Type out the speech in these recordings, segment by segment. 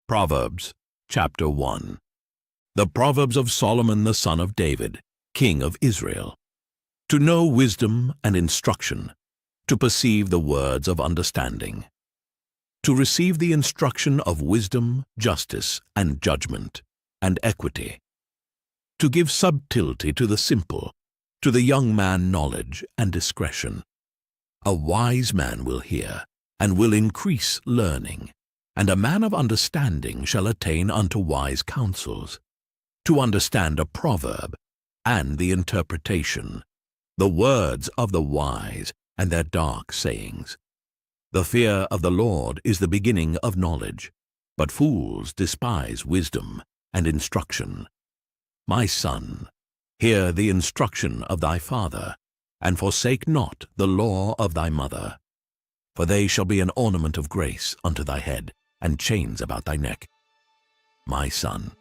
Proverbs, chapter 1. The Proverbs of Solomon the son of David, king of Israel. To know wisdom and instruction, to perceive the words of understanding, to receive the instruction of wisdom, justice, and judgment, and equity, to give subtlety to the simple, to the young man knowledge and discretion. A wise man will hear, and will increase learning, and a man of understanding shall attain unto wise counsels, to understand a proverb, and the interpretation, the words of the wise, and their dark sayings. The fear of the Lord is the beginning of knowledge, but fools despise wisdom and instruction. My son, hear the instruction of thy father, and forsake not the law of thy mother. For they shall be an ornament of grace unto thy head, and chains about thy neck. My son,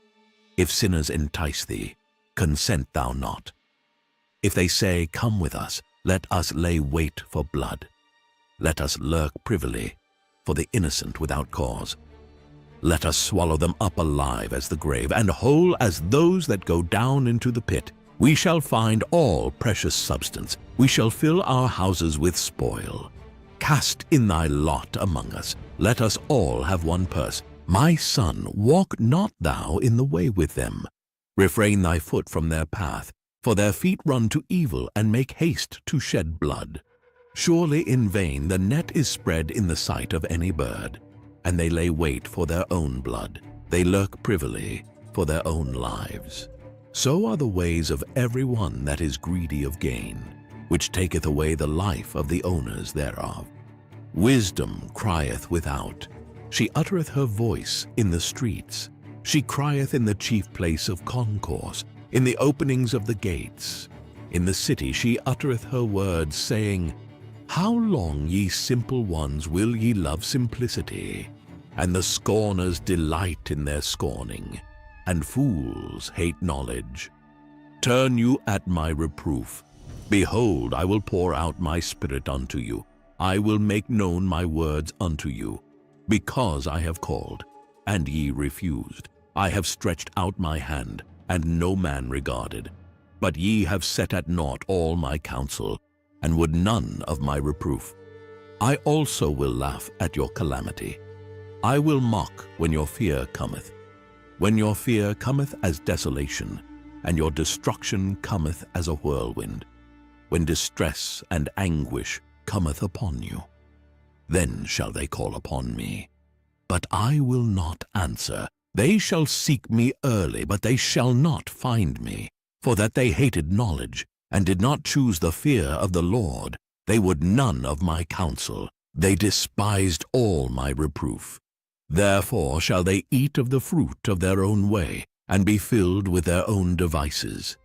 if sinners entice thee, consent thou not. If they say, Come with us, let us lay wait for blood. Let us lurk privily for the innocent without cause. Let us swallow them up alive as the grave, and whole as those that go down into the pit. We shall find all precious substance. We shall fill our houses with spoil. Cast in thy lot among us. Let us all have one purse. My son, walk not thou in the way with them. Refrain thy foot from their path, for their feet run to evil and make haste to shed blood. Surely in vain the net is spread in the sight of any bird, and they lay wait for their own blood. They lurk privily for their own lives. So are the ways of every one that is greedy of gain, which taketh away the life of the owners thereof. Wisdom crieth without, she uttereth her voice in the streets. She crieth in the chief place of concourse, in the openings of the gates. In the city she uttereth her words, saying, How long, ye simple ones, will ye love simplicity? And the scorners delight in their scorning, and fools hate knowledge. Turn you at my reproof. Behold, I will pour out my spirit unto you. I will make known my words unto you. Because I have called, and ye refused. I have stretched out my hand, and no man regarded. But ye have set at naught all my counsel, and would none of my reproof. I also will laugh at your calamity. I will mock when your fear cometh. When your fear cometh as desolation, and your destruction cometh as a whirlwind. When distress and anguish cometh upon you, then shall they call upon me. But I will not answer. They shall seek me early, but they shall not find me. For that they hated knowledge, and did not choose the fear of the Lord, they would none of my counsel. They despised all my reproof. Therefore shall they eat of the fruit of their own way, and be filled with their own devices.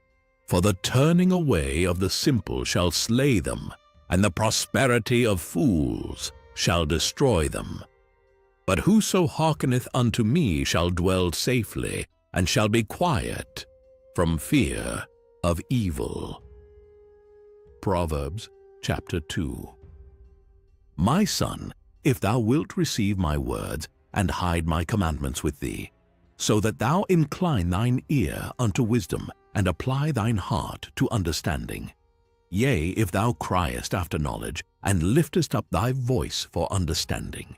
For the turning away of the simple shall slay them, and the prosperity of fools shall destroy them. But whoso hearkeneth unto me shall dwell safely, and shall be quiet from fear of evil. Proverbs chapter 2. My son, if thou wilt receive my words, and hide my commandments with thee, so that thou incline thine ear unto wisdom, and apply thine heart to understanding. Yea, if thou criest after knowledge, and liftest up thy voice for understanding.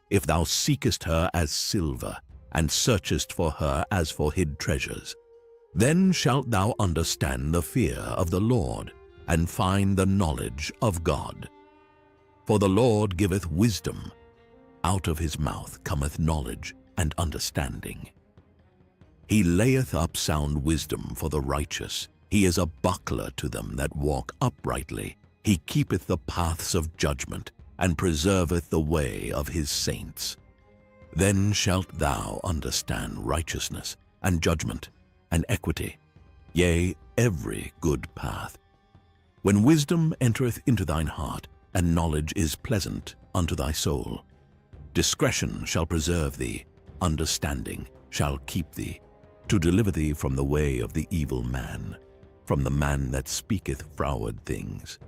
If thou seekest her as silver, and searchest for her as for hid treasures, then shalt thou understand the fear of the Lord, and find the knowledge of God. For the Lord giveth wisdom. Out of his mouth cometh knowledge and understanding. He layeth up sound wisdom for the righteous. He is a buckler to them that walk uprightly. He keepeth the paths of judgment, and preserveth the way of his saints. Then shalt thou understand righteousness, and judgment, and equity, yea, every good path. When wisdom entereth into thine heart, and knowledge is pleasant unto thy soul, discretion shall preserve thee, understanding shall keep thee, to deliver thee from the way of the evil man, from the man that speaketh froward things,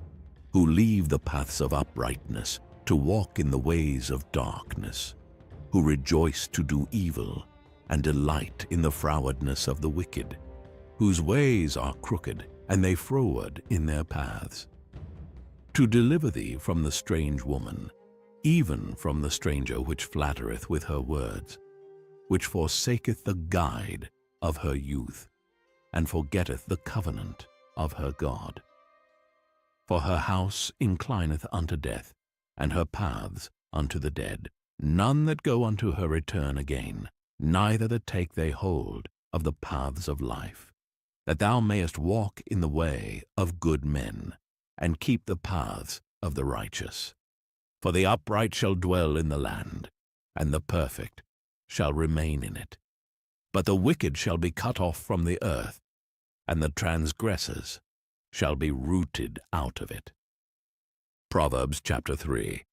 who leave the paths of uprightness to walk in the ways of darkness, who rejoice to do evil, and delight in the frowardness of the wicked, whose ways are crooked, and they froward in their paths. To deliver thee from the strange woman, even from the stranger which flattereth with her words, which forsaketh the guide of her youth, and forgetteth the covenant of her God. For her house inclineth unto death, and her paths unto the dead. None that go unto her return again, neither that take they hold of the paths of life, that thou mayest walk in the way of good men, and keep the paths of the righteous. For the upright shall dwell in the land, and the perfect shall remain in it. But the wicked shall be cut off from the earth, and the transgressors shall be rooted out of it. Proverbs chapter 3.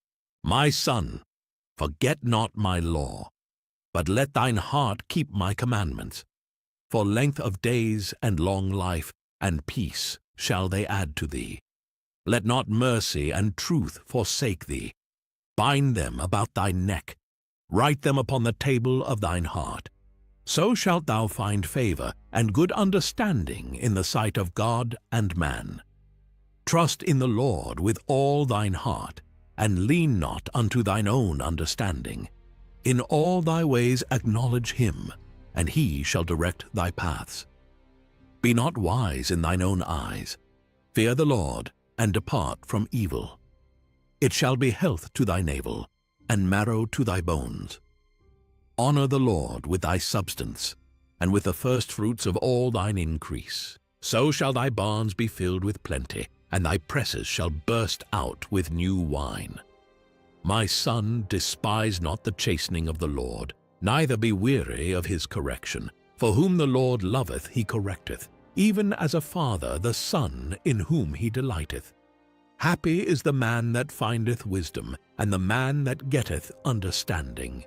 My son, forget not my law, but let thine heart keep my commandments. For length of days and long life and peace shall they add to thee. Let not mercy and truth forsake thee. Bind them about thy neck, write them upon the table of thine heart. So shalt thou find favor and good understanding in the sight of God and man. Trust in the Lord with all thine heart, and lean not unto thine own understanding. In all thy ways acknowledge him, and he shall direct thy paths. Be not wise in thine own eyes. Fear the Lord, and depart from evil. It shall be health to thy navel, and marrow to thy bones. Honor the Lord with thy substance, and with the firstfruits of all thine increase. So shall thy barns be filled with plenty, and thy presses shall burst out with new wine. My son, despise not the chastening of the Lord, neither be weary of his correction. For whom the Lord loveth he correcteth, even as a father the son in whom he delighteth. Happy is the man that findeth wisdom, and the man that getteth understanding.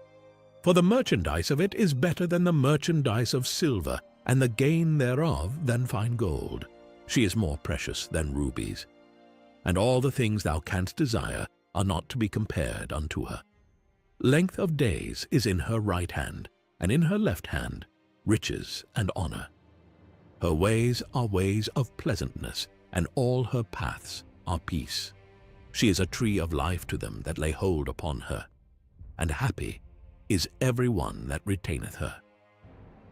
For the merchandise of it is better than the merchandise of silver, and the gain thereof than fine gold. She is more precious than rubies. And all the things thou canst desire are not to be compared unto her. Length of days is in her right hand, and in her left hand riches and honor. Her ways are ways of pleasantness, and all her paths are peace. She is a tree of life to them that lay hold upon her, and happy is every one that retaineth her.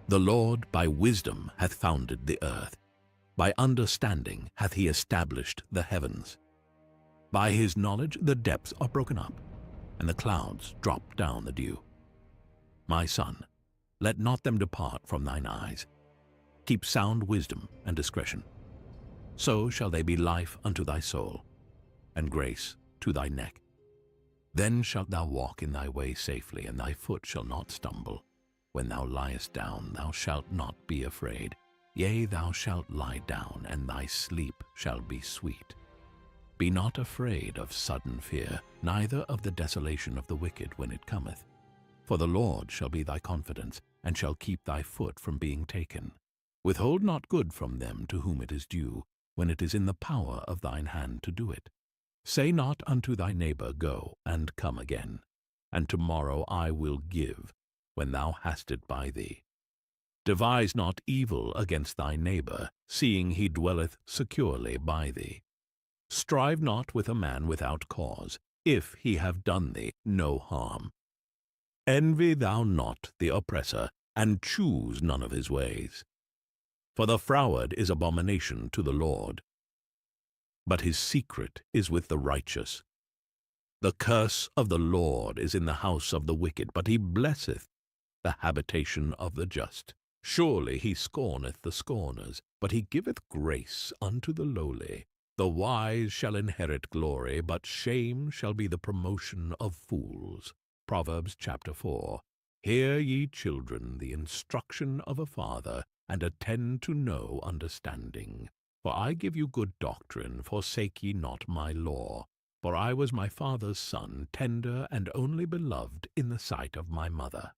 The Lord by wisdom hath founded the earth. By understanding hath he established the heavens. By his knowledge the depths are broken up, and the clouds drop down the dew. My son, let not them depart from thine eyes. Keep sound wisdom and discretion. So shall they be life unto thy soul, and grace to thy neck. Then shalt thou walk in thy way safely, and thy foot shall not stumble. When thou liest down, thou shalt not be afraid. Yea, thou shalt lie down, and thy sleep shall be sweet. Be not afraid of sudden fear, neither of the desolation of the wicked when it cometh. For the Lord shall be thy confidence, and shall keep thy foot from being taken. Withhold not good from them to whom it is due, when it is in the power of thine hand to do it. Say not unto thy neighbor, Go, and come again, and tomorrow I will give, when thou hast it by thee. Devise not evil against thy neighbor, seeing he dwelleth securely by thee. Strive not with a man without cause, if he have done thee no harm. Envy thou not the oppressor, and choose none of his ways. For the froward is abomination to the Lord, but his secret is with the righteous. The curse of the Lord is in the house of the wicked, but he blesseth the habitation of the just. Surely he scorneth the scorners, but he giveth grace unto the lowly. The wise shall inherit glory, but shame shall be the promotion of fools. Proverbs chapter 4. Hear ye children the instruction of a father, and attend to know understanding. For I give you good doctrine, forsake ye not my law. For I was my father's son, tender and only beloved in the sight of my mother.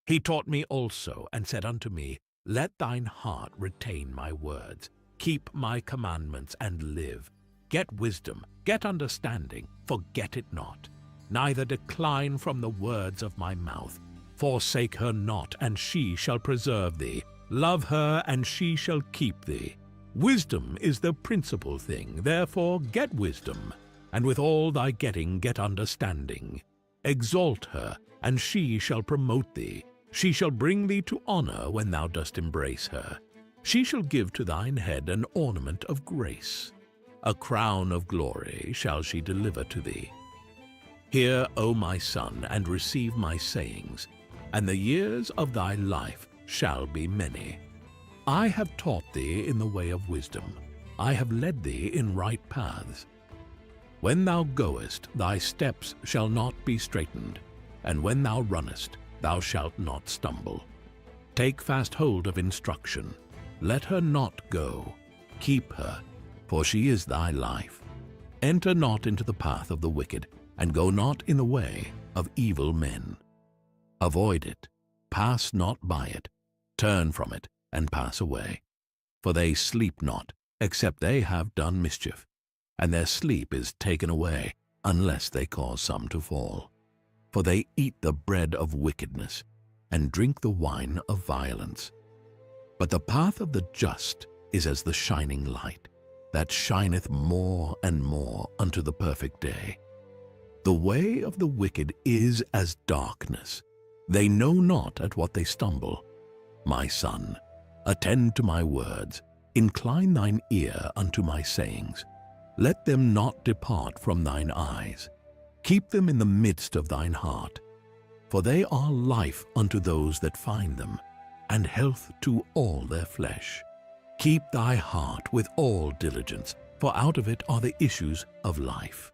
He taught me also, and said unto me, Let thine heart retain my words. Keep my commandments, and live. Get wisdom, get understanding, forget it not. neither decline from the words of my mouth. Forsake her not, and she shall preserve thee. Love her, and she shall keep thee. Wisdom is the principal thing, therefore get wisdom, and with all thy getting get understanding. Exalt her, and she shall promote thee. She shall bring thee to honor when thou dost embrace her. She shall give to thine head an ornament of grace. A crown of glory shall she deliver to thee. Hear, O my son, and receive my sayings, and the years of thy life shall be many. I have taught thee in the way of wisdom. I have led thee in right paths. When thou goest, thy steps shall not be straitened, and when thou runnest, thou shalt not stumble. Take fast hold of instruction. Let her not go. Keep her, for she is thy life. Enter not into the path of the wicked, and go not in the way of evil men. Avoid it, pass not by it, turn from it, and pass away. For they sleep not, except they have done mischief, and their sleep is taken away, unless they cause some to fall. For they eat the bread of wickedness, and drink the wine of violence. But the path of the just is as the shining light, that shineth more and more unto the perfect day. The way of the wicked is as darkness. They know not at what they stumble. My son, attend to my words, incline thine ear unto my sayings. Let them not depart from thine eyes. Keep them in the midst of thine heart, for they are life unto those that find them, and health to all their flesh. Keep thy heart with all diligence, for out of it are the issues of life.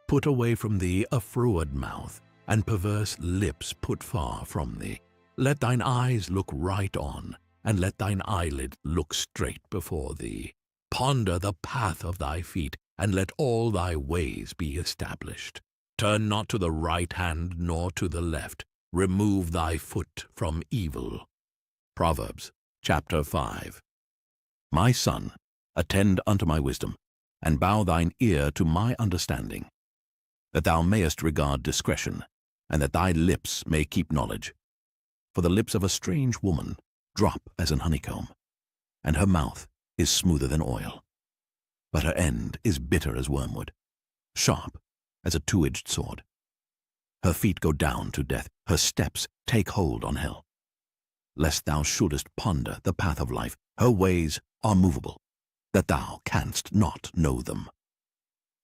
Put away from thee a froward mouth, and perverse lips put far from thee. Let thine eyes look right on, and let thine eyelids look straight before thee. Ponder the path of thy feet, and let all thy ways be established. Turn not to the right hand nor to the left. Remove thy foot from evil. Proverbs chapter 5. My son, attend unto my wisdom, and bow thine ear to my understanding, that thou mayest regard discretion, and that thy lips may keep knowledge. For the lips of a strange woman drop as an honeycomb, and her mouth is smoother than oil. But her end is bitter as wormwood, sharp as a two-edged sword. Her feet go down to death, her steps take hold on hell. Lest thou shouldest ponder the path of life, her ways are movable, that thou canst not know them.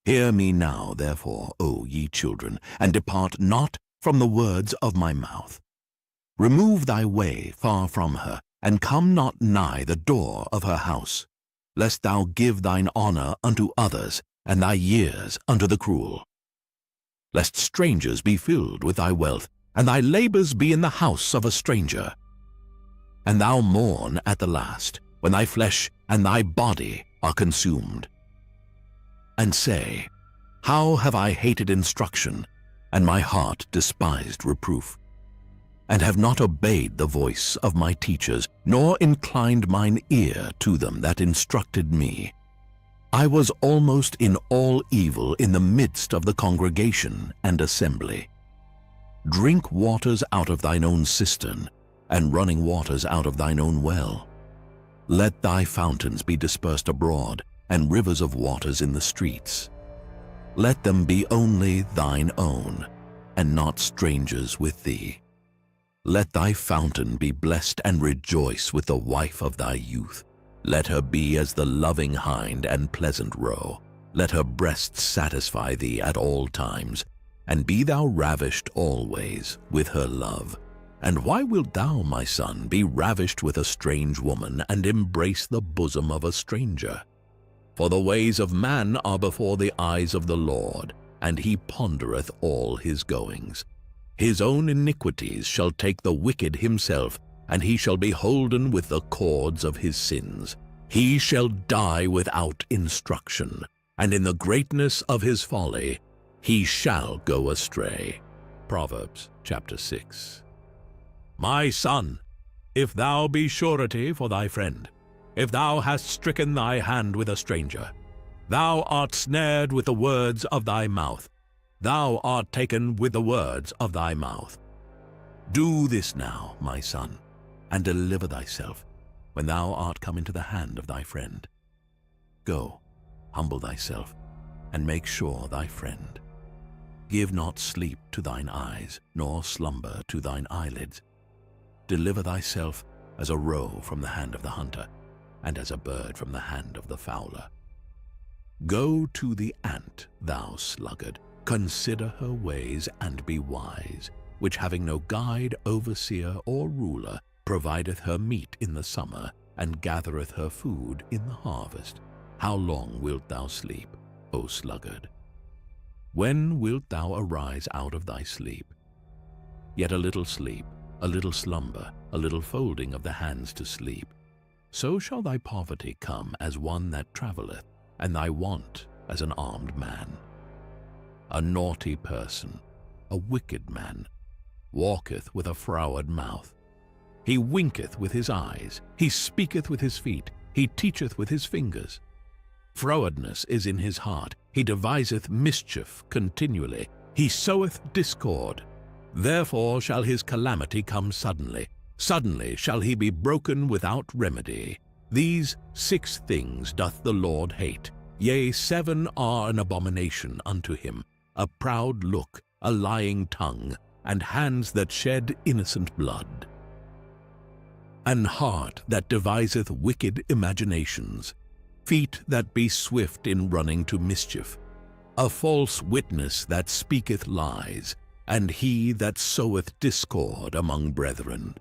Hear me now, therefore, O ye children, and depart not from the words of my mouth. Remove thy way far from her, and come not nigh the door of her house, lest thou give thine honor unto others, and thy years unto the cruel. Lest strangers be filled with thy wealth, and thy labors be in the house of a stranger. And thou mourn at the last, when thy flesh and thy body are consumed. And say, How have I hated instruction, and my heart despised reproof, and have not obeyed the voice of my teachers, nor inclined mine ear to them that instructed me. I was almost in all evil in the midst of the congregation and assembly. Drink waters out of thine own cistern, and running waters out of thine own well. Let thy fountains be dispersed abroad, and rivers of waters in the streets. Let them be only thine own, and not strangers with thee. Let thy fountain be blessed, and rejoice with the wife of thy youth. Let her be as the loving hind and pleasant roe. Let her breasts satisfy thee at all times, and be thou ravished always with her love. And why wilt thou, my son, be ravished with a strange woman, and embrace the bosom of a stranger? For the ways of man are before the eyes of the Lord, and he pondereth all his goings. His own iniquities shall take the wicked himself, and he shall be holden with the cords of his sins. He shall die without instruction, and in the greatness of his folly he shall go astray. Proverbs chapter 6. My son, if thou be surety for thy friend, if thou hast stricken thy hand with a stranger, thou art snared with the words of thy mouth. Thou art taken with the words of thy mouth. Do this now, my son, and deliver thyself, when thou art come into the hand of thy friend. Go, humble thyself, and make sure thy friend. Give not sleep to thine eyes, nor slumber to thine eyelids. Deliver thyself as a roe from the hand of the hunter, and as a bird from the hand of the fowler. Go to the ant, thou sluggard, consider her ways, and be wise, which having no guide, overseer, or ruler, provideth her meat in the summer, and gathereth her food in the harvest. How long wilt thou sleep, O sluggard? When wilt thou arise out of thy sleep? Yet a little sleep, a little slumber, a little folding of the hands to sleep. So shall thy poverty come as one that travelleth, and thy want as an armed man. A naughty person, a wicked man, walketh with a froward mouth. He winketh with his eyes, he speaketh with his feet, he teacheth with his fingers. Frowardness is in his heart, he deviseth mischief continually, he soweth discord. Therefore shall his calamity come suddenly, suddenly shall he be broken without remedy. These 6 things doth the Lord hate, yea, 7 are an abomination unto him: a proud look, a lying tongue, and hands that shed innocent blood, an heart that deviseth wicked imaginations, feet that be swift in running to mischief, a false witness that speaketh lies, and he that soweth discord among brethren.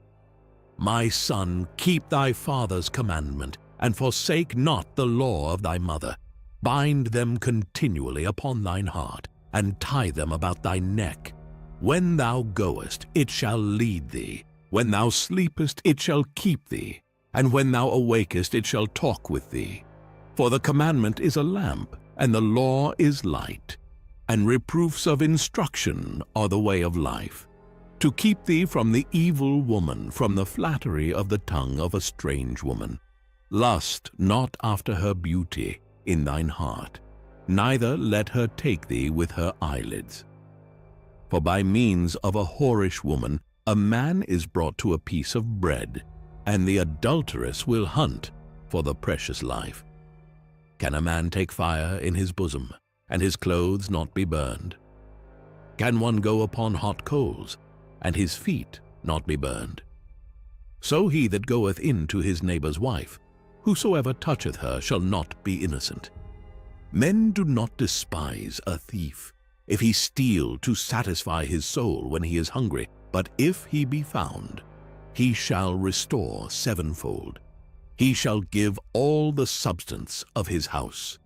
My son, keep thy father's commandment, and forsake not the law of thy mother. Bind them continually upon thine heart, and tie them about thy neck. When thou goest, it shall lead thee. When thou sleepest, it shall keep thee. And when thou awakest, it shall talk with thee. For the commandment is a lamp, and the law is light, and reproofs of instruction are the way of life, to keep thee from the evil woman, from the flattery of the tongue of a strange woman. Lust not after her beauty in thine heart, neither let her take thee with her eyelids. For by means of a whorish woman a man is brought to a piece of bread, and the adulteress will hunt for the precious life. Can a man take fire in his bosom, and his clothes not be burned? Can one go upon hot coals, and his feet not be burned? So he that goeth in to his neighbour's wife, whosoever toucheth her shall not be innocent. Men do not despise a thief, if he steal to satisfy his soul when he is hungry, but if he be found, he shall restore 7-fold. He shall give all the substance of his house.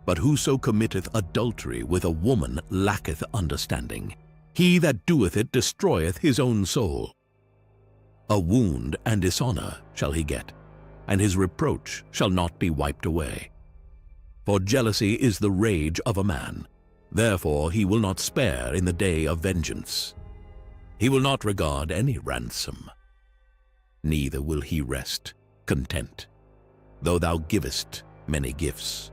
But whoso committeth adultery with a woman lacketh understanding. He that doeth it destroyeth his own soul. A wound and dishonor shall he get, and his reproach shall not be wiped away. For jealousy is the rage of a man, therefore he will not spare in the day of vengeance. He will not regard any ransom, neither will he rest content, though thou givest many gifts.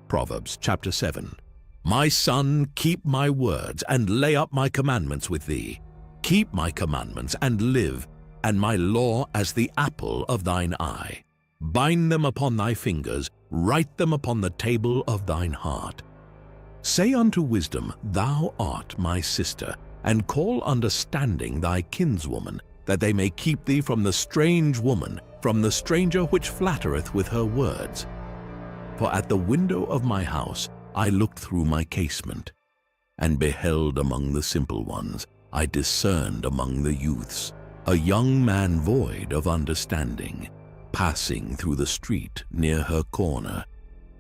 Proverbs chapter 7. My son, keep my words, and lay up my commandments with thee. Keep my commandments, and live, and my law as the apple of thine eye. Bind them upon thy fingers, write them upon the table of thine heart. Say unto wisdom, Thou art my sister, and call understanding thy kinswoman, that they may keep thee from the strange woman, from the stranger which flattereth with her words. For at the window of my house I looked through my casement, and beheld among the simple ones, I discerned among the youths, a young man void of understanding, passing through the street near her corner.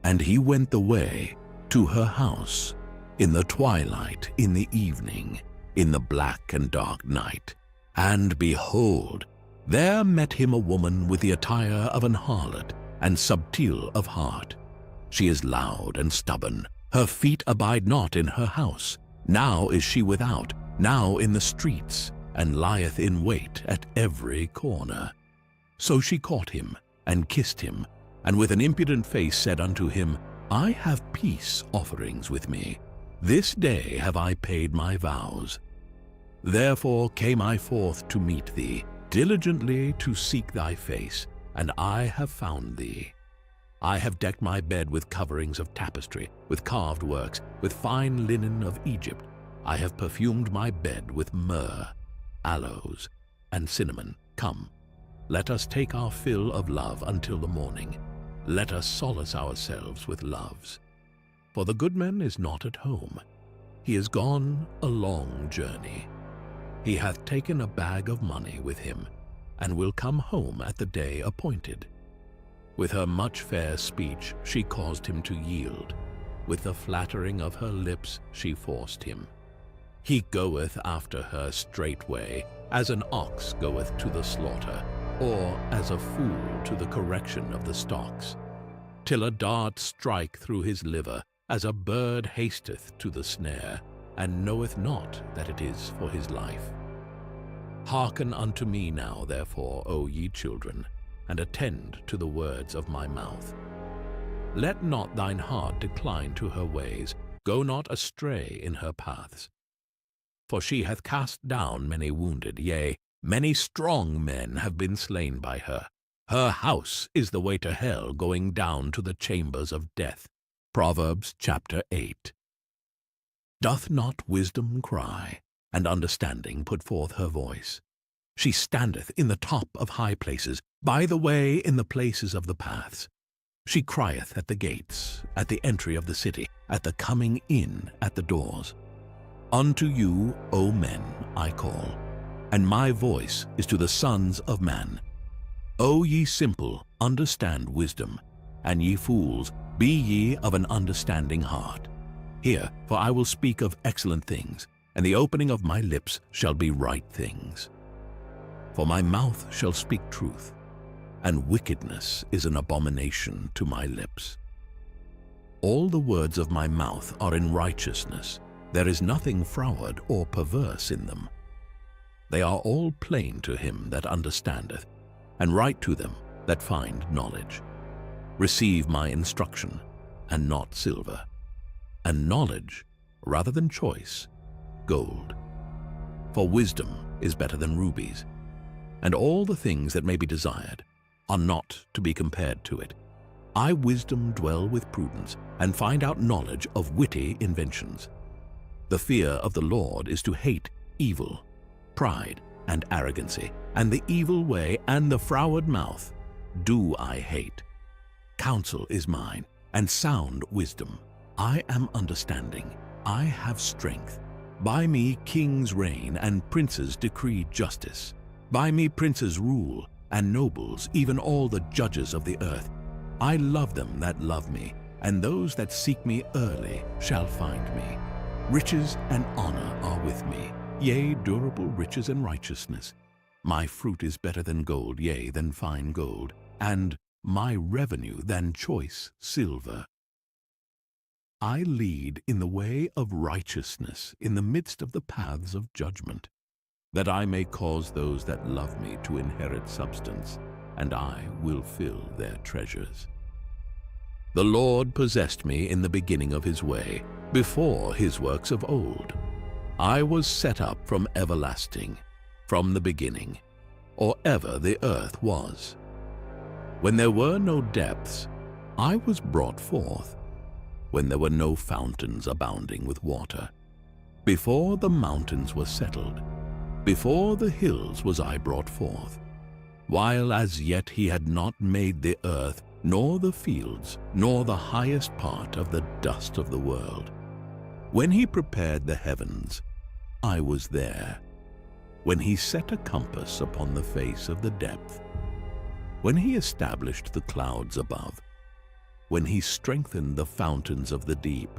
And he went the way to her house, in the twilight, in the evening, in the black and dark night. And behold, there met him a woman with the attire of an harlot, and subtile of heart. She is loud and stubborn, her feet abide not in her house. Now is she without, now in the streets, and lieth in wait at every corner. So she caught him, and kissed him, and with an impudent face said unto him, I have peace offerings with me. This day have I paid my vows. Therefore came I forth to meet thee, diligently to seek thy face, and I have found thee. I have decked my bed with coverings of tapestry, with carved works, with fine linen of Egypt. I have perfumed my bed with myrrh, aloes, and cinnamon. Come, let us take our fill of love until the morning. Let us solace ourselves with loves. For the goodman is not at home. He is gone a long journey. He hath taken a bag of money with him, and will come home at the day appointed. With her much fair speech she caused him to yield. With the flattering of her lips she forced him. He goeth after her straightway, as an ox goeth to the slaughter, or as a fool to the correction of the stocks, till a dart strike through his liver, as a bird hasteth to the snare, and knoweth not that it is for his life. Hearken unto me now, therefore, O ye children, and attend to the words of my mouth. Let not thine heart decline to her ways, go not astray in her paths. For she hath cast down many wounded, yea, many strong men have been slain by her. Her house is the way to hell, going down to the chambers of death. Proverbs chapter 8. Doth not wisdom cry, and understanding put forth her voice? She standeth in the top of high places, by the way in the places of the paths. She crieth at the gates, at the entry of the city, at the coming in at the doors. Unto you, O men, I call, and my voice is to the sons of man. O ye simple, understand wisdom, and ye fools, be ye of an understanding heart. Hear, for I will speak of excellent things, and the opening of my lips shall be right things. For my mouth shall speak truth, and wickedness is an abomination to my lips. All the words of my mouth are in righteousness. There is nothing froward or perverse in them. They are all plain to him that understandeth, and right to them that find knowledge. Receive my instruction, and not silver, and knowledge rather than choice gold. For wisdom is better than rubies, and all the things that may be desired are not to be compared to it. I, wisdom, dwell with prudence, and find out knowledge of witty inventions. The fear of the Lord is to hate evil, pride, and arrogancy, and the evil way and the froward mouth do I hate. Counsel is mine, and sound wisdom. I am understanding, I have strength. By me kings reign, and princes decree justice. By me princes rule, and nobles, even all the judges of the earth. I love them that love me, and those that seek me early shall find me. Riches and honor are with me, yea, durable riches and righteousness. My fruit is better than gold, yea, than fine gold, and my revenue than choice silver. I lead in the way of righteousness in the midst of the paths of judgment, that I may cause those that love me to inherit substance, and I will fill their treasures. The Lord possessed me in the beginning of his way, before his works of old. I was set up from everlasting, from the beginning, or ever the earth was. When there were no depths, I was brought forth, when there were no fountains abounding with water. Before the mountains were settled, before the hills was I brought forth, while as yet he had not made the earth, nor the fields, nor the highest part of the dust of the world. When he prepared the heavens, I was there. When he set a compass upon the face of the depth, when he established the clouds above, when he strengthened the fountains of the deep,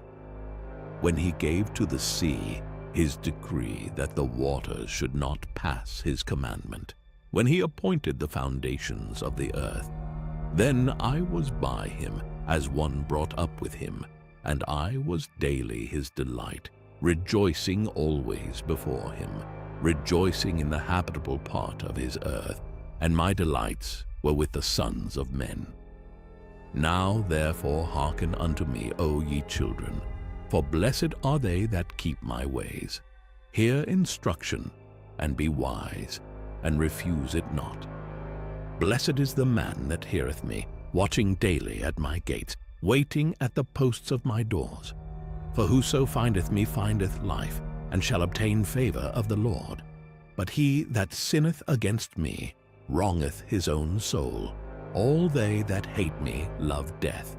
when he gave to the sea his decree that the waters should not pass his commandment, when he appointed the foundations of the earth, then I was by him as one brought up with him, and I was daily his delight, rejoicing always before him, rejoicing in the habitable part of his earth, and my delights were with the sons of men. Now therefore hearken unto me, O ye children, For blessed are they that keep my ways. Hear instruction, and be wise, and refuse it not. Blessed is the man that heareth me, watching daily at my gates, waiting at the posts of my doors. For whoso findeth me findeth life, and shall obtain favor of the Lord. But he that sinneth against me wrongeth his own soul. All they that hate me love death.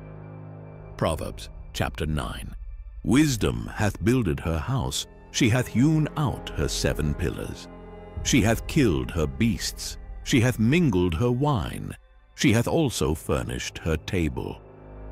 Proverbs chapter 9. Wisdom hath builded her house, she hath hewn out her 7 pillars. She hath killed her beasts, she hath mingled her wine, she hath also furnished her table.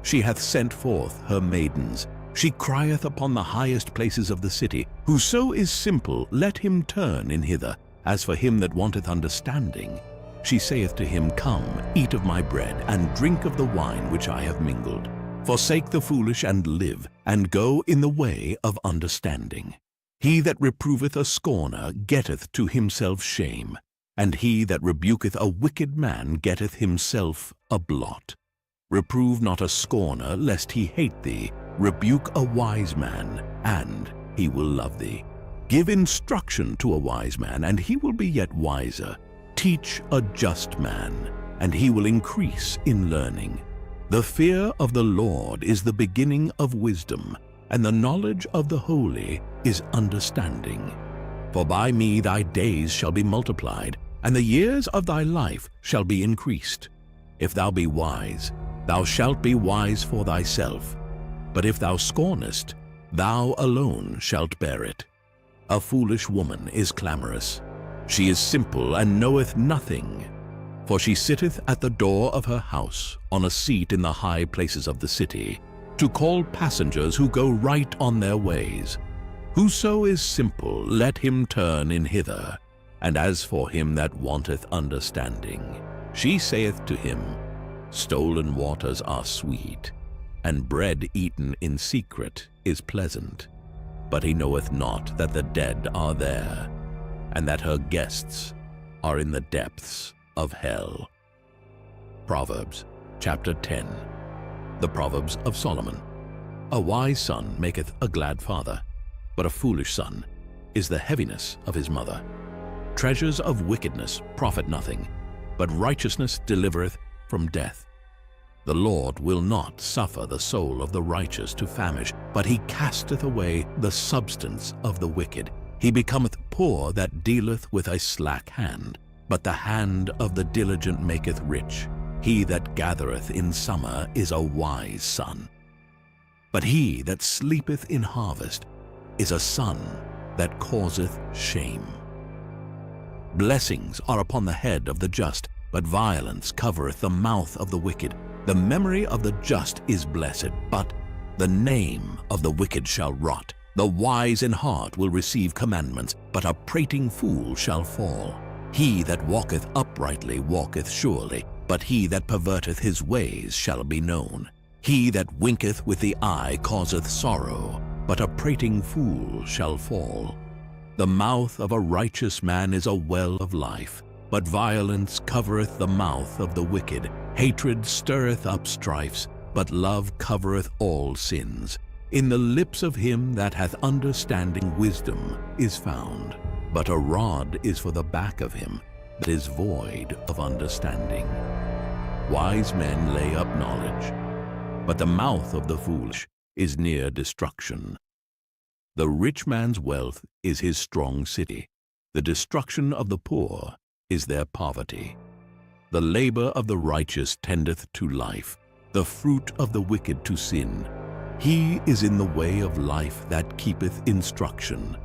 She hath sent forth her maidens, she crieth upon the highest places of the city. Whoso is simple, let him turn in hither. As for him that wanteth understanding, she saith to him, Come, eat of my bread, and drink of the wine which I have mingled. Forsake the foolish and live, and go in the way of understanding. He that reproveth a scorner getteth to himself shame, and he that rebuketh a wicked man getteth himself a blot. Reprove not a scorner, lest he hate thee. Rebuke a wise man, and he will love thee. Give instruction to a wise man, and he will be yet wiser. Teach a just man, and he will increase in learning. The fear of the Lord is the beginning of wisdom, and the knowledge of the holy is understanding. For by me thy days shall be multiplied, and the years of thy life shall be increased. If thou be wise, thou shalt be wise for thyself. But if thou scornest, thou alone shalt bear it. A foolish woman is clamorous. She is simple and knoweth nothing. For she sitteth at the door of her house, on a seat in the high places of the city, to call passengers who go right on their ways. Whoso is simple, let him turn in hither. And as for him that wanteth understanding, she saith to him, Stolen waters are sweet, and bread eaten in secret is pleasant. But he knoweth not that the dead are there, and that her guests are in the depths of hell. Proverbs chapter 10. The Proverbs of Solomon. A wise son maketh a glad father, but a foolish son is the heaviness of his mother. Treasures of wickedness profit nothing, but righteousness delivereth from death. The Lord will not suffer the soul of the righteous to famish, but he casteth away the substance of the wicked. He becometh poor that dealeth with a slack hand, but the hand of the diligent maketh rich. He that gathereth in summer is a wise son. But he that sleepeth in harvest is a son that causeth shame. Blessings are upon the head of the just, but violence covereth the mouth of the wicked. The memory of the just is blessed, but the name of the wicked shall rot. The wise in heart will receive commandments, but a prating fool shall fall. He that walketh uprightly walketh surely, but he that perverteth his ways shall be known. He that winketh with the eye causeth sorrow, but a prating fool shall fall. The mouth of a righteous man is a well of life, but violence covereth the mouth of the wicked. Hatred stirreth up strifes, but love covereth all sins. In the lips of him that hath understanding wisdom is found, but a rod is for the back of him that is void of understanding. Wise men lay up knowledge, but the mouth of the foolish is near destruction. The rich man's wealth is his strong city. The destruction of the poor is their poverty. The labor of the righteous tendeth to life, the fruit of the wicked to sin. He is in the way of life that keepeth instruction,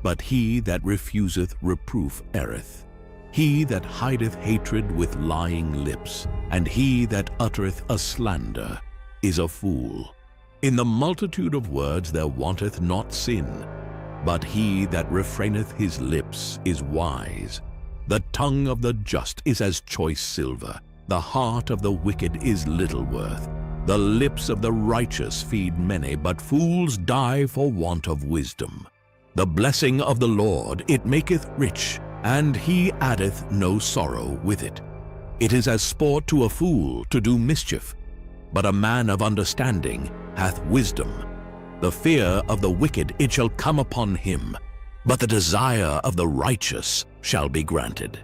but he that refuseth reproof erreth. He that hideth hatred with lying lips, and he that uttereth a slander, is a fool. In the multitude of words there wanteth not sin, but he that refraineth his lips is wise. The tongue of the just is as choice silver. The heart of the wicked is little worth. The lips of the righteous feed many, but fools die for want of wisdom. The blessing of the Lord, it maketh rich, and he addeth no sorrow with it. It is as sport to a fool to do mischief, but a man of understanding hath wisdom. The fear of the wicked, it shall come upon him, but the desire of the righteous shall be granted.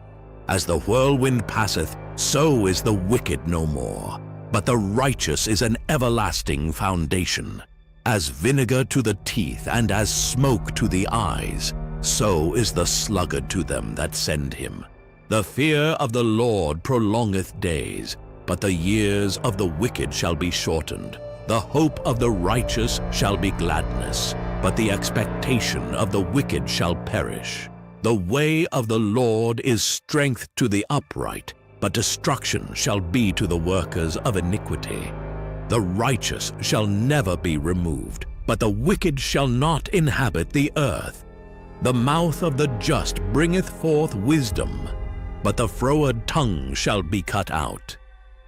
As the whirlwind passeth, so is the wicked no more, but the righteous is an everlasting foundation. As vinegar to the teeth and as smoke to the eyes, so is the sluggard to them that send him. The fear of the Lord prolongeth days, but the years of the wicked shall be shortened. The hope of the righteous shall be gladness, but the expectation of the wicked shall perish. The way of the Lord is strength to the upright, but destruction shall be to the workers of iniquity. The righteous shall never be removed, but the wicked shall not inhabit the earth. The mouth of the just bringeth forth wisdom, but the froward tongue shall be cut out.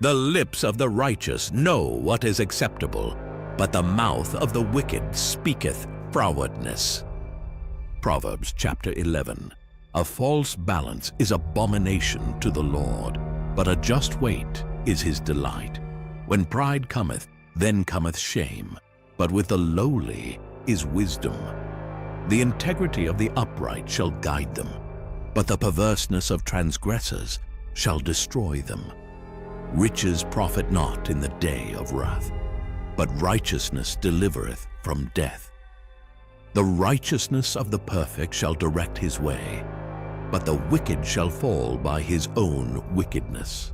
The lips of the righteous know what is acceptable, but the mouth of the wicked speaketh frowardness. Proverbs chapter 11. A false balance is abomination to the Lord, but a just weight is his delight. When pride cometh, then cometh shame, but with the lowly is wisdom. The integrity of the upright shall guide them, but the perverseness of transgressors shall destroy them. Riches profit not in the day of wrath, but righteousness delivereth from death. The righteousness of the perfect shall direct his way, but the wicked shall fall by his own wickedness.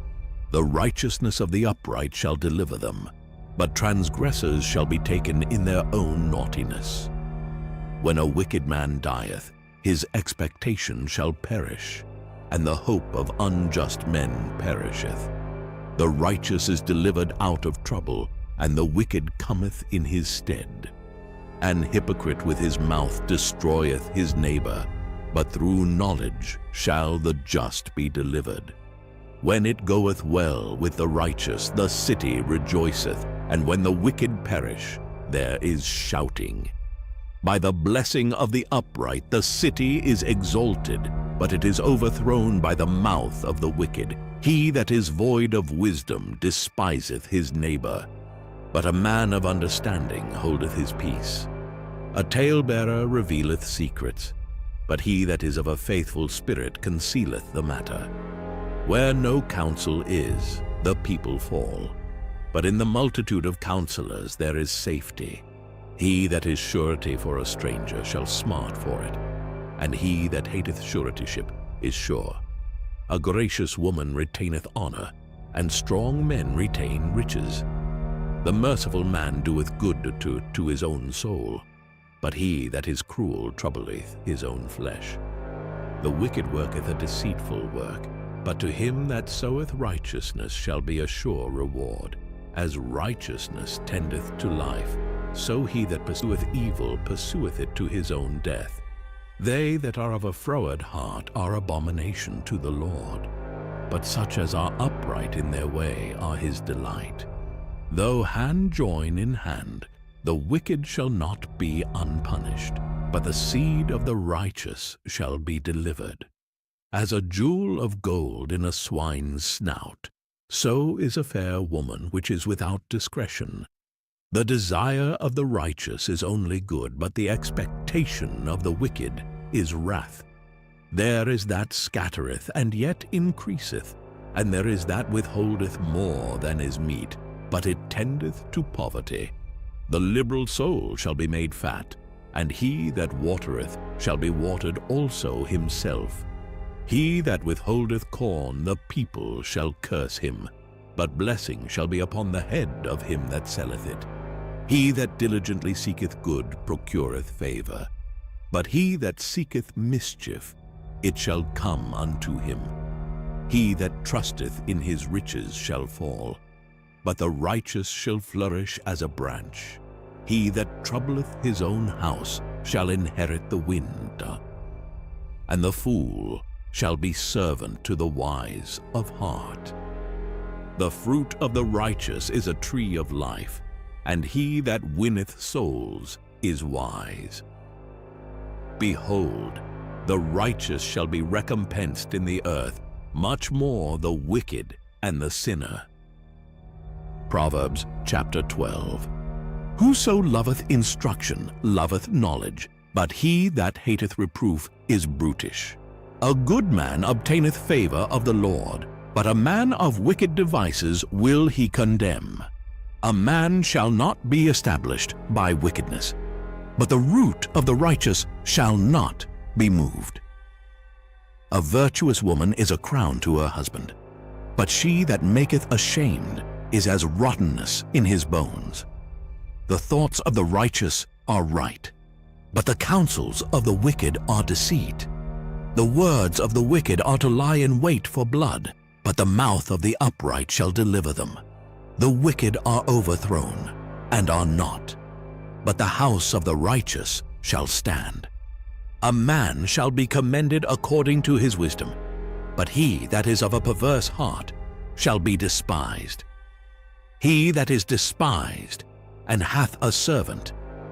The righteousness of the upright shall deliver them, but transgressors shall be taken in their own naughtiness. When a wicked man dieth, his expectation shall perish, and the hope of unjust men perisheth. The righteous is delivered out of trouble, and the wicked cometh in his stead. An hypocrite with his mouth destroyeth his neighbor, but through knowledge shall the just be delivered. When it goeth well with the righteous, the city rejoiceth, and when the wicked perish, there is shouting. By the blessing of the upright the city is exalted, but it is overthrown by the mouth of the wicked. He that is void of wisdom despiseth his neighbor, but a man of understanding holdeth his peace. A talebearer revealeth secrets, but he that is of a faithful spirit concealeth the matter. Where no counsel is, the people fall, but in the multitude of counselors there is safety. He that is surety for a stranger shall smart for it, and he that hateth suretyship is sure. A gracious woman retaineth honor, and strong men retain riches. The merciful man doeth good to his own soul, but he that is cruel troubleth his own flesh. The wicked worketh a deceitful work, but to him that soweth righteousness shall be a sure reward. As righteousness tendeth to life, so he that pursueth evil pursueth it to his own death. They that are of a froward heart are abomination to the Lord, but such as are upright in their way are his delight. Though hand join in hand, the wicked shall not be unpunished, but the seed of the righteous shall be delivered. As a jewel of gold in a swine's snout, so is a fair woman which is without discretion. The desire of the righteous is only good, but the expectation of the wicked is wrath. There is that scattereth, and yet increaseth, and there is that withholdeth more than is meet, but it tendeth to poverty. The liberal soul shall be made fat, and he that watereth shall be watered also himself. He that withholdeth corn, the people shall curse him, but blessing shall be upon the head of him that selleth it. He that diligently seeketh good procureth favor, but he that seeketh mischief, it shall come unto him. He that trusteth in his riches shall fall, but the righteous shall flourish as a branch. He that troubleth his own house shall inherit the wind, and the fool shall be servant to the wise of heart. The fruit of the righteous is a tree of life, and he that winneth souls is wise. Behold, the righteous shall be recompensed in the earth, much more the wicked and the sinner. Proverbs chapter 12. Whoso loveth instruction loveth knowledge, but he that hateth reproof is brutish. A good man obtaineth favor of the Lord, but a man of wicked devices will he condemn. A man shall not be established by wickedness, but the root of the righteous shall not be moved. A virtuous woman is a crown to her husband, but she that maketh ashamed is as rottenness in his bones. The thoughts of the righteous are right, but the counsels of the wicked are deceit. The words of the wicked are to lie in wait for blood, but the mouth of the upright shall deliver them. The wicked are overthrown, and are not, but the house of the righteous shall stand. A man shall be commended according to his wisdom, but he that is of a perverse heart shall be despised. He that is despised and hath a servant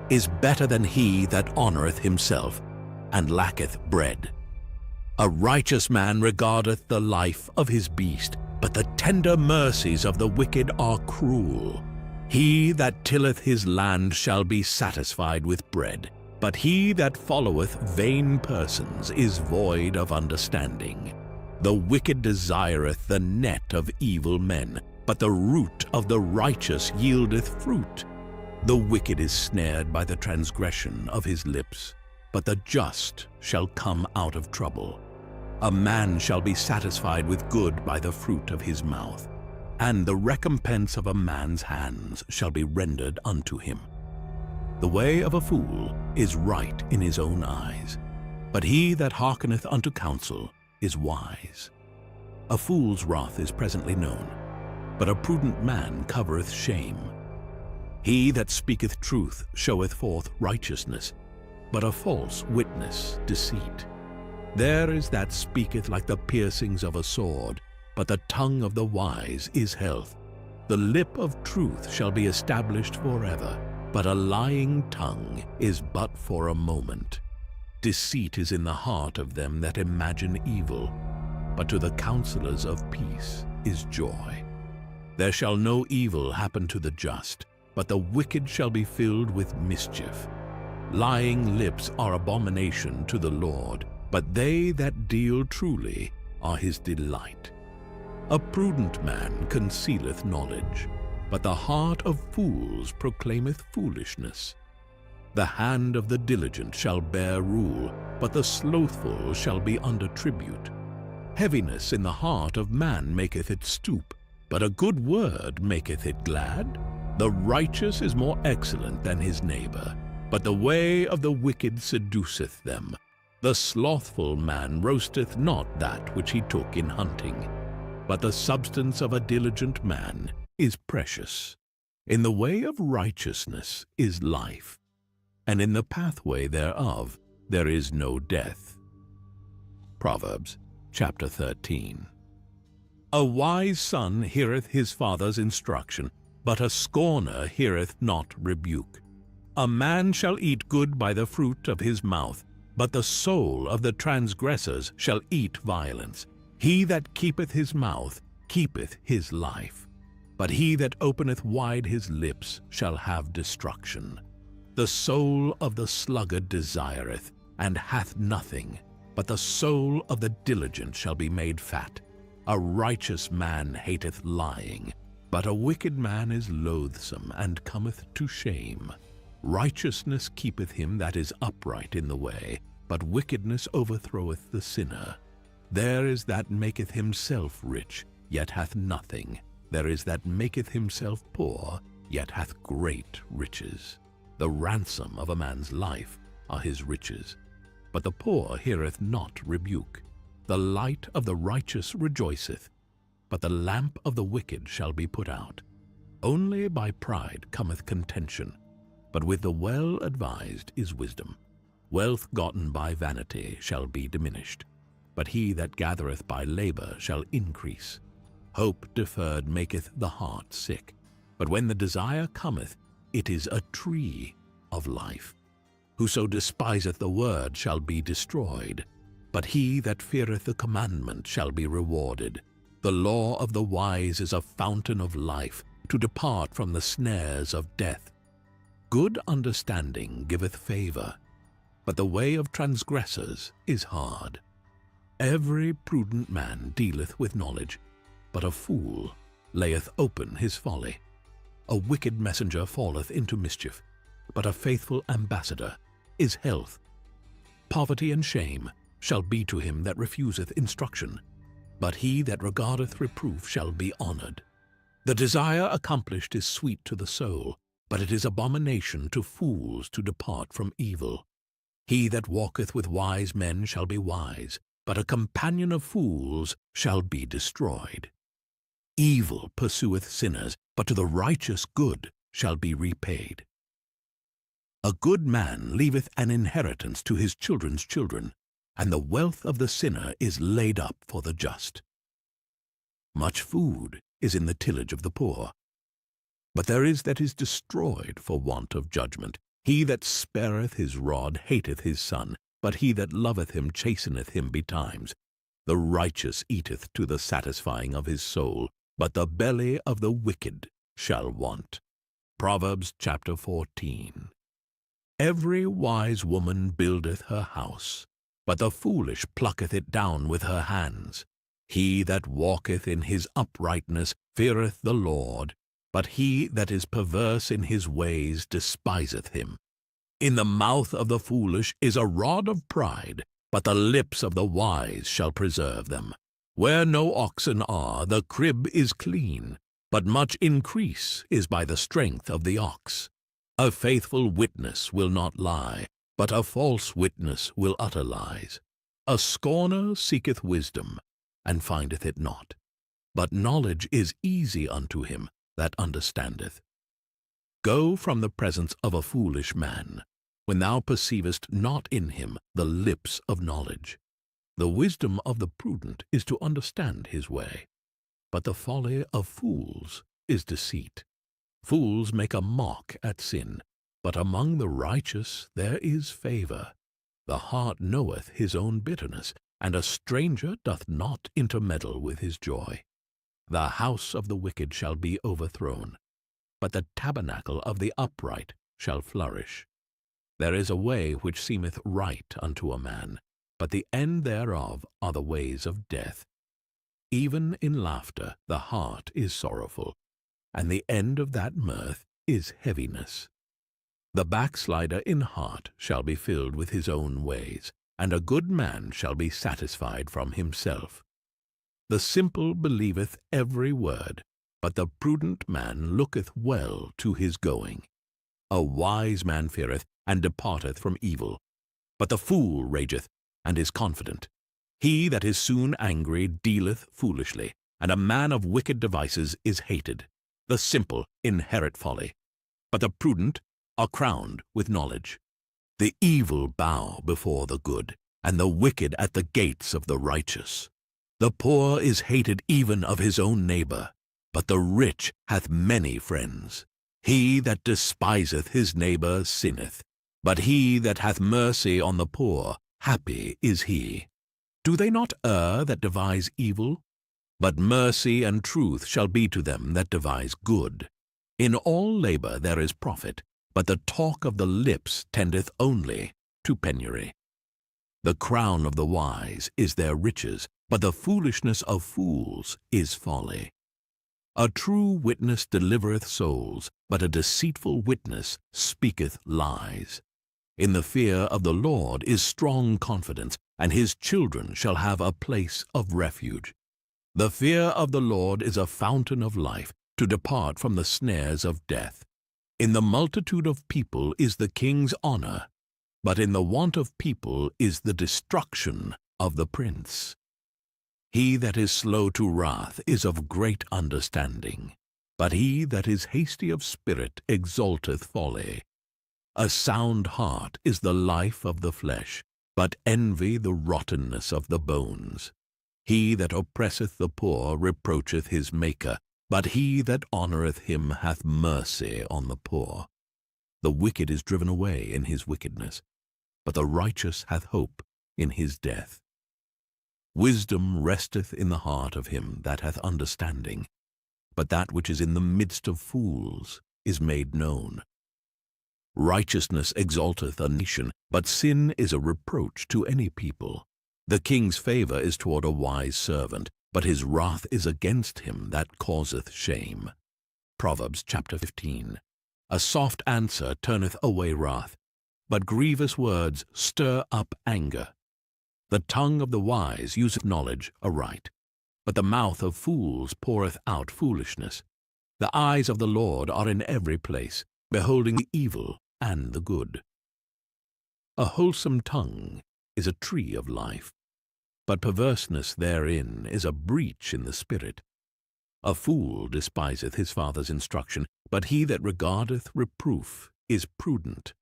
is better than he that honoureth himself and lacketh bread. A righteous man regardeth the life of his beast, but the tender mercies of the wicked are cruel. He that tilleth his land shall be satisfied with bread, but he that followeth vain persons is void of understanding. The wicked desireth the net of evil men, but the root of the righteous yieldeth fruit. The wicked is snared by the transgression of his lips, but the just shall come out of trouble. A man shall be satisfied with good by the fruit of his mouth, and the recompense of a man's hands shall be rendered unto him. The way of a fool is right in his own eyes, but he that hearkeneth unto counsel is wise. A fool's wrath is presently known, but a prudent man covereth shame. He that speaketh truth showeth forth righteousness, but a false witness deceit. There is that speaketh like the piercings of a sword, but the tongue of the wise is health. The lip of truth shall be established forever, but a lying tongue is but for a moment. Deceit is in the heart of them that imagine evil, but to the counselors of peace is joy. There shall no evil happen to the just, but the wicked shall be filled with mischief. Lying lips are abomination to the Lord, but they that deal truly are his delight. A prudent man concealeth knowledge, but the heart of fools proclaimeth foolishness. The hand of the diligent shall bear rule, but the slothful shall be under tribute. Heaviness in the heart of man maketh it stoop, but a good word maketh it glad. The righteous is more excellent than his neighbor, but the way of the wicked seduceth them. The slothful man roasteth not that which he took in hunting, but the substance of a diligent man is precious. In the way of righteousness is life, and in the pathway thereof there is no death. Proverbs chapter 13. A wise son heareth his father's instruction, but a scorner heareth not rebuke. A man shall eat good by the fruit of his mouth, but the soul of the transgressors shall eat violence. He that keepeth his mouth keepeth his life, but he that openeth wide his lips shall have destruction. The soul of the sluggard desireth, and hath nothing, but the soul of the diligent shall be made fat. A righteous man hateth lying, but a wicked man is loathsome, and cometh to shame. Righteousness keepeth him that is upright in the way, but wickedness overthroweth the sinner. There is that maketh himself rich, yet hath nothing. There is that maketh himself poor, yet hath great riches. The ransom of a man's life are his riches, but the poor heareth not rebuke. The light of the righteous rejoiceth, but the lamp of the wicked shall be put out. Only by pride cometh contention, but with the well-advised is wisdom. Wealth gotten by vanity shall be diminished, but he that gathereth by labor shall increase. Hope deferred maketh the heart sick, but when the desire cometh, it is a tree of life. Whoso despiseth the word shall be destroyed, but he that feareth the commandment shall be rewarded. The law of the wise is a fountain of life, to depart from the snares of death. Good understanding giveth favor, but the way of transgressors is hard. Every prudent man dealeth with knowledge, but a fool layeth open his folly. A wicked messenger falleth into mischief, but a faithful ambassador is health. Poverty and shame shall be to him that refuseth instruction, but he that regardeth reproof shall be honored. The desire accomplished is sweet to the soul, but it is abomination to fools to depart from evil. He that walketh with wise men shall be wise, but a companion of fools shall be destroyed. Evil pursueth sinners, but to the righteous good shall be repaid. A good man leaveth an inheritance to his children's children, and the wealth of the sinner is laid up for the just. Much food is in the tillage of the poor, but there is that is destroyed for want of judgment. He that spareth his rod hateth his son, but he that loveth him chasteneth him betimes. The righteous eateth to the satisfying of his soul, but the belly of the wicked shall want. Proverbs chapter 14. Every wise woman buildeth her house, but the foolish plucketh it down with her hands. He that walketh in his uprightness feareth the Lord, but he that is perverse in his ways despiseth him. In the mouth of the foolish is a rod of pride, but the lips of the wise shall preserve them. Where no oxen are, the crib is clean, but much increase is by the strength of the ox. A faithful witness will not lie, but a false witness will utter lies. A scorner seeketh wisdom, and findeth it not, but knowledge is easy unto him that understandeth. Go from the presence of a foolish man, when thou perceivest not in him the lips of knowledge. The wisdom of the prudent is to understand his way, but the folly of fools is deceit. Fools make a mock at sin, but among the righteous there is favor. The heart knoweth his own bitterness, and a stranger doth not intermeddle with his joy. The house of the wicked shall be overthrown, but the tabernacle of the upright shall flourish. There is a way which seemeth right unto a man, but the end thereof are the ways of death. Even in laughter the heart is sorrowful, and the end of that mirth is heaviness. The backslider in heart shall be filled with his own ways, and a good man shall be satisfied from himself. The simple believeth every word, but the prudent man looketh well to his going. A wise man feareth, and departeth from evil, but the fool rageth, and is confident. He that is soon angry dealeth foolishly, and a man of wicked devices is hated. The simple inherit folly, but the prudent are crowned with knowledge. The evil bow before the good, and the wicked at the gates of the righteous. The poor is hated even of his own neighbor, but the rich hath many friends. He that despiseth his neighbor sinneth, but he that hath mercy on the poor, happy is he. Do they not err that devise evil? But mercy and truth shall be to them that devise good. In all labor there is profit, but the talk of the lips tendeth only to penury. The crown of the wise is their riches, but the foolishness of fools is folly. A true witness delivereth souls, but a deceitful witness speaketh lies. In the fear of the Lord is strong confidence, and his children shall have a place of refuge. The fear of the Lord is a fountain of life, to depart from the snares of death. In the multitude of people is the king's honor, but in the want of people is the destruction of the prince. He that is slow to wrath is of great understanding, but he that is hasty of spirit exalteth folly. A sound heart is the life of the flesh, but envy the rottenness of the bones. He that oppresseth the poor reproacheth his Maker, but he that honoureth him hath mercy on the poor. The wicked is driven away in his wickedness, but the righteous hath hope in his death. Wisdom resteth in the heart of him that hath understanding, but that which is in the midst of fools is made known. Righteousness exalteth a nation, but sin is a reproach to any people. The king's favor is toward a wise servant, but his wrath is against him that causeth shame. Proverbs chapter 15. A soft answer turneth away wrath, but grievous words stir up anger. The tongue of the wise useth knowledge aright, but the mouth of fools poureth out foolishness. The eyes of the Lord are in every place, beholding the evil and the good. A wholesome tongue is a tree of life, but perverseness therein is a breach in the spirit. A fool despiseth his father's instruction, but he that regardeth reproof is prudent.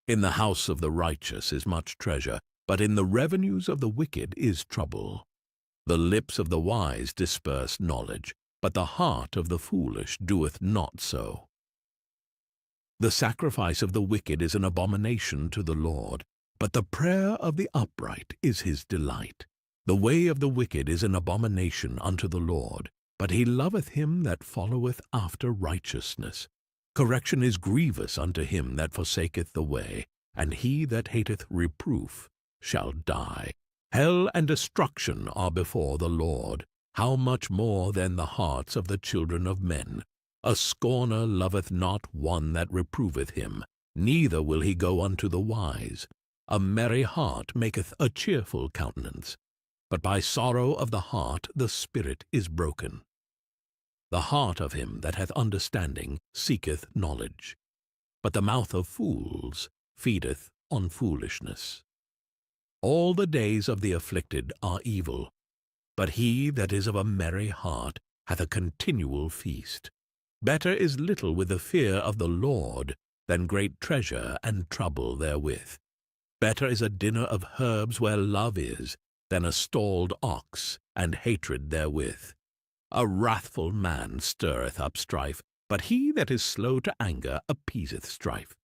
In the house of the righteous is much treasure, but in the revenues of the wicked is trouble. The lips of the wise disperse knowledge, but the heart of the foolish doeth not so. The sacrifice of the wicked is an abomination to the Lord, but the prayer of the upright is his delight. The way of the wicked is an abomination unto the Lord, but he loveth him that followeth after righteousness. Correction is grievous unto him that forsaketh the way, and he that hateth reproof shall die. Hell and destruction are before the Lord. How much more than the hearts of the children of men? A scorner loveth not one that reproveth him, neither will he go unto the wise. A merry heart maketh a cheerful countenance, but by sorrow of the heart the spirit is broken. The heart of him that hath understanding seeketh knowledge, but the mouth of fools feedeth on foolishness. All the days of the afflicted are evil, but he that is of a merry heart hath a continual feast. Better is little with the fear of the Lord than great treasure and trouble therewith. Better is a dinner of herbs where love is, than a stalled ox and hatred therewith. A wrathful man stirreth up strife, but he that is slow to anger appeaseth strife.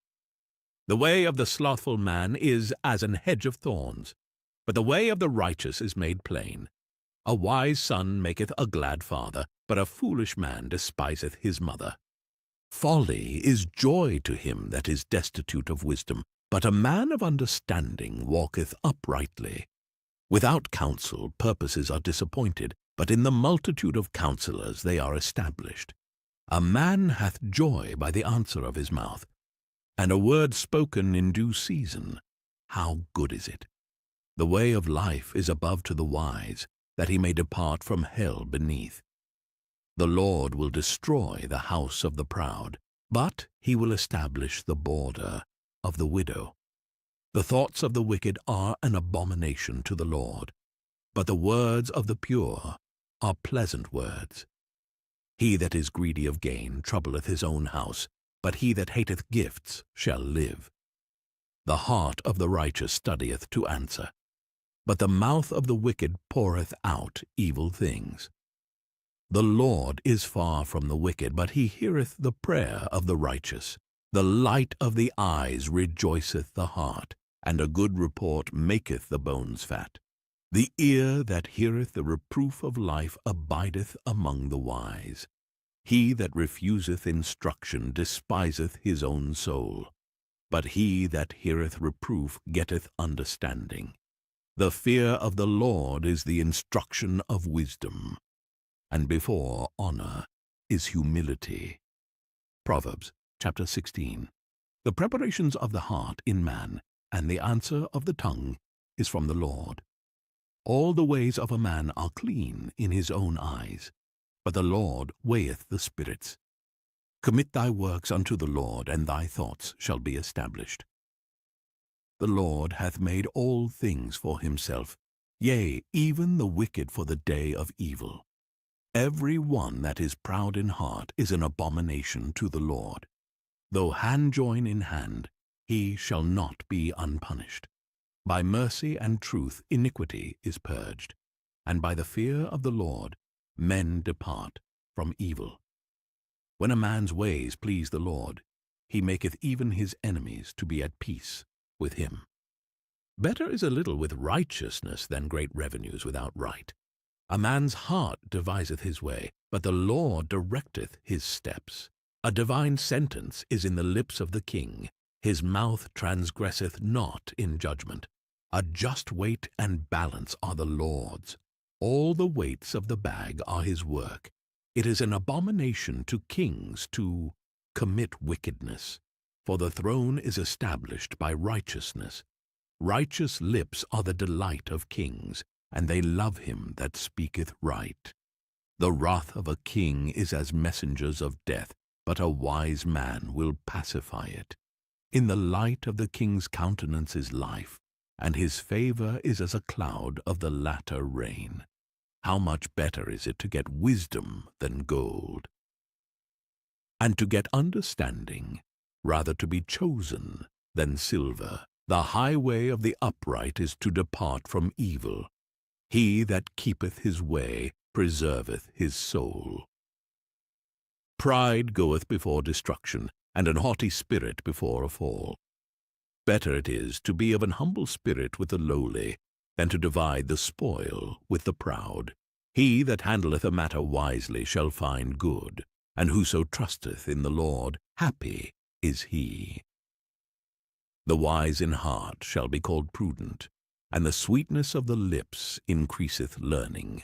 The way of the slothful man is as an hedge of thorns, but the way of the righteous is made plain. A wise son maketh a glad father, but a foolish man despiseth his mother. Folly is joy to him that is destitute of wisdom, but a man of understanding walketh uprightly. Without counsel purposes are disappointed, but in the multitude of counselors they are established. A man hath joy by the answer of his mouth, and a word spoken in due season. How good is it! The way of life is above to the wise, that he may depart from hell beneath. The Lord will destroy the house of the proud, but he will establish the border of the widow. The thoughts of the wicked are an abomination to the Lord, but the words of the pure are pleasant words. He that is greedy of gain troubleth his own house, but he that hateth gifts shall live. The heart of the righteous studieth to answer, but the mouth of the wicked poureth out evil things. The Lord is far from the wicked, but he heareth the prayer of the righteous. The light of the eyes rejoiceth the heart, and a good report maketh the bones fat. The ear that heareth the reproof of life abideth among the wise. He that refuseth instruction despiseth his own soul, but he that heareth reproof getteth understanding. The fear of the Lord is the instruction of wisdom, and before honor is humility. Proverbs chapter 16. The preparations of the heart in man, and the answer of the tongue, is from the Lord. All the ways of a man are clean in his own eyes, but the Lord weigheth the spirits. Commit thy works unto the Lord, and thy thoughts shall be established. The Lord hath made all things for himself, yea, even the wicked for the day of evil. Every one that is proud in heart is an abomination to the Lord. Though hand join in hand, he shall not be unpunished. By mercy and truth iniquity is purged, and by the fear of the Lord men depart from evil. When a man's ways please the Lord, he maketh even his enemies to be at peace with him. Better is a little with righteousness than great revenues without right. A man's heart deviseth his way, but the Lord directeth his steps. A divine sentence is in the lips of the king. His mouth transgresseth not in judgment. A just weight and balance are the Lord's. All the weights of the bag are his work. It is an abomination to kings to commit wickedness, for the throne is established by righteousness. Righteous lips are the delight of kings, and they love him that speaketh right. The wrath of a king is as messengers of death, but a wise man will pacify it. In the light of the king's countenance is life, and his favor is as a cloud of the latter rain. How much better is it to get wisdom than gold, and to get understanding, rather to be chosen than silver. The highway of the upright is to depart from evil. He that keepeth his way preserveth his soul. Pride goeth before destruction, and an haughty spirit before a fall. Better it is to be of an humble spirit with the lowly, than to divide the spoil with the proud. He that handleth a matter wisely shall find good, and whoso trusteth in the Lord, happy is he. The wise in heart shall be called prudent, and the sweetness of the lips increaseth learning.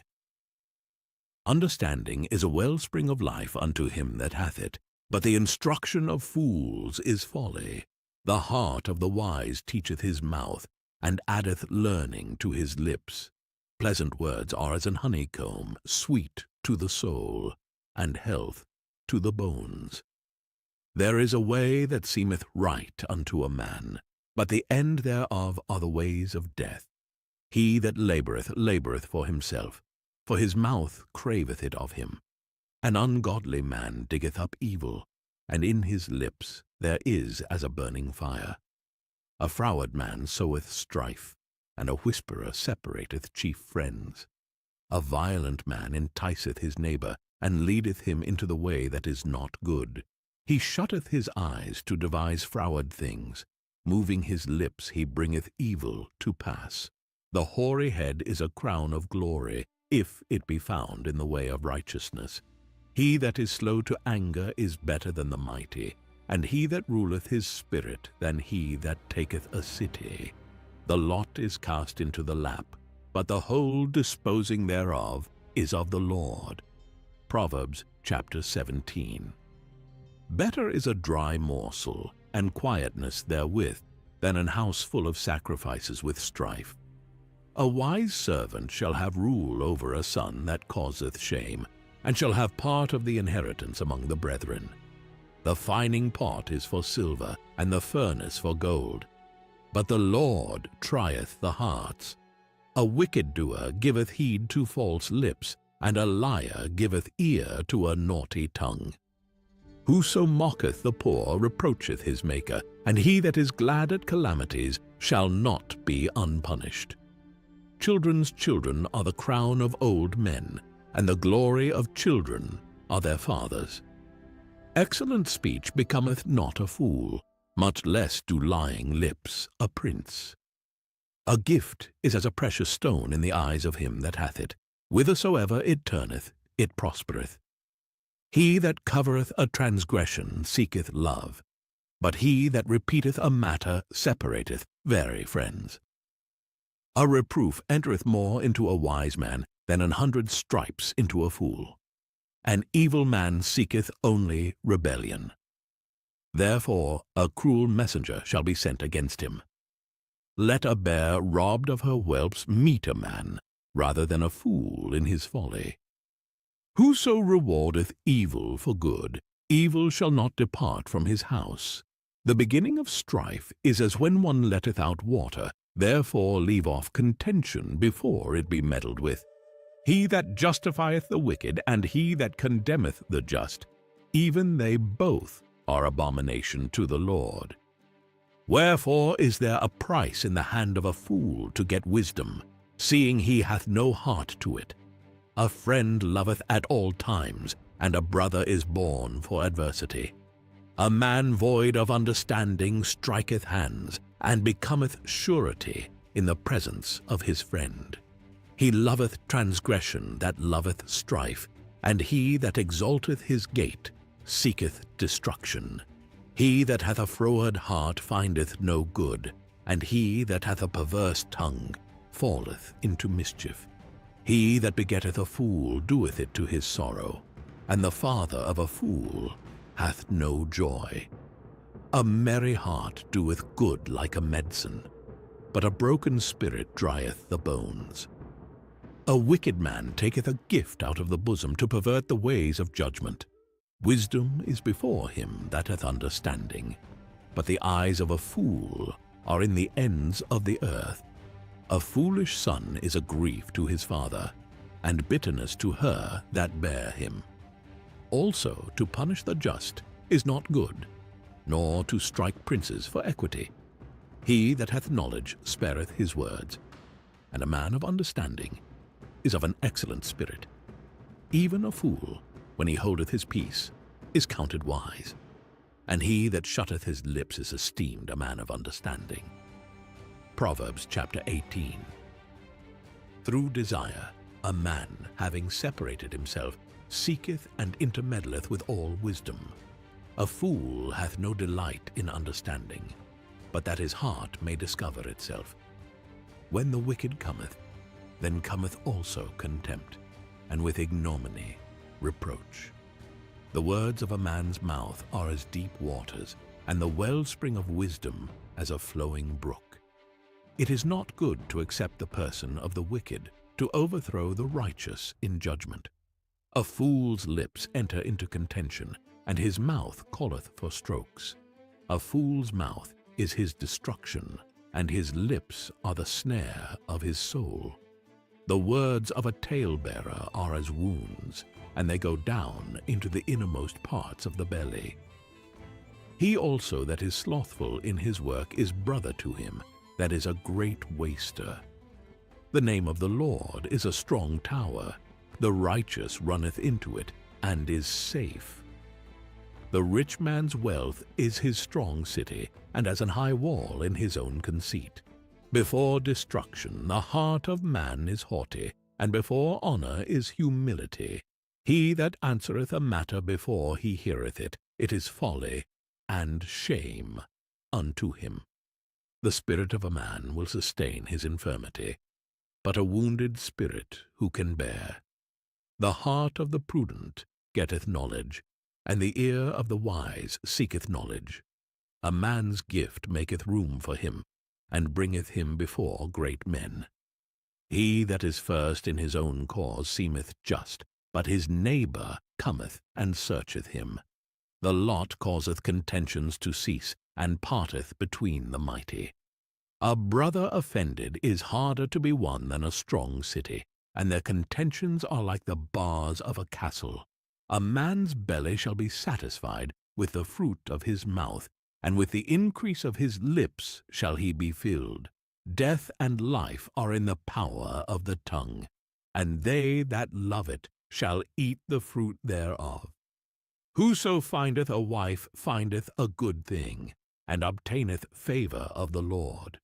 Understanding is a wellspring of life unto him that hath it, but the instruction of fools is folly. The heart of the wise teacheth his mouth, and addeth learning to his lips. Pleasant words are as an honeycomb, sweet to the soul, and health to the bones. There is a way that seemeth right unto a man, but the end thereof are the ways of death. He that laboureth for himself, for his mouth craveth it of him. An ungodly man diggeth up evil, and in his lips there is as a burning fire. A froward man soweth strife, and a whisperer separateth chief friends. A violent man enticeth his neighbour, and leadeth him into the way that is not good. He shutteth his eyes to devise froward things. Moving his lips he bringeth evil to pass. The hoary head is a crown of glory, if it be found in the way of righteousness. He that is slow to anger is better than the mighty, and he that ruleth his spirit than he that taketh a city. The lot is cast into the lap, but the whole disposing thereof is of the Lord. Proverbs chapter 17. Better is a dry morsel, and quietness therewith, than an house full of sacrifices with strife. A wise servant shall have rule over a son that causeth shame, and shall have part of the inheritance among the brethren. The fining pot is for silver, and the furnace for gold. But the Lord trieth the hearts. A wicked doer giveth heed to false lips, and a liar giveth ear to a naughty tongue. Whoso mocketh the poor reproacheth his Maker, and he that is glad at calamities shall not be unpunished. Children's children are the crown of old men, and the glory of children are their fathers. Excellent speech becometh not a fool, much less do lying lips a prince. A gift is as a precious stone in the eyes of him that hath it. Whithersoever it turneth, it prospereth. He that covereth a transgression seeketh love, but he that repeateth a matter separateth very friends. A reproof entereth more into a wise man than 100 stripes into a fool. An evil man seeketh only rebellion. Therefore a cruel messenger shall be sent against him. Let a bear robbed of her whelps meet a man, rather than a fool in his folly. Whoso rewardeth evil for good, evil shall not depart from his house. The beginning of strife is as when one letteth out water, therefore leave off contention before it be meddled with. He that justifieth the wicked, and he that condemneth the just, even they both are abomination to the Lord. Wherefore is there a price in the hand of a fool to get wisdom, seeing he hath no heart to it? A friend loveth at all times, and a brother is born for adversity. A man void of understanding striketh hands, and becometh surety in the presence of his friend. He loveth transgression that loveth strife, and he that exalteth his gate seeketh destruction. He that hath a froward heart findeth no good, and he that hath a perverse tongue falleth into mischief. He that begetteth a fool doeth it to his sorrow, and the father of a fool hath no joy. A merry heart doeth good like a medicine, but a broken spirit drieth the bones. A wicked man taketh a gift out of the bosom to pervert the ways of judgment. Wisdom is before him that hath understanding, but the eyes of a fool are in the ends of the earth. A foolish son is a grief to his father, and bitterness to her that bare him. Also to punish the just is not good, nor to strike princes for equity. He that hath knowledge spareth his words, and a man of understanding is of an excellent spirit. Even a fool, when he holdeth his peace, is counted wise, and he that shutteth his lips is esteemed a man of understanding. Proverbs chapter 18. Through desire a man, having separated himself, seeketh and intermeddleth with all wisdom. A fool hath no delight in understanding, but that his heart may discover itself. When the wicked cometh, then cometh also contempt, and with ignominy reproach. The words of a man's mouth are as deep waters, and the wellspring of wisdom as a flowing brook. It is not good to accept the person of the wicked, to overthrow the righteous in judgment. A fool's lips enter into contention, and his mouth calleth for strokes. A fool's mouth is his destruction, and his lips are the snare of his soul. The words of a talebearer are as wounds, and they go down into the innermost parts of the belly. He also that is slothful in his work is brother to him that is a great waster. The name of the Lord is a strong tower. The righteous runneth into it, and is safe. The rich man's wealth is his strong city, and as an high wall in his own conceit. Before destruction the heart of man is haughty, and before honor is humility. He that answereth a matter before he heareth it, it is folly and shame unto him. The spirit of a man will sustain his infirmity, but a wounded spirit who can bear? The heart of the prudent getteth knowledge, and the ear of the wise seeketh knowledge. A man's gift maketh room for him, and bringeth him before great men. He that is first in his own cause seemeth just, but his neighbor cometh and searcheth him. The lot causeth contentions to cease, and parteth between the mighty. A brother offended is harder to be won than a strong city, and their contentions are like the bars of a castle. A man's belly shall be satisfied with the fruit of his mouth, and with the increase of his lips shall he be filled. Death and life are in the power of the tongue, and they that love it shall eat the fruit thereof. Whoso findeth a wife findeth a good thing, and obtaineth favor of the Lord.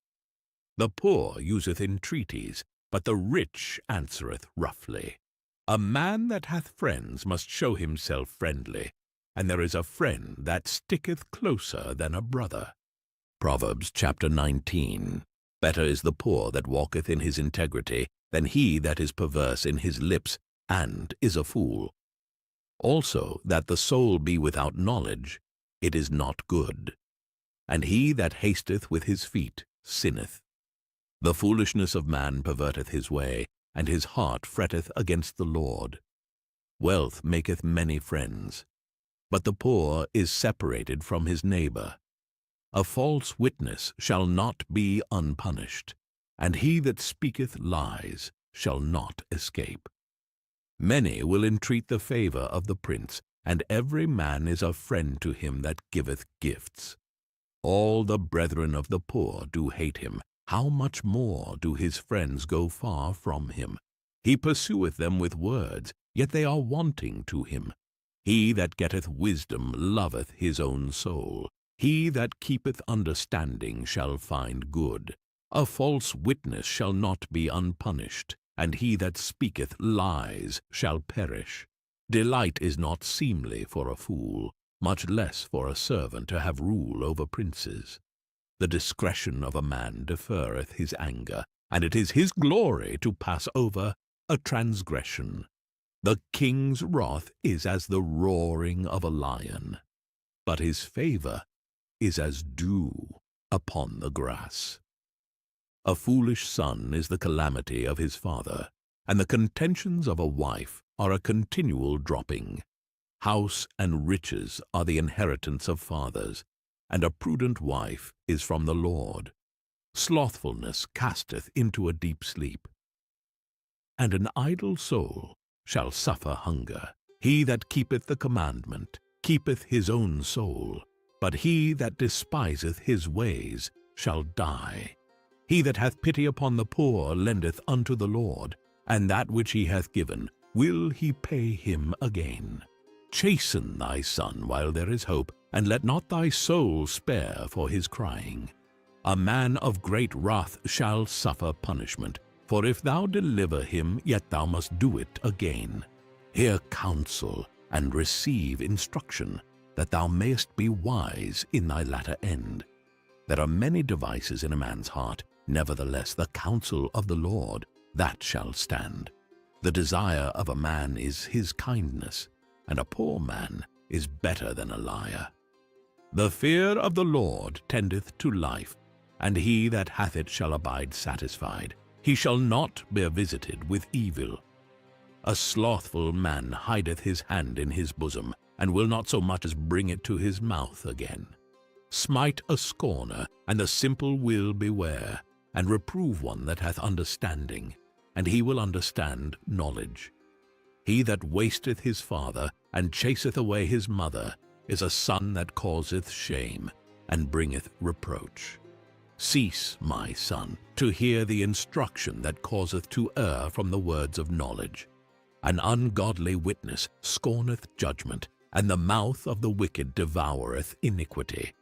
The poor useth entreaties, but the rich answereth roughly. A man that hath friends must show himself friendly, and there is a friend that sticketh closer than a brother. Proverbs chapter 19. Better is the poor that walketh in his integrity than he that is perverse in his lips and is a fool. Also that the soul be without knowledge, it is not good. And he that hasteth with his feet sinneth. The foolishness of man perverteth his way, and his heart fretteth against the Lord. Wealth maketh many friends, but the poor is separated from his neighbor. A false witness shall not be unpunished, and he that speaketh lies shall not escape. Many will entreat the favor of the prince, and every man is a friend to him that giveth gifts. All the brethren of the poor do hate him. How much more do his friends go far from him? He pursueth them with words, yet they are wanting to him. He that getteth wisdom loveth his own soul. He that keepeth understanding shall find good. A false witness shall not be unpunished, and he that speaketh lies shall perish. Delight is not seemly for a fool, much less for a servant to have rule over princes. The discretion of a man deferreth his anger, and it is his glory to pass over a transgression. The king's wrath is as the roaring of a lion, but his favor is as dew upon the grass. A foolish son is the calamity of his father, and the contentions of a wife are a continual dropping. House and riches are the inheritance of fathers, and a prudent wife is from the Lord. Slothfulness casteth into a deep sleep, and an idle soul shall suffer hunger. He that keepeth the commandment keepeth his own soul, but he that despiseth his ways shall die. He that hath pity upon the poor lendeth unto the Lord, and that which he hath given will he pay him again. Chasten thy son while there is hope, and let not thy soul spare for his crying. A man of great wrath shall suffer punishment, for if thou deliver him, yet thou must do it again. Hear counsel, and receive instruction, that thou mayest be wise in thy latter end. There are many devices in a man's heart, nevertheless the counsel of the Lord, that shall stand. The desire of a man is his kindness, and a poor man is better than a liar. The fear of the Lord tendeth to life, and he that hath it shall abide satisfied. He shall not be visited with evil. A slothful man hideth his hand in his bosom, and will not so much as bring it to his mouth again. Smite a scorner, and the simple will beware, and reprove one that hath understanding, and he will understand knowledge. He that wasteth his father, and chaseth away his mother, is a son that causeth shame, and bringeth reproach. Cease, my son, to hear the instruction that causeth to err from the words of knowledge. An ungodly witness scorneth judgment, and the mouth of the wicked devoureth iniquity.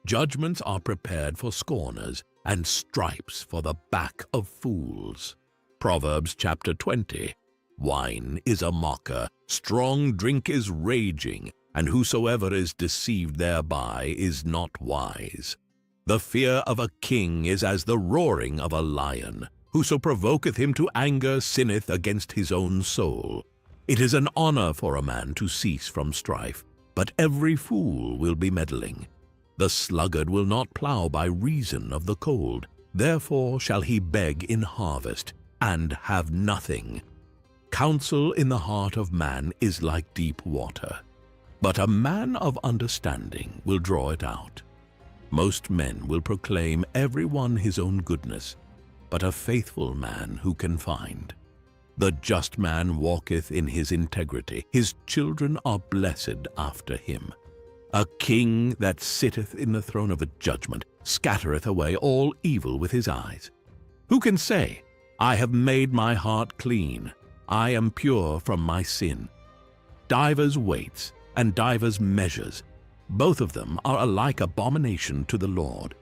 Judgments are prepared for scorners, and stripes for the back of fools. Proverbs chapter 20. Wine is a mocker, strong drink is raging, and whosoever is deceived thereby is not wise. The fear of a king is as the roaring of a lion. Whoso provoketh him to anger sinneth against his own soul. It is an honor for a man to cease from strife, but every fool will be meddling. The sluggard will not plow by reason of the cold, therefore shall he beg in harvest, and have nothing. Counsel in the heart of man is like deep water, but a man of understanding will draw it out. Most men will proclaim every one his own goodness, but a faithful man who can find? The just man walketh in his integrity, his children are blessed after him. A king that sitteth in the throne of a judgment scattereth away all evil with his eyes. Who can say, I have made my heart clean, I am pure from my sin? Divers weights and divers measures, both of them are alike abomination to the Lord.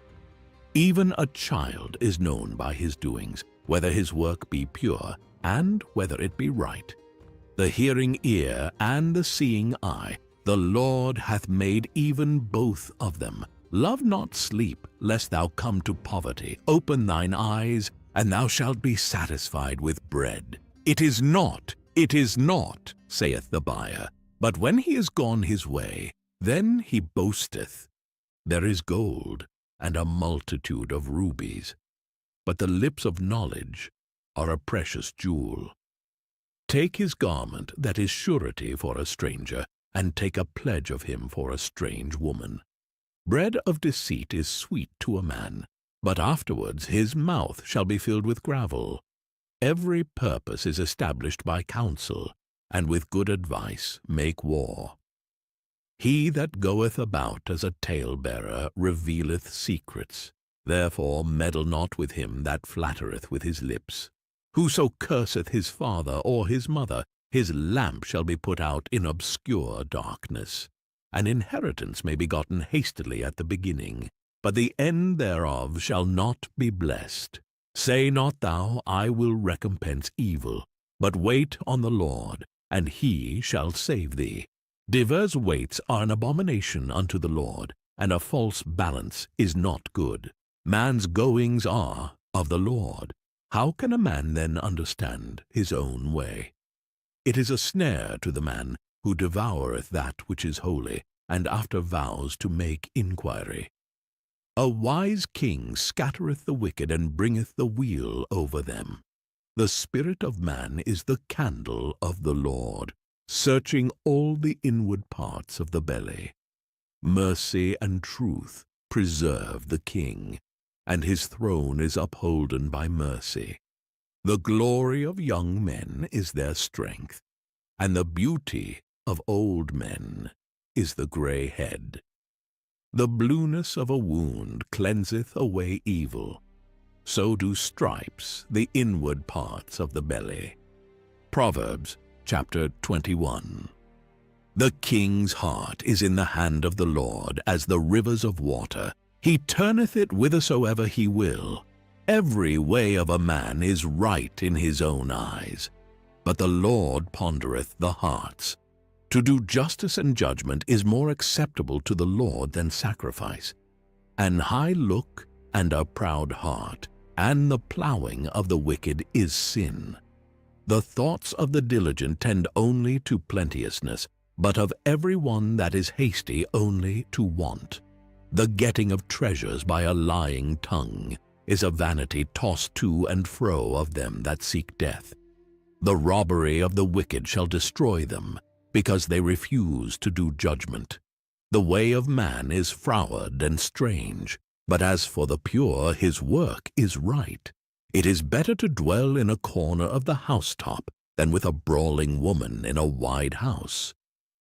Even a child is known by his doings, whether his work be pure, and whether it be right. The hearing ear and the seeing eye, the Lord hath made even both of them. Love not sleep, lest thou come to poverty. Open thine eyes, and thou shalt be satisfied with bread. It is not, saith the buyer, but when he is gone his way, then he boasteth. There is gold, and a multitude of rubies, but the lips of knowledge are a precious jewel. Take his garment that is surety for a stranger, and take a pledge of him for a strange woman. Bread of deceit is sweet to a man, but afterwards his mouth shall be filled with gravel. Every purpose is established by counsel, and with good advice make war. He that goeth about as a talebearer revealeth secrets. Therefore meddle not with him that flattereth with his lips. Whoso curseth his father or his mother, his lamp shall be put out in obscure darkness. An inheritance may be gotten hastily at the beginning, but the end thereof shall not be blessed. Say not thou, I will recompense evil, but wait on the Lord, and he shall save thee. Divers weights are an abomination unto the Lord, and a false balance is not good. Man's goings are of the Lord. How can a man then understand his own way? It is a snare to the man who devoureth that which is holy, and after vows to make inquiry. A wise king scattereth the wicked, and bringeth the weal over them. The spirit of man is the candle of the Lord, searching all the inward parts of the belly. Mercy and truth preserve the king, and his throne is upholden by mercy. The glory of young men is their strength, and the beauty of old men is the gray head. The blueness of a wound cleanseth away evil, so do stripes the inward parts of the belly. Proverbs chapter 21. The king's heart is in the hand of the Lord as the rivers of water. He turneth it whithersoever he will. Every way of a man is right in his own eyes, but the Lord pondereth the hearts. To do justice and judgment is more acceptable to the Lord than sacrifice. An high look and a proud heart, and the plowing of the wicked is sin. The thoughts of the diligent tend only to plenteousness, but of every one that is hasty only to want. The getting of treasures by a lying tongue is a vanity tossed to and fro of them that seek death. The robbery of the wicked shall destroy them, because they refuse to do judgment. The way of man is froward and strange, but as for the pure, his work is right. It is better to dwell in a corner of the housetop than with a brawling woman in a wide house.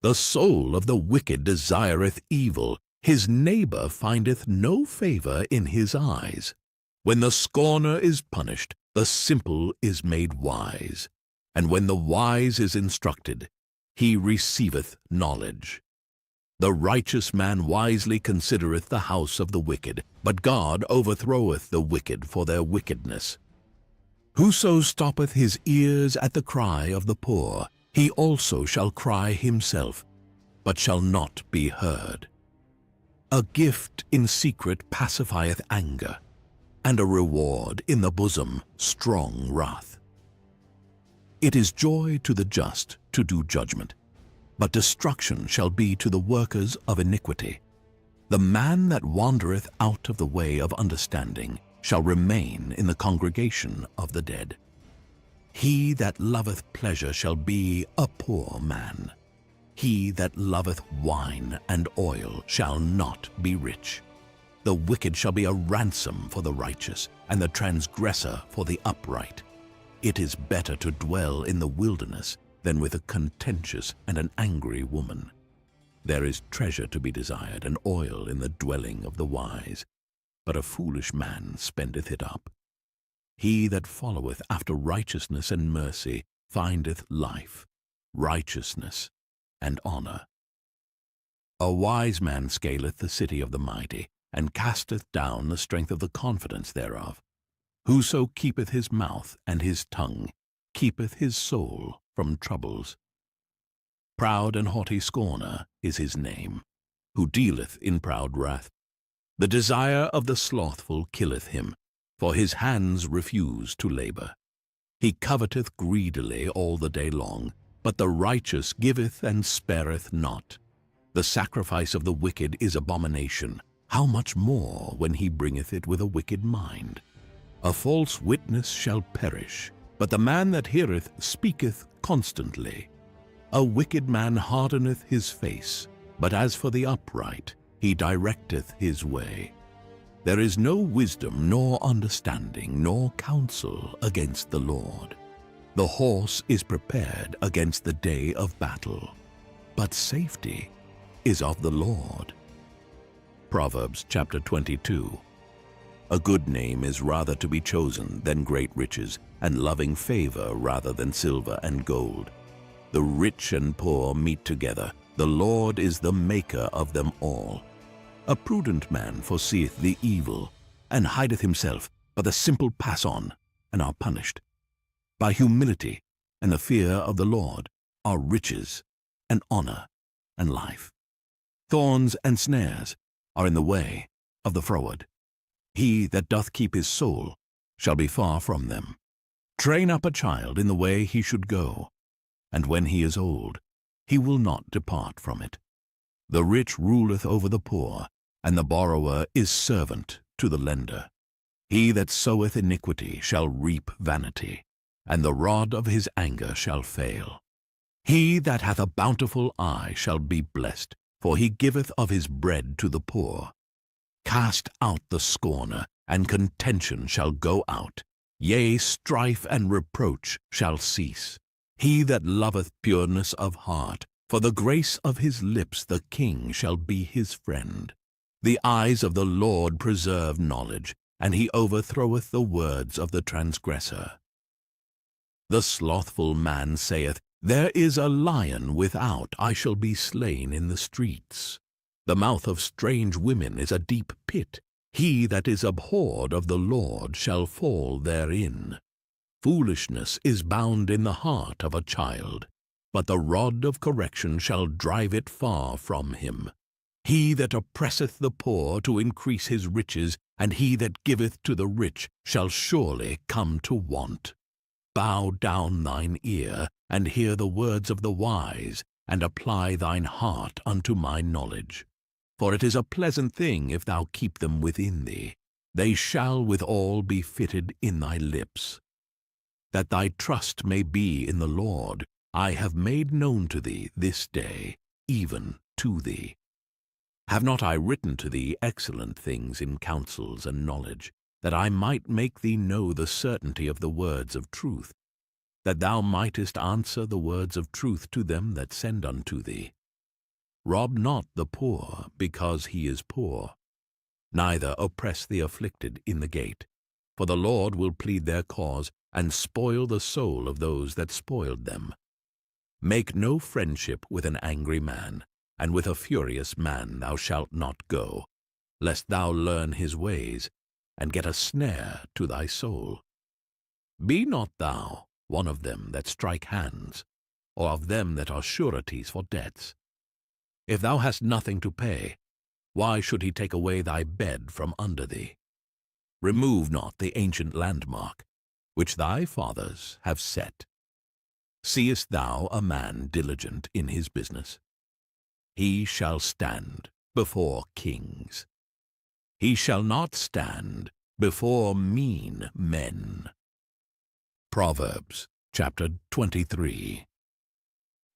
The soul of the wicked desireth evil, his neighbor findeth no favor in his eyes. When the scorner is punished, the simple is made wise, and when the wise is instructed, he receiveth knowledge. The righteous man wisely considereth the house of the wicked, but God overthroweth the wicked for their wickedness. Whoso stoppeth his ears at the cry of the poor, he also shall cry himself, but shall not be heard. A gift in secret pacifieth anger, and a reward in the bosom strong wrath. It is joy to the just to do judgment, but destruction shall be to the workers of iniquity. The man that wandereth out of the way of understanding shall remain in the congregation of the dead. He that loveth pleasure shall be a poor man. He that loveth wine and oil shall not be rich. The wicked shall be a ransom for the righteous, and the transgressor for the upright. It is better to dwell in the wilderness than with a contentious and an angry woman. There is treasure to be desired, and oil in the dwelling of the wise, but a foolish man spendeth it up. He that followeth after righteousness and mercy findeth life, righteousness, and honor. A wise man scaleth the city of the mighty, and casteth down the strength of the confidence thereof. Whoso keepeth his mouth and his tongue keepeth his soul from troubles. Proud and haughty scorner is his name, who dealeth in proud wrath. The desire of the slothful killeth him, for his hands refuse to labor. He coveteth greedily all the day long, but the righteous giveth and spareth not. The sacrifice of the wicked is abomination. How much more when he bringeth it with a wicked mind? A false witness shall perish, but the man that heareth speaketh constantly. A wicked man hardeneth his face, but as for the upright, he directeth his way. There is no wisdom, nor understanding, nor counsel against the Lord. The horse is prepared against the day of battle, but safety is of the Lord. Proverbs chapter 22. A good name is rather to be chosen than great riches, and loving favor rather than silver and gold. The rich and poor meet together. The Lord is the maker of them all. A prudent man foreseeth the evil, and hideth himself, but the simple pass on, and are punished. By humility and the fear of the Lord are riches, and honor, and life. Thorns and snares are in the way of the froward. He that doth keep his soul shall be far from them. Train up a child in the way he should go, and when he is old, he will not depart from it. The rich ruleth over the poor, and the borrower is servant to the lender. He that soweth iniquity shall reap vanity, and the rod of his anger shall fail. He that hath a bountiful eye shall be blessed, for he giveth of his bread to the poor. Cast out the scorner, and contention shall go out. Yea, strife and reproach shall cease. He that loveth pureness of heart, for the grace of his lips the king shall be his friend. The eyes of the Lord preserve knowledge, and he overthroweth the words of the transgressor. The slothful man saith, There is a lion without, I shall be slain in the streets. The mouth of strange women is a deep pit. He that is abhorred of the Lord shall fall therein. Foolishness is bound in the heart of a child, but the rod of correction shall drive it far from him. He that oppresseth the poor to increase his riches, and he that giveth to the rich shall surely come to want. Bow down thine ear, and hear the words of the wise, and apply thine heart unto my knowledge. For it is a pleasant thing if thou keep them within thee. They shall withal be fitted in thy lips. That thy trust may be in the Lord, I have made known to thee this day, even to thee. Have not I written to thee excellent things in counsels and knowledge, that I might make thee know the certainty of the words of truth, that thou mightest answer the words of truth to them that send unto thee? Rob not the poor because he is poor, neither oppress the afflicted in the gate, for the Lord will plead their cause, and spoil the soul of those that spoiled them. Make no friendship with an angry man, and with a furious man thou shalt not go, lest thou learn his ways, and get a snare to thy soul. Be not thou one of them that strike hands, or of them that are sureties for debts. If thou hast nothing to pay, why should he take away thy bed from under thee? Remove not the ancient landmark, which thy fathers have set. Seest thou a man diligent in his business? He shall stand before kings. He shall not stand before mean men. Proverbs chapter 23.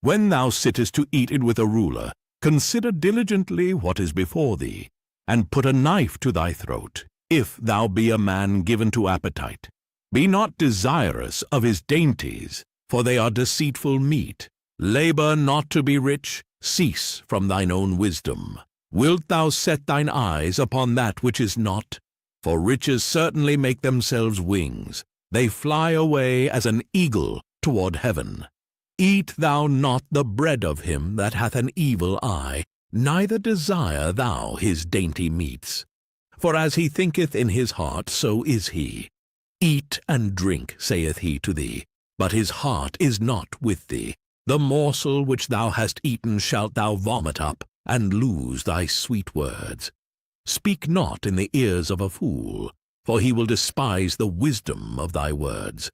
When thou sittest to eat it with a ruler, consider diligently what is before thee, and put a knife to thy throat, if thou be a man given to appetite. Be not desirous of his dainties, for they are deceitful meat. Labor not to be rich, cease from thine own wisdom. Wilt thou set thine eyes upon that which is not? For riches certainly make themselves wings. They fly away as an eagle toward heaven. Eat thou not the bread of him that hath an evil eye, neither desire thou his dainty meats. For as he thinketh in his heart, so is he. Eat and drink, saith he to thee, but his heart is not with thee. The morsel which thou hast eaten shalt thou vomit up, and lose thy sweet words. Speak not in the ears of a fool, for he will despise the wisdom of thy words.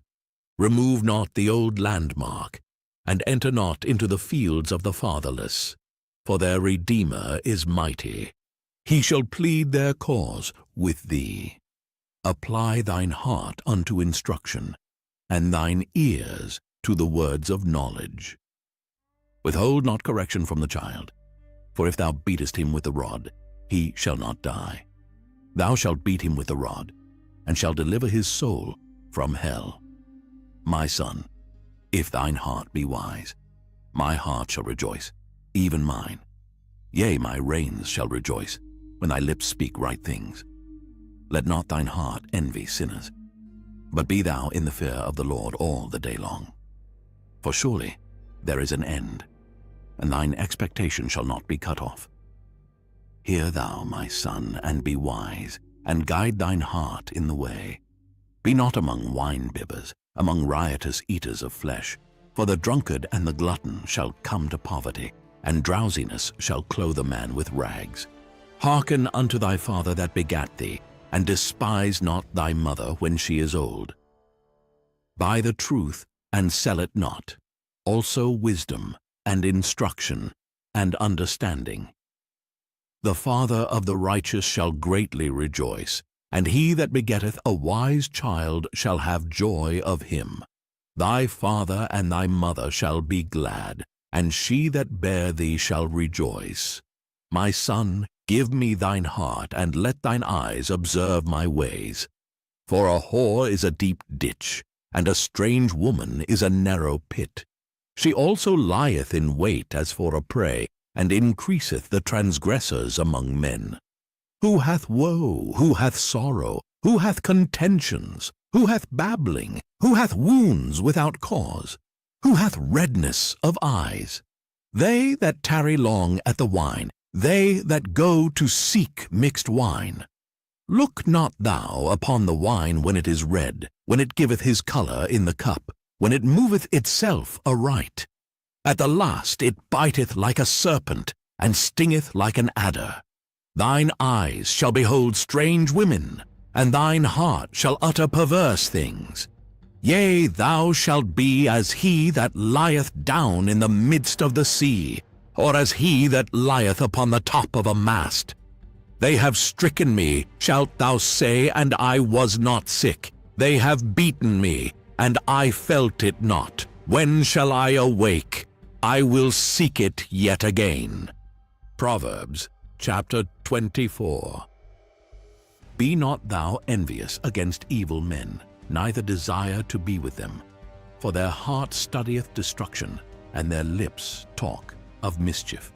Remove not the old landmark, and enter not into the fields of the fatherless, for their Redeemer is mighty. He shall plead their cause with thee. Apply thine heart unto instruction, and thine ears to the words of knowledge. Withhold not correction from the child, for if thou beatest him with the rod, he shall not die. Thou shalt beat him with the rod, and shalt deliver his soul from hell. My son, if thine heart be wise, my heart shall rejoice, even mine. Yea, my reins shall rejoice, when thy lips speak right things. Let not thine heart envy sinners, but be thou in the fear of the Lord all the day long. For surely there is an end, and thine expectation shall not be cut off. Hear thou, my son, and be wise, and guide thine heart in the way. Be not among wine-bibbers, among riotous eaters of flesh, For the drunkard and the glutton shall come to poverty, and drowsiness shall clothe a man with rags. Hearken unto thy father that begat thee, and despise not thy mother when she is old. Buy the truth, and sell it not, also wisdom, and instruction, and understanding. The father of the righteous shall greatly rejoice, and he that begetteth a wise child shall have joy of him. Thy father and thy mother shall be glad, and she that bare thee shall rejoice. My son, give me thine heart, and let thine eyes observe my ways. For a whore is a deep ditch, and a strange woman is a narrow pit. She also lieth in wait as for a prey, and increaseth the transgressors among men. Who hath woe? Who hath sorrow? Who hath contentions? Who hath babbling? Who hath wounds without cause? Who hath redness of eyes? They that tarry long at the wine, they that go to seek mixed wine. Look not thou upon the wine when it is red, when it giveth his colour in the cup, when it moveth itself aright. At the last it biteth like a serpent, and stingeth like an adder. Thine eyes shall behold strange women, and thine heart shall utter perverse things. Yea, thou shalt be as he that lieth down in the midst of the sea, or as he that lieth upon the top of a mast. They have stricken me, shalt thou say, and I was not sick. They have beaten me, and I felt it not. When shall I awake? I will seek it yet again. Proverbs chapter 24. Be not thou envious against evil men, neither desire to be with them. For their heart studieth destruction, and their lips talk of mischief.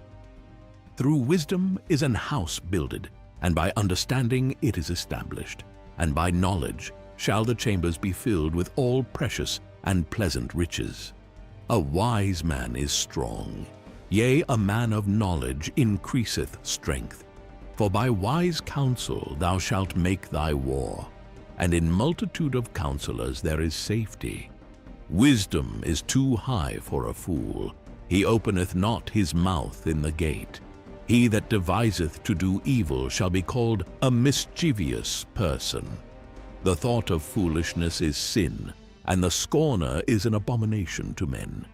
Through wisdom is an house builded, and by understanding it is established, and by knowledge shall the chambers be filled with all precious and pleasant riches. A wise man is strong, yea, a man of knowledge increaseth strength. For by wise counsel thou shalt make thy war, and in multitude of counselors there is safety. Wisdom is too high for a fool. He openeth not his mouth in the gate. He that deviseth to do evil shall be called a mischievous person. The thought of foolishness is sin, and the scorner is an abomination to men.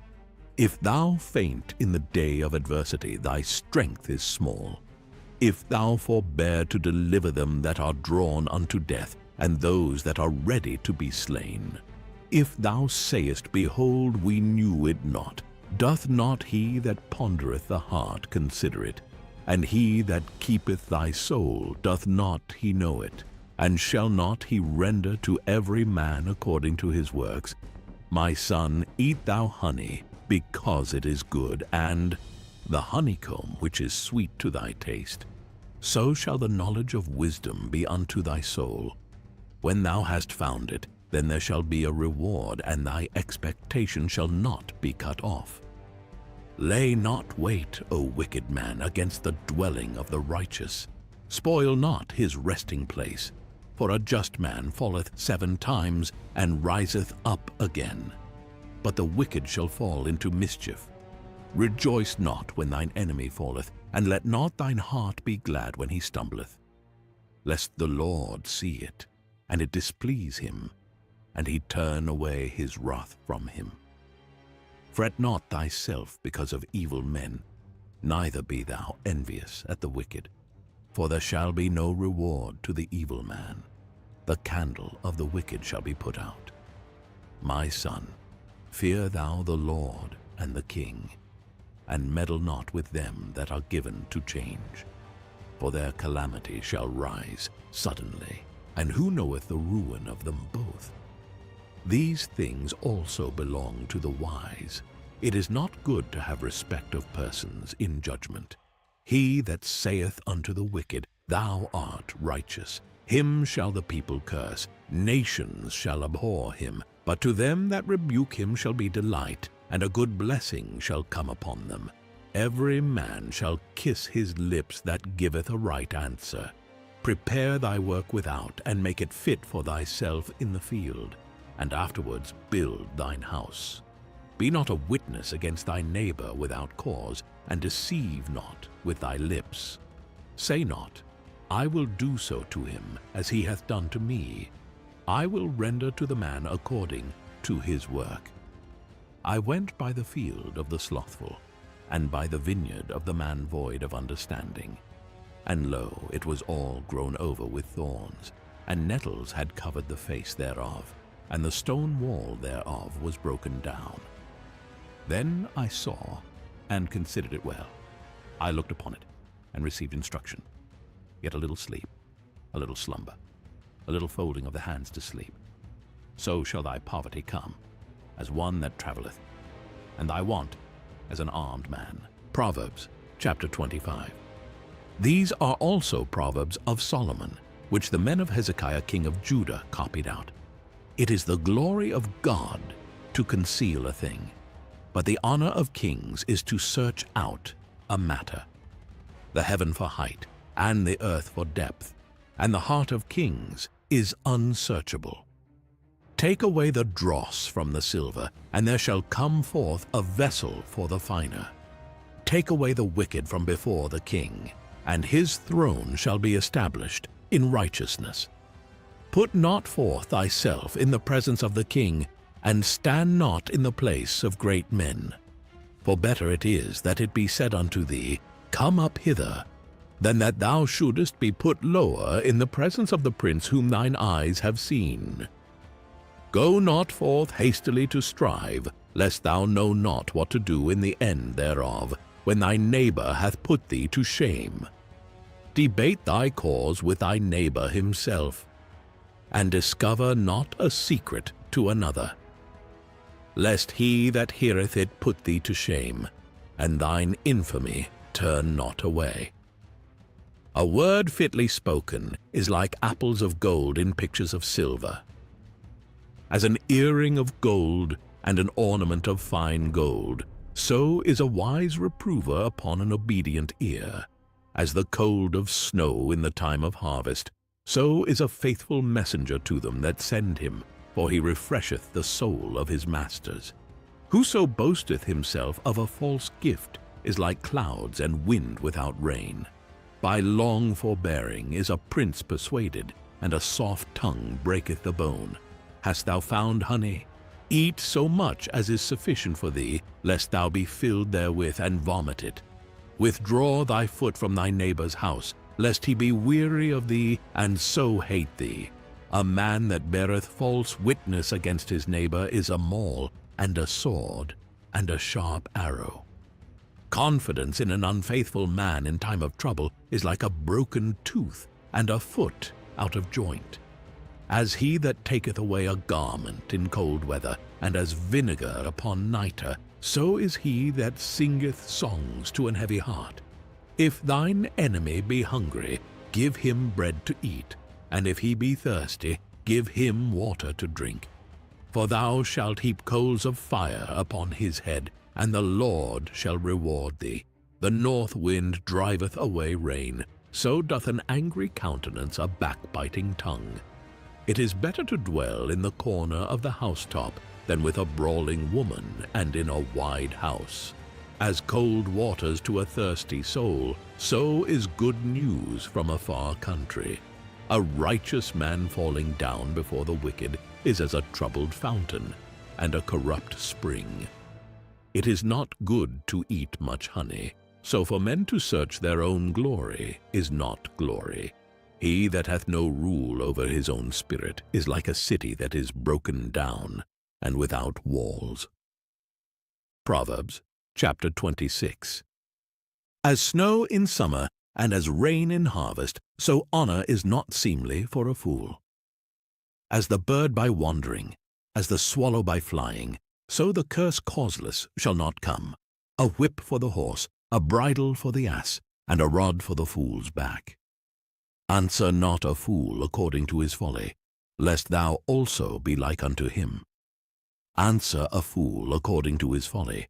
If thou faint in the day of adversity, thy strength is small. If thou forbear to deliver them that are drawn unto death, and those that are ready to be slain. If thou sayest, Behold, we knew it not, doth not he that pondereth the heart consider it? And he that keepeth thy soul, doth not he know it? And shall not he render to every man according to his works? My son, eat thou honey, because it is good, and the honeycomb which is sweet to thy taste. So shall the knowledge of wisdom be unto thy soul. When thou hast found it, then there shall be a reward, and thy expectation shall not be cut off. Lay not wait, O wicked man, against the dwelling of the righteous. Spoil not his resting place. For a just man falleth 7 times, and riseth up again. But the wicked shall fall into mischief. Rejoice not when thine enemy falleth, and let not thine heart be glad when he stumbleth. Lest the Lord see it, and it displease him, and he turn away his wrath from him. Fret not thyself because of evil men, neither be thou envious at the wicked. For there shall be no reward to the evil man. The candle of the wicked shall be put out. My son, fear thou the Lord and the king, and meddle not with them that are given to change. For their calamity shall rise suddenly, and who knoweth the ruin of them both? These things also belong to the wise. It is not good to have respect of persons in judgment. He that saith unto the wicked, Thou art righteous, him shall the people curse, nations shall abhor him. But to them that rebuke him shall be delight, and a good blessing shall come upon them. Every man shall kiss his lips that giveth a right answer. Prepare thy work without, and make it fit for thyself in the field, and afterwards build thine house. Be not a witness against thy neighbor without cause, and deceive not with thy lips. Say not, I will do so to him as he hath done to me. I will render to the man according to his work. I went by the field of the slothful, and by the vineyard of the man void of understanding. And lo, it was all grown over with thorns, and nettles had covered the face thereof, and the stone wall thereof was broken down. Then I saw, and considered it well. I looked upon it, and received instruction. Yet a little sleep, a little slumber, a little folding of the hands to sleep. So shall thy poverty come, as one that travelleth, and thy want as an armed man. Proverbs chapter 25. These are also proverbs of Solomon, which the men of Hezekiah king of Judah copied out. It is the glory of God to conceal a thing, but the honor of kings is to search out a matter. The heaven for height, and the earth for depth, and the heart of kings is unsearchable. Take away the dross from the silver, and there shall come forth a vessel for the finer. Take away the wicked from before the king, and his throne shall be established in righteousness. Put not forth thyself in the presence of the king, and stand not in the place of great men. For better it is that it be said unto thee, Come up hither, than that thou shouldest be put lower in the presence of the prince whom thine eyes have seen. Go not forth hastily to strive, lest thou know not what to do in the end thereof, when thy neighbor hath put thee to shame. Debate thy cause with thy neighbor himself, and discover not a secret to another, lest he that heareth it put thee to shame, and thine infamy turn not away. A word fitly spoken is like apples of gold in pictures of silver. As an earring of gold and an ornament of fine gold, so is a wise reprover upon an obedient ear. As the cold of snow in the time of harvest, so is a faithful messenger to them that send him, for he refresheth the soul of his masters. Whoso boasteth himself of a false gift is like clouds and wind without rain. By long forbearing is a prince persuaded, and a soft tongue breaketh the bone. Hast thou found honey? Eat so much as is sufficient for thee, lest thou be filled therewith and vomit it. Withdraw thy foot from thy neighbor's house, lest he be weary of thee, and so hate thee. A man that beareth false witness against his neighbor is a maul, and a sword, and a sharp arrow. Confidence in an unfaithful man in time of trouble is like a broken tooth, and a foot out of joint. As he that taketh away a garment in cold weather, and as vinegar upon nitre, so is he that singeth songs to an heavy heart. If thine enemy be hungry, give him bread to eat, and if he be thirsty, give him water to drink. For thou shalt heap coals of fire upon his head, and the Lord shall reward thee. The north wind driveth away rain, so doth an angry countenance a backbiting tongue. It is better to dwell in the corner of the housetop than with a brawling woman and in a wide house. As cold waters to a thirsty soul, so is good news from a far country. A righteous man falling down before the wicked is as a troubled fountain and a corrupt spring. It is not good to eat much honey, so for men to search their own glory is not glory. He that hath no rule over his own spirit is like a city that is broken down and without walls. Proverbs chapter 26. As snow in summer and as rain in harvest, so honor is not seemly for a fool. As the bird by wandering, as the swallow by flying, so the curse causeless shall not come. A whip for the horse, a bridle for the ass, and a rod for the fool's back. Answer not a fool according to his folly, lest thou also be like unto him. Answer a fool according to his folly,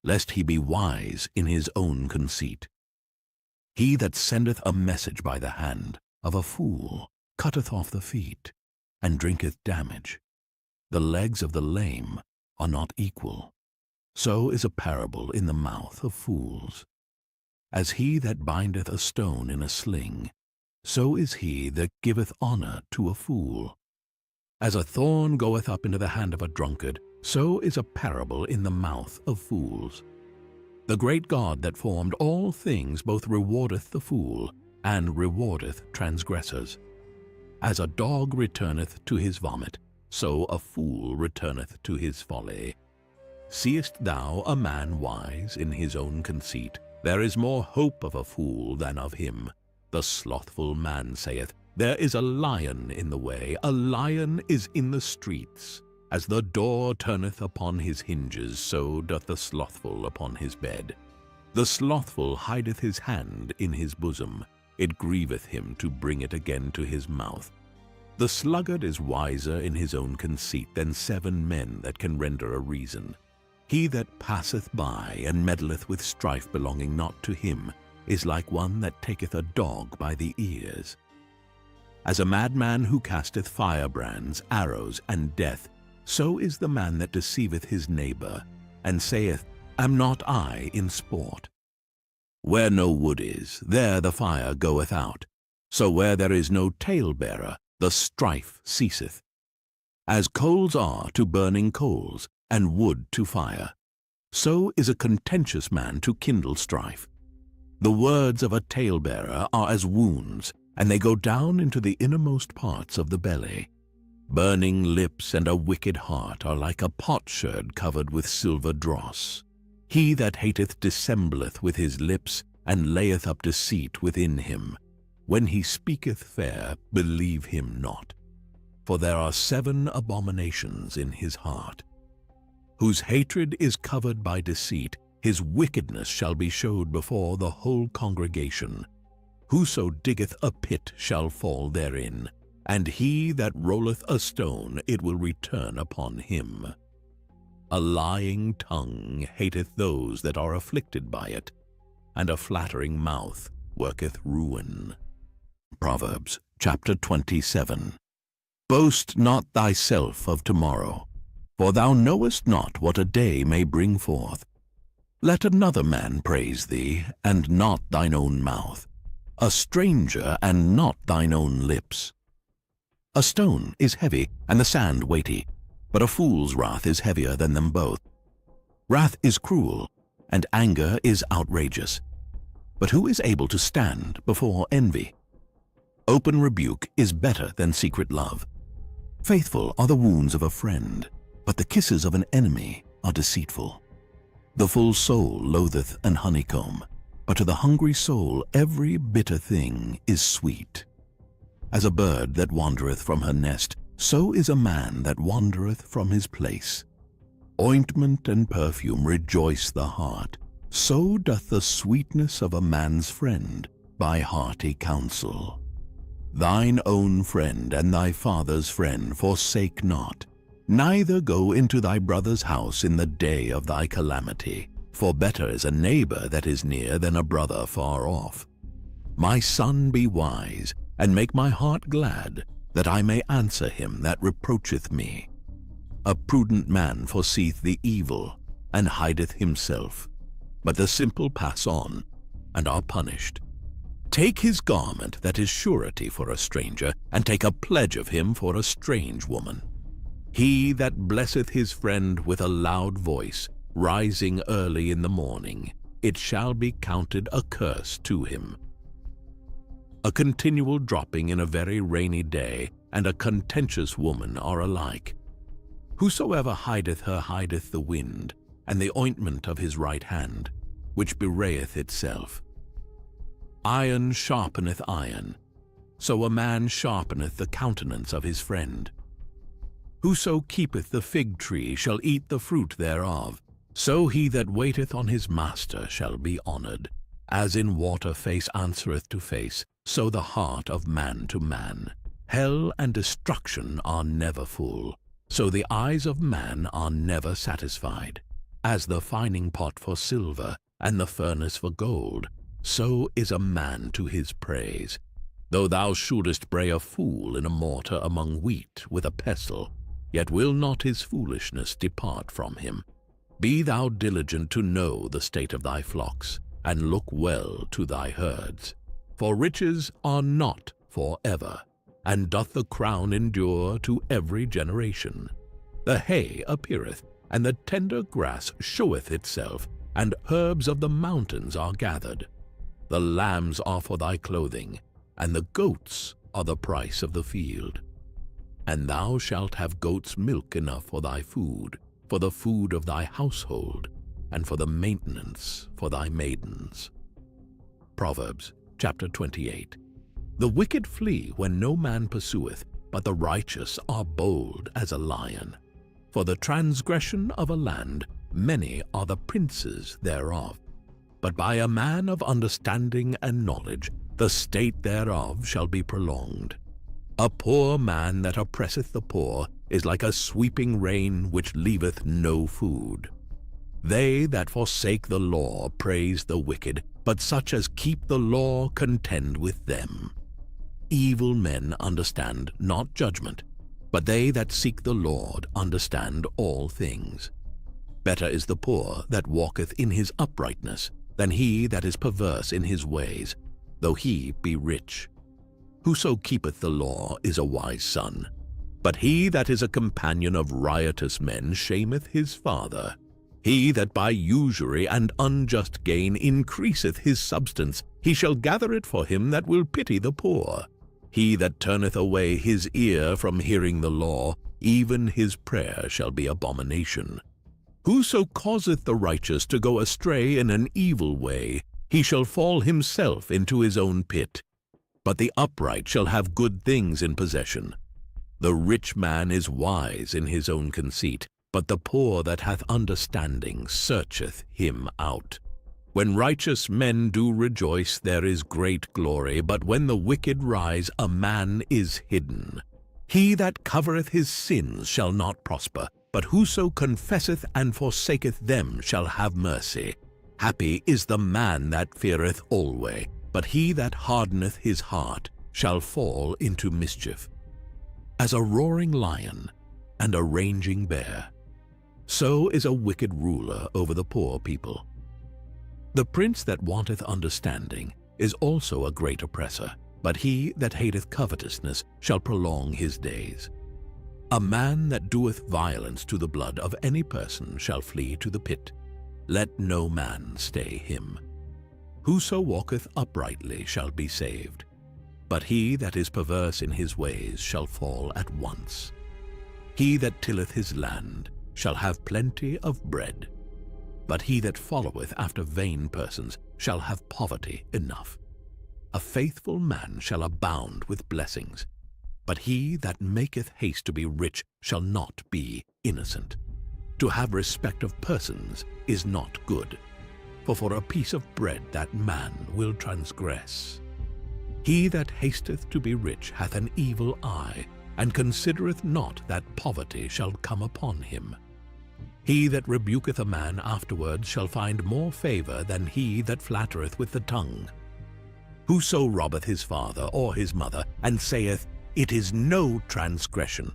lest he be wise in his own conceit. He that sendeth a message by the hand of a fool cutteth off the feet, and drinketh damage. The legs of the lame are not equal, so is a parable in the mouth of fools. As he that bindeth a stone in a sling, so is he that giveth honor to a fool. As a thorn goeth up into the hand of a drunkard, so is a parable in the mouth of fools. The great God that formed all things both rewardeth the fool, and rewardeth transgressors. As a dog returneth to his vomit, so a fool returneth to his folly. Seest thou a man wise in his own conceit? There is more hope of a fool than of him. The slothful man saith, There is a lion in the way, a lion is in the streets. As the door turneth upon his hinges, so doth the slothful upon his bed. The slothful hideth his hand in his bosom, it grieveth him to bring it again to his mouth. The sluggard is wiser in his own conceit than 7 men that can render a reason. He that passeth by and meddleth with strife belonging not to him is like one that taketh a dog by the ears. As a madman who casteth firebrands, arrows, and death, so is the man that deceiveth his neighbor, and saith, Am not I in sport? Where no wood is, there the fire goeth out. So where there is no talebearer, the strife ceaseth. As coals are to burning coals, and wood to fire, so is a contentious man to kindle strife. The words of a talebearer are as wounds, and they go down into the innermost parts of the belly. Burning lips and a wicked heart are like a potsherd covered with silver dross. He that hateth dissembleth with his lips, and layeth up deceit within him. When he speaketh fair, believe him not. For there are 7 abominations in his heart. Whose hatred is covered by deceit, his wickedness shall be showed before the whole congregation. Whoso diggeth a pit shall fall therein, and he that rolleth a stone, it will return upon him. A lying tongue hateth those that are afflicted by it, and a flattering mouth worketh ruin. Proverbs chapter 27. Boast not thyself of tomorrow, for thou knowest not what a day may bring forth. Let another man praise thee, and not thine own mouth, a stranger, and not thine own lips. A stone is heavy, and the sand weighty, but a fool's wrath is heavier than them both. Wrath is cruel, and anger is outrageous. But who is able to stand before envy? Open rebuke is better than secret love. Faithful are the wounds of a friend, but the kisses of an enemy are deceitful. The full soul loatheth an honeycomb, but to the hungry soul every bitter thing is sweet. As a bird that wandereth from her nest, so is a man that wandereth from his place. Ointment and perfume rejoice the heart, so doth the sweetness of a man's friend by hearty counsel. Thine own friend and thy father's friend forsake not, neither go into thy brother's house in the day of thy calamity, for better is a neighbor that is near than a brother far off. My son, be wise, and make my heart glad, that I may answer him that reproacheth me. A prudent man foreseeth the evil, and hideth himself, but the simple pass on, and are punished. Take his garment that is surety for a stranger, and take a pledge of him for a strange woman. He that blesseth his friend with a loud voice, rising early in the morning, it shall be counted a curse to him. A continual dropping in a very rainy day, and a contentious woman are alike. Whosoever hideth her hideth the wind, and the ointment of his right hand, which bewrayeth itself. Iron sharpeneth iron, so a man sharpeneth the countenance of his friend. Whoso keepeth the fig tree shall eat the fruit thereof, so he that waiteth on his master shall be honored. As in water face answereth to face, so the heart of man to man. Hell and destruction are never full, so the eyes of man are never satisfied. As the fining pot for silver, and the furnace for gold, so is a man to his praise. Though thou shouldest bray a fool in a mortar among wheat with a pestle, yet will not his foolishness depart from him. Be thou diligent to know the state of thy flocks, and look well to thy herds. For riches are not for ever, and doth the crown endure to every generation. The hay appeareth, and the tender grass showeth itself, and herbs of the mountains are gathered. The lambs are for thy clothing, and the goats are the price of the field. And thou shalt have goats' milk enough for thy food, for the food of thy household, and for the maintenance for thy maidens. Proverbs chapter 28. The wicked flee when no man pursueth, but the righteous are bold as a lion. For the transgression of a land, many are the princes thereof. But by a man of understanding and knowledge, the state thereof shall be prolonged. A poor man that oppresseth the poor is like a sweeping rain which leaveth no food. They that forsake the law praise the wicked, but such as keep the law contend with them. Evil men understand not judgment, but they that seek the Lord understand all things. Better is the poor that walketh in his uprightness than he that is perverse in his ways, though he be rich. Whoso keepeth the law is a wise son, but he that is a companion of riotous men shameth his father. He that by usury and unjust gain increaseth his substance, he shall gather it for him that will pity the poor. He that turneth away his ear from hearing the law, even his prayer shall be abomination. Whoso causeth the righteous to go astray in an evil way, he shall fall himself into his own pit. But the upright shall have good things in possession. The rich man is wise in his own conceit, but the poor that hath understanding searcheth him out. When righteous men do rejoice, there is great glory, but when the wicked rise, a man is hidden. He that covereth his sins shall not prosper, but whoso confesseth and forsaketh them shall have mercy. Happy is the man that feareth always, but he that hardeneth his heart shall fall into mischief. As a roaring lion and a raging bear, so is a wicked ruler over the poor people. The prince that wanteth understanding is also a great oppressor, but he that hateth covetousness shall prolong his days. A man that doeth violence to the blood of any person shall flee to the pit. Let no man stay him. Whoso walketh uprightly shall be saved, but he that is perverse in his ways shall fall at once. He that tilleth his land shall have plenty of bread, but he that followeth after vain persons shall have poverty enough. A faithful man shall abound with blessings, but he that maketh haste to be rich shall not be innocent. To have respect of persons is not good, for a piece of bread that man will transgress. He that hasteth to be rich hath an evil eye, and considereth not that poverty shall come upon him. He that rebuketh a man afterwards shall find more favor than he that flattereth with the tongue. Whoso robbeth his father or his mother, and saith, It is no transgression,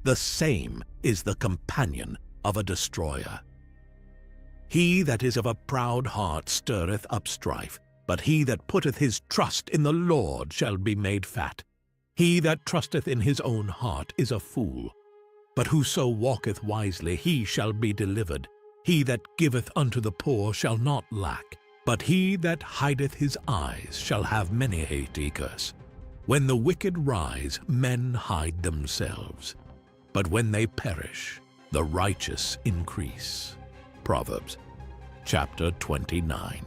the same is the companion of a destroyer. He that is of a proud heart stirreth up strife, but he that putteth his trust in the Lord shall be made fat. He that trusteth in his own heart is a fool, but whoso walketh wisely, he shall be delivered. He that giveth unto the poor shall not lack, but he that hideth his eyes shall have many a curse. When the wicked rise, men hide themselves, but when they perish, the righteous increase. Proverbs chapter 29.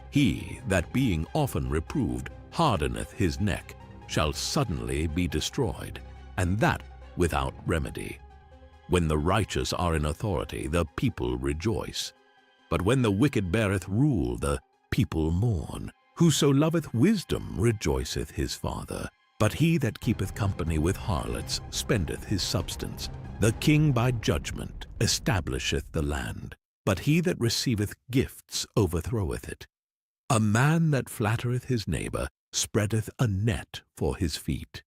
He that being often reproved hardeneth his neck shall suddenly be destroyed, and that without remedy. When the righteous are in authority, the people rejoice, but when the wicked beareth rule, the people mourn. Whoso loveth wisdom rejoiceth his father, but he that keepeth company with harlots spendeth his substance. The king by judgment establisheth the land, but he that receiveth gifts overthroweth it. A man that flattereth his neighbor spreadeth a net for his feet.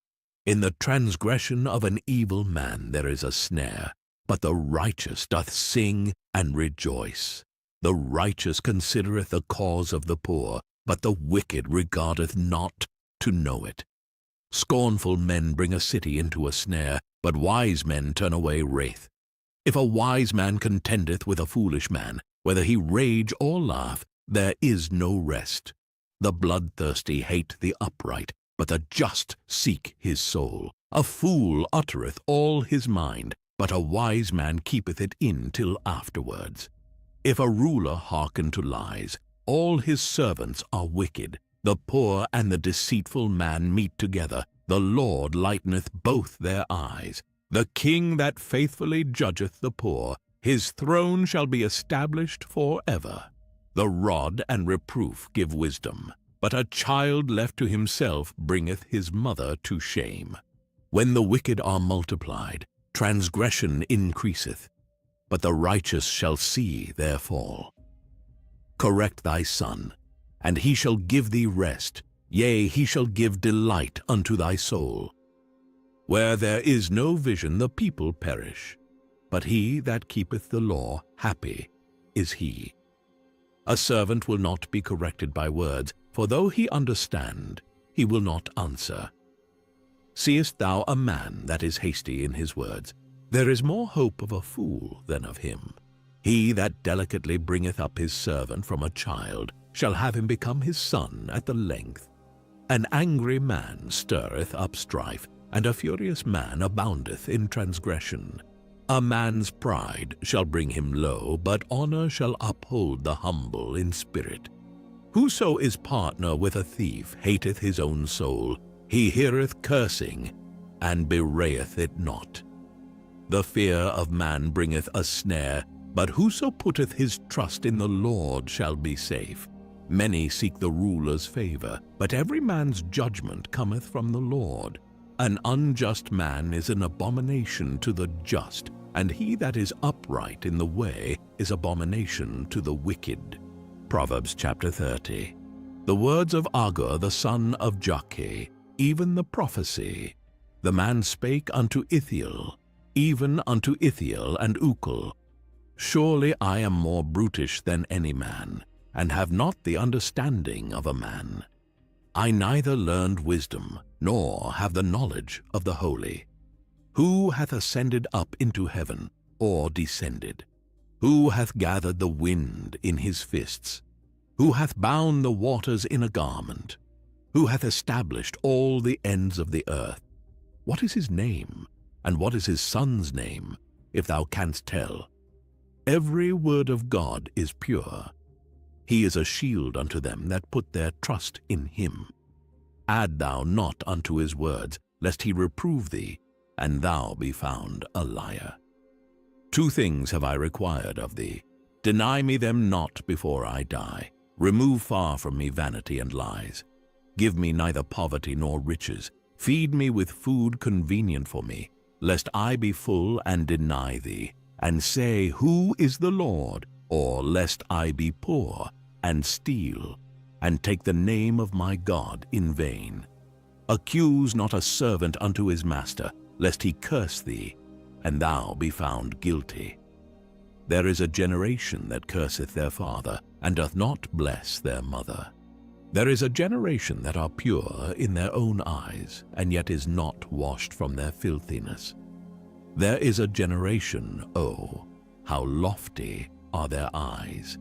In the transgression of an evil man there is a snare, but the righteous doth sing and rejoice. The righteous considereth the cause of the poor, but the wicked regardeth not to know it. Scornful men bring a city into a snare, but wise men turn away wrath. If a wise man contendeth with a foolish man, whether he rage or laugh, there is no rest. The bloodthirsty hate the upright, but the just seek his soul. A fool uttereth all his mind, but a wise man keepeth it in till afterwards. If a ruler hearken to lies, all his servants are wicked. The poor and the deceitful man meet together. The Lord lighteneth both their eyes. The king that faithfully judgeth the poor, his throne shall be established forever. The rod and reproof give wisdom, but a child left to himself bringeth his mother to shame. When the wicked are multiplied, transgression increaseth, but the righteous shall see their fall. Correct thy son, and he shall give thee rest, yea, he shall give delight unto thy soul. Where there is no vision, the people perish, but he that keepeth the law, happy is he. A servant will not be corrected by words, for though he understand, he will not answer. Seest thou a man that is hasty in his words? There is more hope of a fool than of him. He that delicately bringeth up his servant from a child shall have him become his son at the length. An angry man stirreth up strife, and a furious man aboundeth in transgression. A man's pride shall bring him low, but honor shall uphold the humble in spirit. Whoso is partner with a thief hateth his own soul. He heareth cursing, and bewrayeth it not. The fear of man bringeth a snare, but whoso putteth his trust in the Lord shall be safe. Many seek the ruler's favor, but every man's judgment cometh from the Lord. An unjust man is an abomination to the just, and he that is upright in the way is abomination to the wicked. Proverbs chapter 30. The words of Agur the son of Jakeh, even the prophecy. The man spake unto Ithiel, even unto Ithiel and Ukal. Surely I am more brutish than any man, and have not the understanding of a man. I neither learned wisdom, nor have the knowledge of the holy. Who hath ascended up into heaven, or descended? Who hath gathered the wind in his fists? Who hath bound the waters in a garment? Who hath established all the ends of the earth? What is his name, and what is his son's name, if thou canst tell? Every word of God is pure. He is a shield unto them that put their trust in him. Add thou not unto his words, lest he reprove thee, and thou be found a liar. 2 things have I required of thee. Deny me them not before I die. Remove far from me vanity and lies. Give me neither poverty nor riches. Feed me with food convenient for me, lest I be full and deny thee, and say, Who is the Lord? Or lest I be poor, and steal, and take the name of my God in vain. Accuse not a servant unto his master, lest he curse thee, and thou be found guilty. There is a generation that curseth their father, and doth not bless their mother. There is a generation that are pure in their own eyes, and yet is not washed from their filthiness. There is a generation, oh, how lofty are their eyes,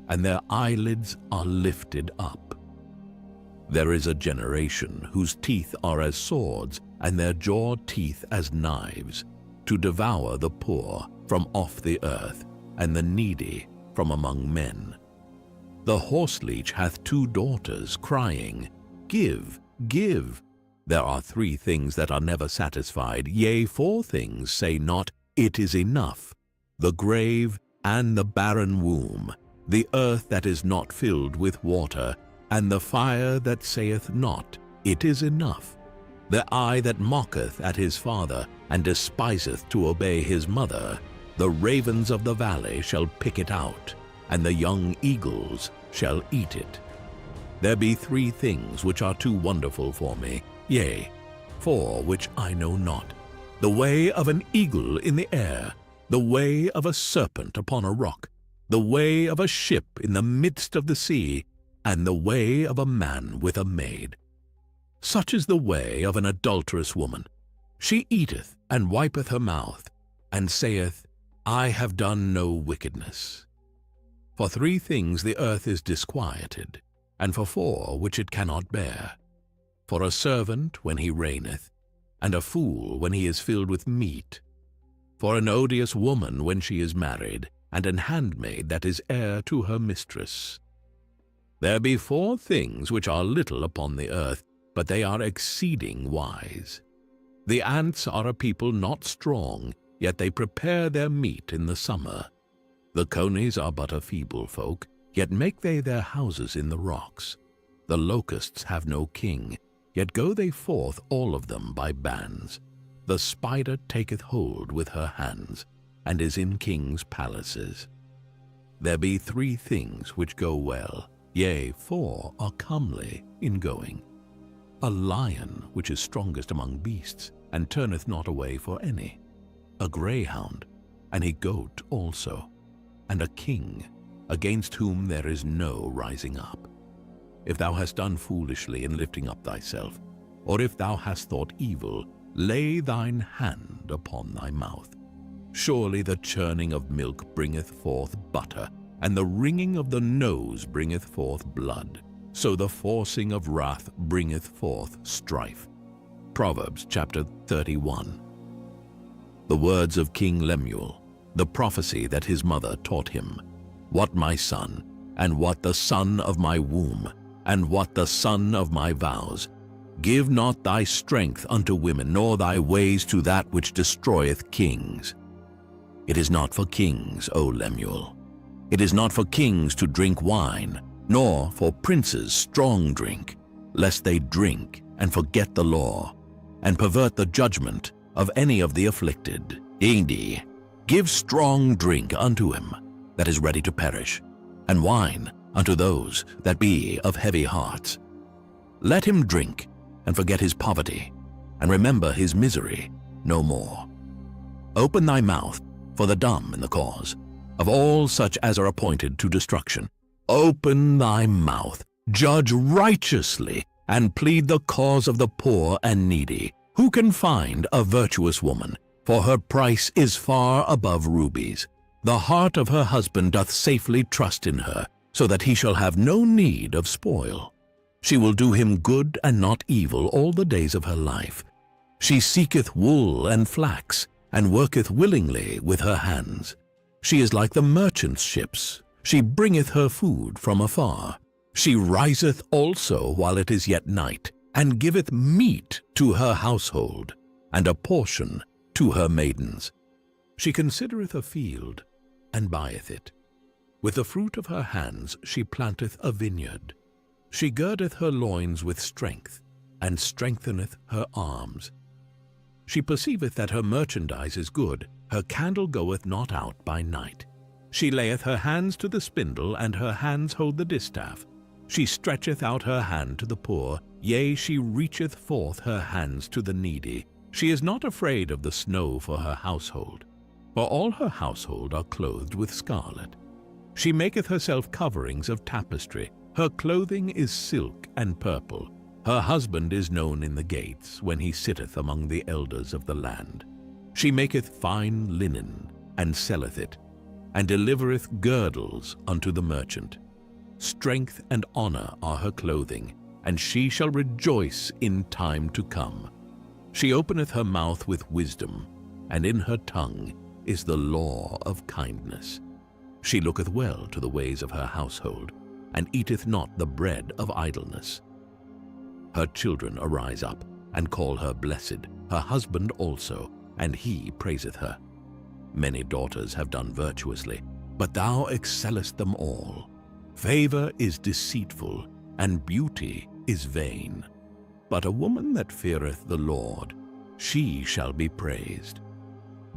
and their eyelids are lifted up. There is a generation whose teeth are as swords, and their jaw teeth as knives, to devour the poor from off the earth, and the needy from among men. The horseleech hath 2 daughters, crying, Give, give. There are 3 things that are never satisfied, yea, 4 things say not, It is enough. The grave and the barren womb, the earth that is not filled with water, and the fire that saith not, It is enough. The eye that mocketh at his father, and despiseth to obey his mother, the ravens of the valley shall pick it out, and the young eagles shall eat it. There be 3 things which are too wonderful for me, yea, 4 which I know not. The way of an eagle in the air, the way of a serpent upon a rock, the way of a ship in the midst of the sea, and the way of a man with a maid. Such is the way of an adulterous woman. She eateth and wipeth her mouth, and saith, I have done no wickedness. For 3 things the earth is disquieted, and for 4 which it cannot bear. For a servant when he reigneth, and a fool when he is filled with meat. For an odious woman when she is married, and an handmaid that is heir to her mistress. There be 4 things which are little upon the earth, but they are exceeding wise. The ants are a people not strong, yet they prepare their meat in the summer. The conies are but a feeble folk, yet make they their houses in the rocks. The locusts have no king, yet go they forth all of them by bands. The spider taketh hold with her hands, and is in kings' palaces. There be 3 things which go well, yea, 4 are comely in going. A lion which is strongest among beasts, and turneth not away for any. A greyhound, and a goat also, and a king, against whom there is no rising up. If thou hast done foolishly in lifting up thyself, or if thou hast thought evil, lay thine hand upon thy mouth. Surely the churning of milk bringeth forth butter, and the wringing of the nose bringeth forth blood. So the forcing of wrath bringeth forth strife. Proverbs chapter 31. The words of King Lemuel, the prophecy that his mother taught him. What my son, and what the son of my womb, and what the son of my vows. Give not thy strength unto women, nor thy ways to that which destroyeth kings. It is not for kings, O Lemuel. It is not for kings to drink wine, nor for princes strong drink, lest they drink and forget the law, and pervert the judgment of any of the afflicted. Indeed, give strong drink unto him that is ready to perish, and wine unto those that be of heavy hearts. Let him drink and forget his poverty, and remember his misery no more. Open thy mouth for the dumb in the cause of all such as are appointed to destruction. Open thy mouth, judge righteously, and plead the cause of the poor and needy. Who can find a virtuous woman? For her price is far above rubies. The heart of her husband doth safely trust in her, so that he shall have no need of spoil. She will do him good and not evil all the days of her life. She seeketh wool and flax, and worketh willingly with her hands. She is like the merchant's ships. She bringeth her food from afar. She riseth also while it is yet night, and giveth meat to her household, and a portion to her maidens. She considereth a field, and buyeth it. With the fruit of her hands she planteth a vineyard. She girdeth her loins with strength, and strengtheneth her arms. She perceiveth that her merchandise is good, her candle goeth not out by night. She layeth her hands to the spindle, and her hands hold the distaff. She stretcheth out her hand to the poor, yea, she reacheth forth her hands to the needy. She is not afraid of the snow for her household, for all her household are clothed with scarlet. She maketh herself coverings of tapestry. Her clothing is silk and purple. Her husband is known in the gates, when he sitteth among the elders of the land. She maketh fine linen, and selleth it, and delivereth girdles unto the merchant. Strength and honor are her clothing, and she shall rejoice in time to come. She openeth her mouth with wisdom, and in her tongue is the law of kindness. She looketh well to the ways of her household, and eateth not the bread of idleness. Her children arise up, and call her blessed, her husband also, and he praiseth her. Many daughters have done virtuously, but thou excellest them all. Favor is deceitful, and beauty is vain. But a woman that feareth the Lord, she shall be praised.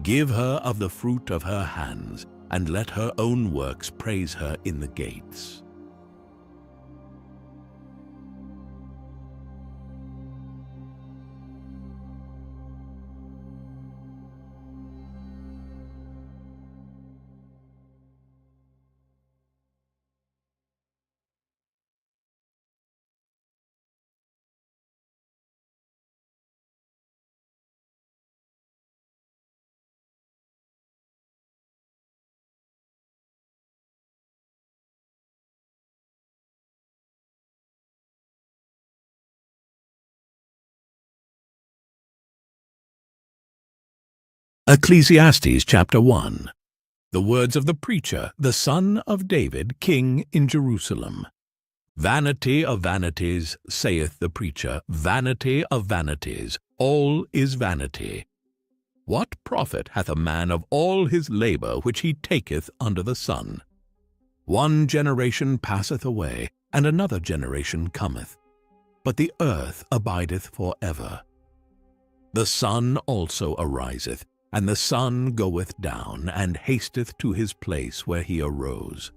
Give her of the fruit of her hands, and let her own works praise her in the gates. Ecclesiastes chapter 1. The words of the preacher, the son of David, king in Jerusalem. Vanity of vanities, saith the preacher, vanity of vanities, all is vanity. What profit hath a man of all his labor which he taketh under the sun? One generation passeth away, and another generation cometh, but the earth abideth for ever. The sun also ariseth, and the sun goeth down, and hasteth to his place where he arose.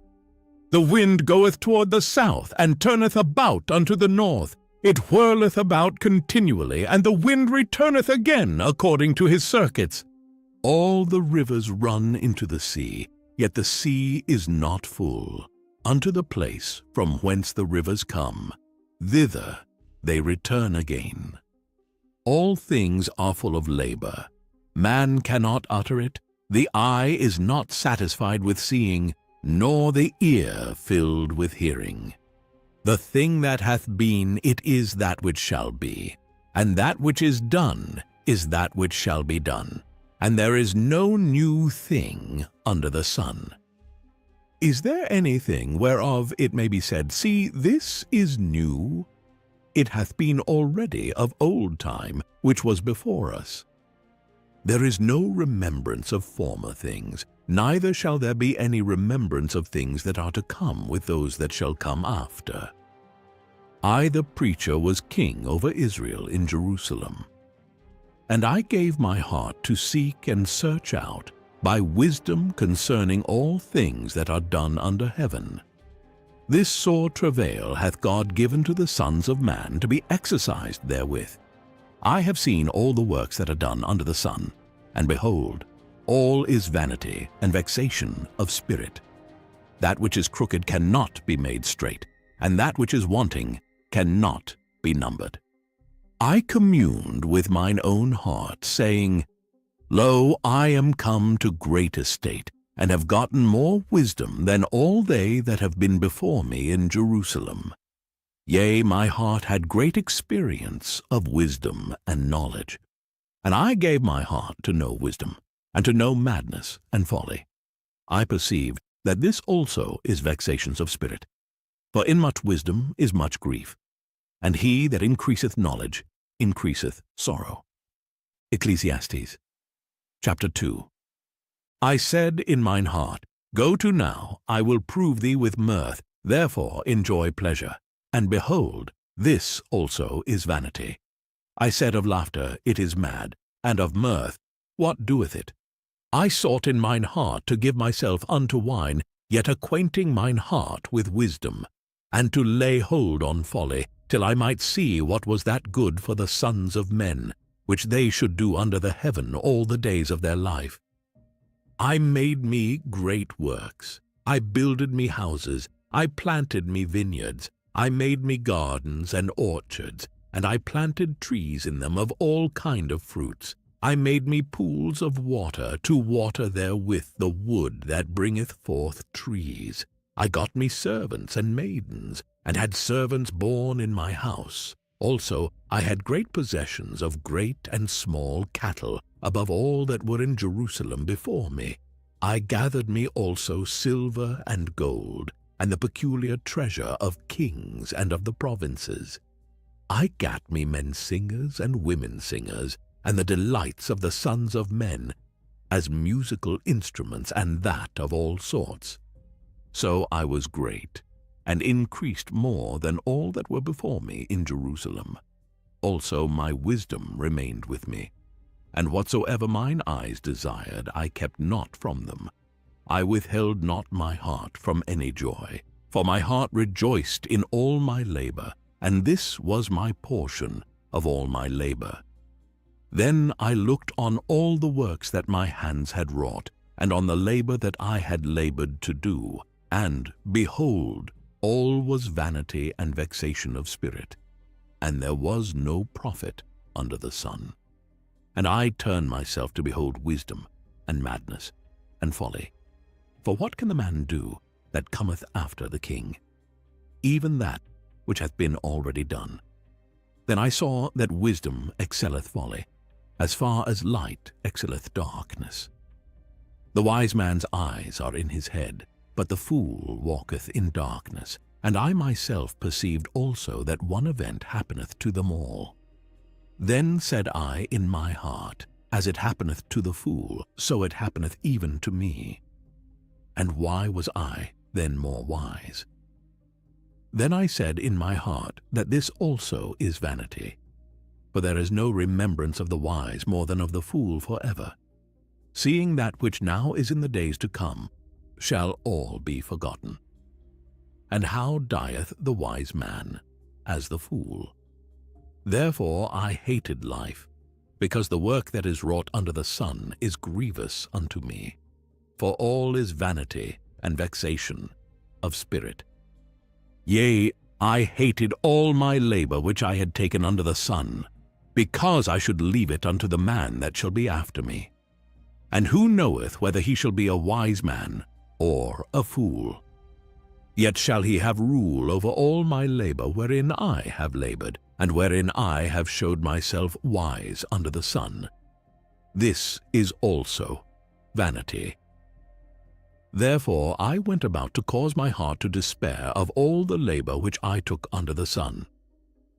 The wind goeth toward the south, and turneth about unto the north. It whirleth about continually, and the wind returneth again according to his circuits. All the rivers run into the sea, yet the sea is not full. Unto the place from whence the rivers come, thither they return again. All things are full of labor. Man cannot utter it. The eye is not satisfied with seeing, nor the ear filled with hearing. The thing that hath been, it is that which shall be, and that which is done is that which shall be done, and there is no new thing under the sun. Is there anything whereof it may be said, See, this is new? It hath been already of old time, which was before us. There is no remembrance of former things, neither shall there be any remembrance of things that are to come with those that shall come after. I, the preacher, was king over Israel in Jerusalem. And I gave my heart to seek and search out by wisdom concerning all things that are done under heaven. This sore travail hath God given to the sons of man to be exercised therewith. I have seen all the works that are done under the sun, and behold, all is vanity and vexation of spirit. That which is crooked cannot be made straight, and that which is wanting cannot be numbered. I communed with mine own heart, saying, Lo, I am come to great estate, and have gotten more wisdom than all they that have been before me in Jerusalem. Yea, my heart had great experience of wisdom and knowledge. And I gave my heart to know wisdom, and to know madness and folly. I perceived that this also is vexations of spirit. For in much wisdom is much grief, and he that increaseth knowledge increaseth sorrow. Ecclesiastes chapter 2. I said in mine heart, Go to now, I will prove thee with mirth, therefore enjoy pleasure. And behold, this also is vanity. I said of laughter, It is mad, and of mirth, what doeth it? I sought in mine heart to give myself unto wine, yet acquainting mine heart with wisdom, and to lay hold on folly, till I might see what was that good for the sons of men, which they should do under the heaven all the days of their life. I made me great works. I builded me houses. I planted me vineyards. I made me gardens and orchards, and I planted trees in them of all kind of fruits. I made me pools of water, to water therewith the wood that bringeth forth trees. I got me servants and maidens, and had servants born in my house. Also I had great possessions of great and small cattle, above all that were in Jerusalem before me. I gathered me also silver and gold, and the peculiar treasure of kings and of the provinces. I gat me men singers and women singers, and the delights of the sons of men, as musical instruments, and that of all sorts. So I was great, and increased more than all that were before me in Jerusalem. Also my wisdom remained with me, and whatsoever mine eyes desired I kept not from them. I withheld not my heart from any joy, for my heart rejoiced in all my labor, and this was my portion of all my labor. Then I looked on all the works that my hands had wrought, and on the labor that I had labored to do, and, behold, all was vanity and vexation of spirit, and there was no profit under the sun. And I turned myself to behold wisdom, and madness, and folly. For what can the man do that cometh after the king? Even that which hath been already done. Then I saw that wisdom excelleth folly, as far as light excelleth darkness. The wise man's eyes are in his head, but the fool walketh in darkness. And I myself perceived also that one event happeneth to them all. Then said I in my heart, As it happeneth to the fool, so it happeneth even to me. And why was I then more wise? Then I said in my heart that this also is vanity. For there is no remembrance of the wise more than of the fool forever. Seeing that which now is in the days to come shall all be forgotten. And how dieth the wise man? As the fool. Therefore I hated life, because the work that is wrought under the sun is grievous unto me. For all is vanity and vexation of spirit. Yea, I hated all my labor which I had taken under the sun, because I should leave it unto the man that shall be after me. And who knoweth whether he shall be a wise man or a fool? Yet shall he have rule over all my labor wherein I have labored, and wherein I have showed myself wise under the sun. This is also vanity. Therefore I went about to cause my heart to despair of all the labor which I took under the sun.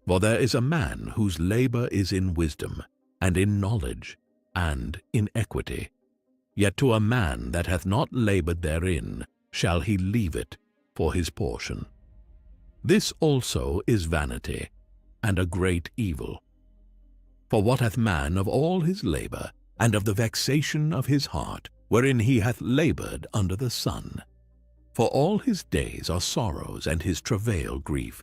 For there is a man whose labor is in wisdom, and in knowledge, and in equity. Yet to a man that hath not labored therein shall he leave it for his portion. This also is vanity, and a great evil. For what hath man of all his labor, and of the vexation of his heart, wherein he hath labored under the sun? For all his days are sorrows, and his travail grief.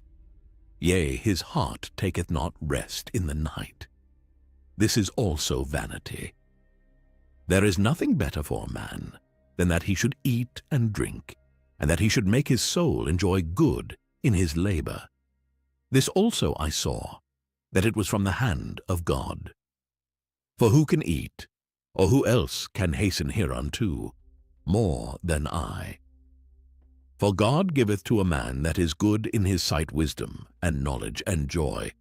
Yea, his heart taketh not rest in the night. This is also vanity. There is nothing better for a man than that he should eat and drink, and that he should make his soul enjoy good in his labor. This also I saw, that it was from the hand of God. For who can eat, or who else can hasten hereunto, more than I? For God giveth to a man that is good in his sight wisdom, and knowledge, and joy.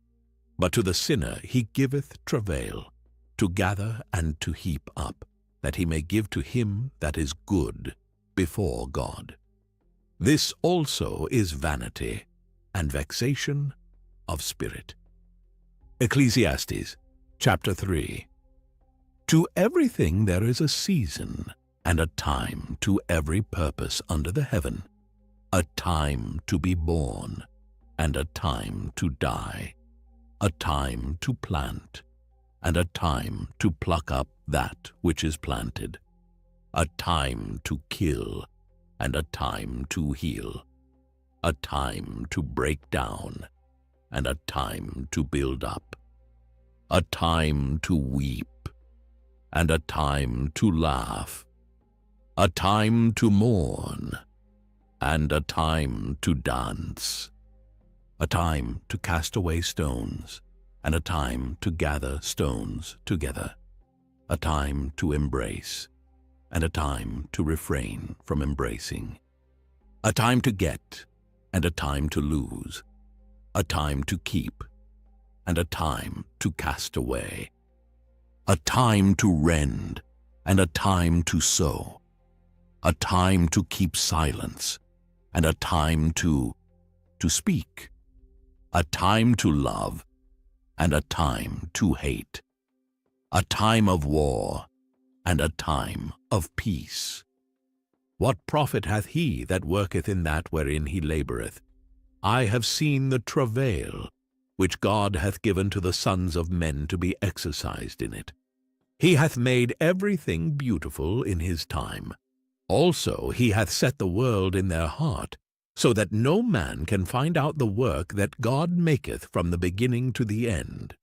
But to the sinner he giveth travail, to gather and to heap up, that he may give to him that is good before God. This also is vanity, and vexation of spirit. Ecclesiastes chapter 3. To everything there is a season, and a time to every purpose under the heaven, a time to be born, and a time to die, a time to plant, and a time to pluck up that which is planted, a time to kill, and a time to heal, a time to break down, and a time to build up, a time to weep, and a time to laugh, a time to mourn, and a time to dance, a time to cast away stones, and a time to gather stones together, a time to embrace, and a time to refrain from embracing, a time to get, and a time to lose, a time to keep, and a time to cast away, a time to rend, and a time to sow, a time to keep silence, and a time to speak, a time to love, and a time to hate, a time of war, and a time of peace. What profit hath he that worketh in that wherein he laboureth? I have seen the travail which God hath given to the sons of men to be exercised in it. He hath made everything beautiful in his time. Also he hath set the world in their heart, so that no man can find out the work that God maketh from the beginning to the end.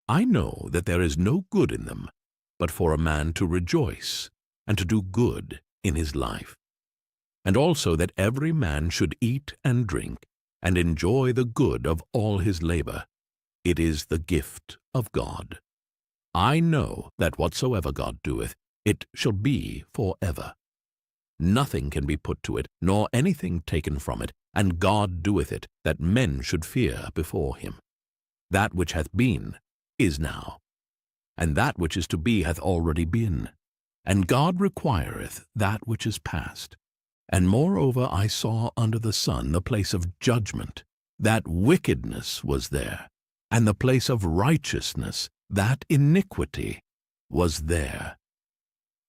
I know that there is no good in them, but for a man to rejoice and to do good in his life, and also that every man should eat and drink and enjoy the good of all his labor. It is the gift of God. I know that whatsoever God doeth, it shall be forever. Nothing can be put to it, nor anything taken from it, and God doeth it, that men should fear before him. That which hath been is now, and that which is to be hath already been. And God requireth that which is past. And moreover I saw under the sun the place of judgment, that wickedness was there, and the place of righteousness, that iniquity was there.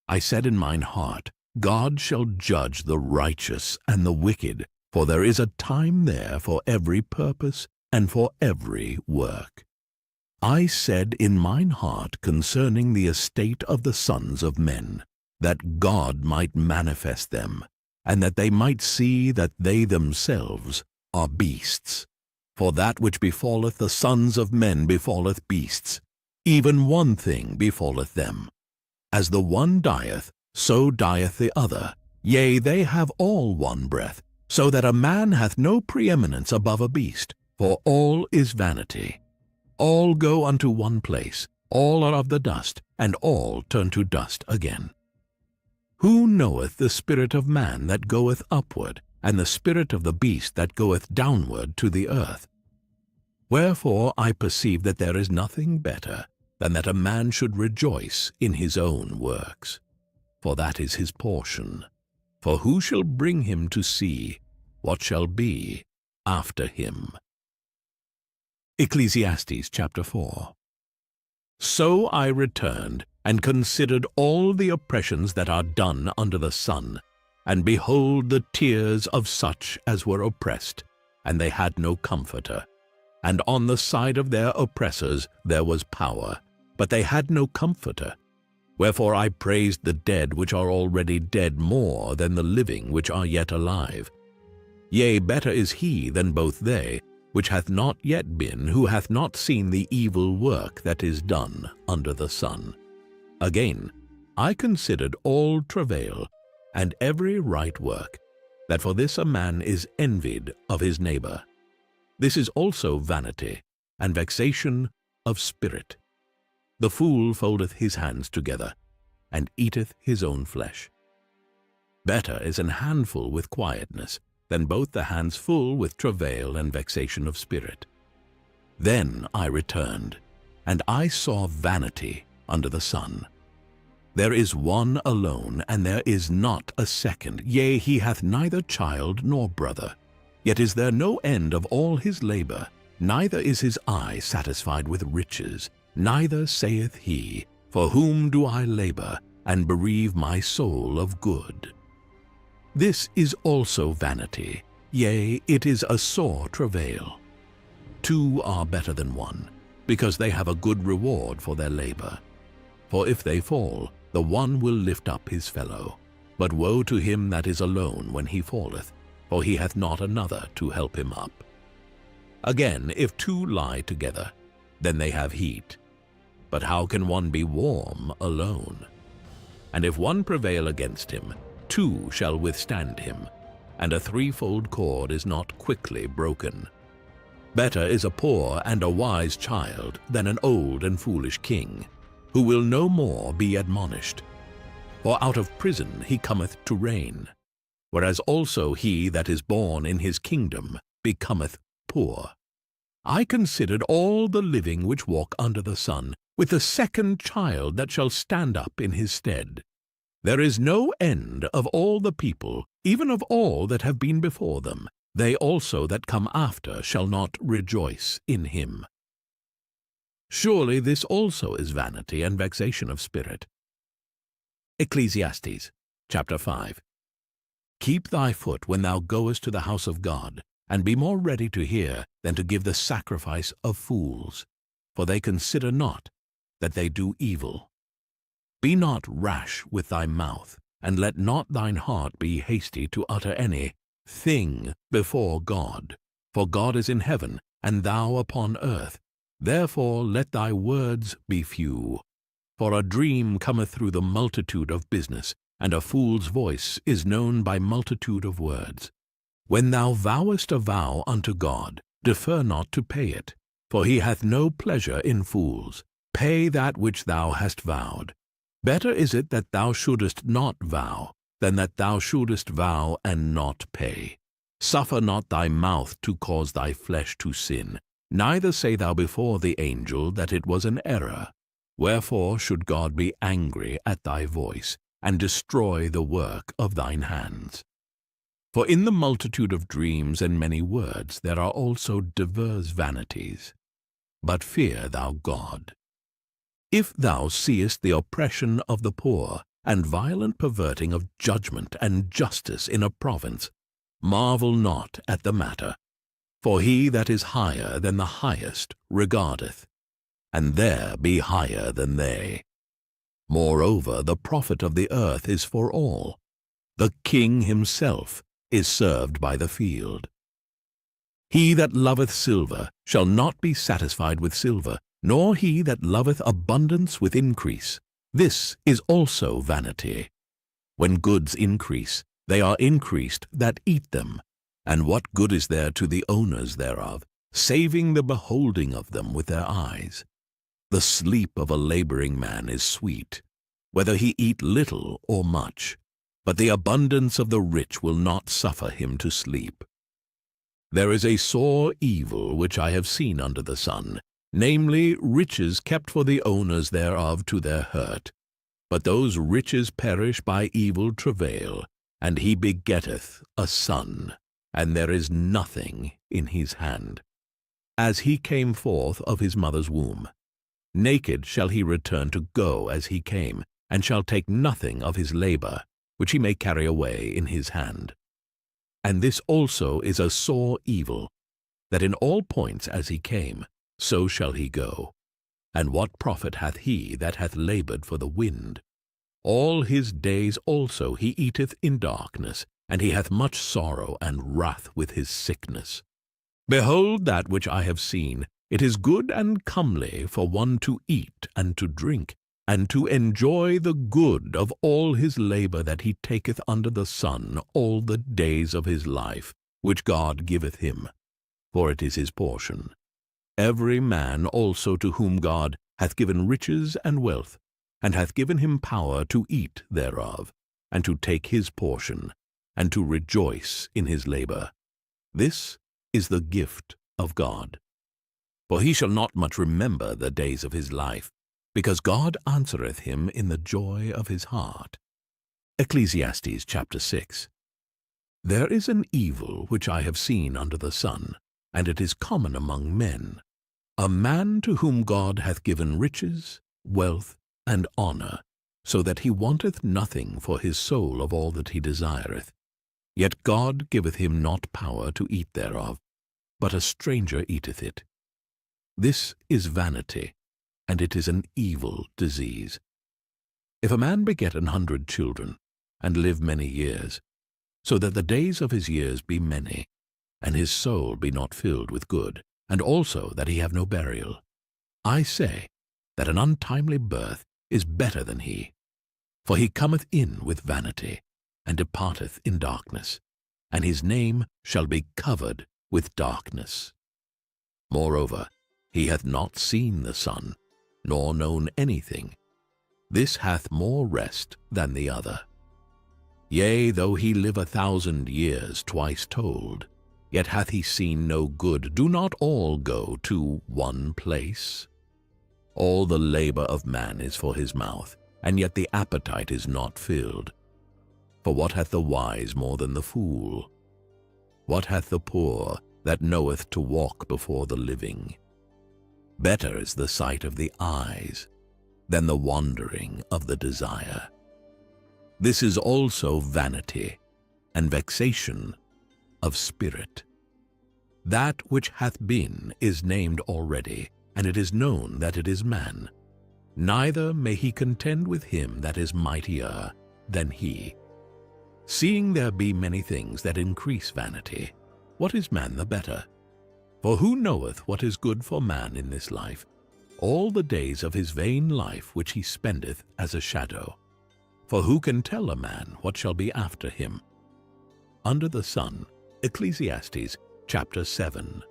I said in mine heart, God shall judge the righteous and the wicked, for there is a time there for every purpose and for every work. I said in mine heart concerning the estate of the sons of men, that God might manifest them, and that they might see that they themselves are beasts. For that which befalleth the sons of men befalleth beasts, even one thing befalleth them. As the one dieth, so dieth the other. Yea, they have all one breath, so that a man hath no preeminence above a beast, for all is vanity. All go unto one place, all are of the dust, and all turn to dust again. Who knoweth the spirit of man that goeth upward, and the spirit of the beast that goeth downward to the earth? Wherefore I perceive that there is nothing better than that a man should rejoice in his own works, for that is his portion. For who shall bring him to see what shall be after him? Ecclesiastes chapter 4. So I returned and considered all the oppressions that are done under the sun, and behold the tears of such as were oppressed, and they had no comforter. And on the side of their oppressors there was power, but they had no comforter. Wherefore I praised the dead which are already dead more than the living which are yet alive. Yea, better is he than both they, which hath not yet been, who hath not seen the evil work that is done under the sun. Again, I considered all travail, and every right work, that for this a man is envied of his neighbor. This is also vanity, and vexation of spirit. The fool foldeth his hands together, and eateth his own flesh. Better is an handful with quietness, than both the hands full with travail and vexation of spirit. Then I returned, and I saw vanity under the sun. There is one alone, and there is not a second. Yea, he hath neither child nor brother. Yet is there no end of all his labor, neither is his eye satisfied with riches, neither saith he, For whom do I labor, and bereave my soul of good? This is also vanity, yea, it is a sore travail. Two are better than one, because they have a good reward for their labor. For if they fall, the one will lift up his fellow. But woe to him that is alone when he falleth, for he hath not another to help him up. Again, if two lie together, then they have heat. But how can one be warm alone? And if one prevail against him, two shall withstand him, and a threefold cord is not quickly broken. Better is a poor and a wise child than an old and foolish king, who will no more be admonished. For out of prison he cometh to reign, whereas also he that is born in his kingdom becometh poor. I considered all the living which walk under the sun, with the second child that shall stand up in his stead. There is no end of all the people, even of all that have been before them. They also that come after shall not rejoice in him. Surely this also is vanity and vexation of spirit. Ecclesiastes chapter 5. Keep thy foot when thou goest to the house of God, and be more ready to hear than to give the sacrifice of fools, for they consider not that they do evil. Be not rash with thy mouth, and let not thine heart be hasty to utter any thing before God. For God is in heaven, and thou upon earth. Therefore let thy words be few. For a dream cometh through the multitude of business, and a fool's voice is known by multitude of words. When thou vowest a vow unto God, defer not to pay it, for he hath no pleasure in fools. Pay that which thou hast vowed. Better is it that thou shouldest not vow, than that thou shouldest vow and not pay. Suffer not thy mouth to cause thy flesh to sin, neither say thou before the angel that it was an error. Wherefore should God be angry at thy voice, and destroy the work of thine hands? For in the multitude of dreams and many words there are also divers vanities. But fear thou God. If thou seest the oppression of the poor, and violent perverting of judgment and justice in a province, marvel not at the matter. For he that is higher than the highest regardeth, and there be higher than they. Moreover, the profit of the earth is for all. The king himself is served by the field. He that loveth silver shall not be satisfied with silver, nor he that loveth abundance with increase. This is also vanity. When goods increase, they are increased that eat them. And what good is there to the owners thereof, saving the beholding of them with their eyes? The sleep of a laboring man is sweet, whether he eat little or much, but the abundance of the rich will not suffer him to sleep. There is a sore evil which I have seen under the sun, namely, riches kept for the owners thereof to their hurt. But those riches perish by evil travail, and he begetteth a son, and there is nothing in his hand. As he came forth of his mother's womb, naked shall he return to go as he came, and shall take nothing of his labor, which he may carry away in his hand. And this also is a sore evil, that in all points as he came, so shall he go. And what profit hath he that hath labored for the wind? All his days also he eateth in darkness, and he hath much sorrow and wrath with his sickness. Behold that which I have seen, it is good and comely for one to eat and to drink, and to enjoy the good of all his labor that he taketh under the sun all the days of his life, which God giveth him, for it is his portion. Every man also to whom God hath given riches and wealth, and hath given him power to eat thereof, and to take his portion, and to rejoice in his labor. This is the gift of God. For he shall not much remember the days of his life, because God answereth him in the joy of his heart. Ecclesiastes chapter 6. There is an evil which I have seen under the sun, and it is common among men, a man to whom God hath given riches, wealth, and honor, so that he wanteth nothing for his soul of all that he desireth. Yet God giveth him not power to eat thereof, but a stranger eateth it. This is vanity, and it is an evil disease. If a man beget 100 children, and live many years, so that the days of his years be many, and his soul be not filled with good, and also that he have no burial, I say that an untimely birth is better than he. For he cometh in with vanity, and departeth in darkness, and his name shall be covered with darkness. Moreover, he hath not seen the sun, nor known anything. This hath more rest than the other. Yea, though he live 1,000 years twice told, yet hath he seen no good. Do not all go to one place? All the labor of man is for his mouth, and yet the appetite is not filled. For what hath the wise more than the fool? What hath the poor that knoweth to walk before the living? Better is the sight of the eyes than the wandering of the desire. This is also vanity and vexation of spirit. That which hath been is named already, and it is known that it is man. Neither may he contend with him that is mightier than he. Seeing there be many things that increase vanity, what is man the better? For who knoweth what is good for man in this life, all the days of his vain life which he spendeth as a shadow? For who can tell a man what shall be after him? Under the sun, Ecclesiastes chapter 7.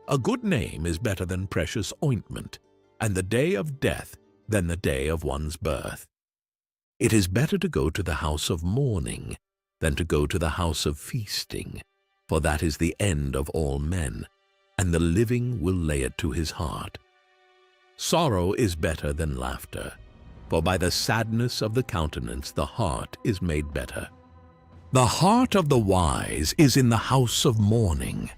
A good name is better than precious ointment, and the day of death than the day of one's birth. It is better to go to the house of mourning than to go to the house of feasting, for that is the end of all men, and the living will lay it to his heart. Sorrow is better than laughter, for by the sadness of the countenance the heart is made better. The heart of the wise is in the house of mourning,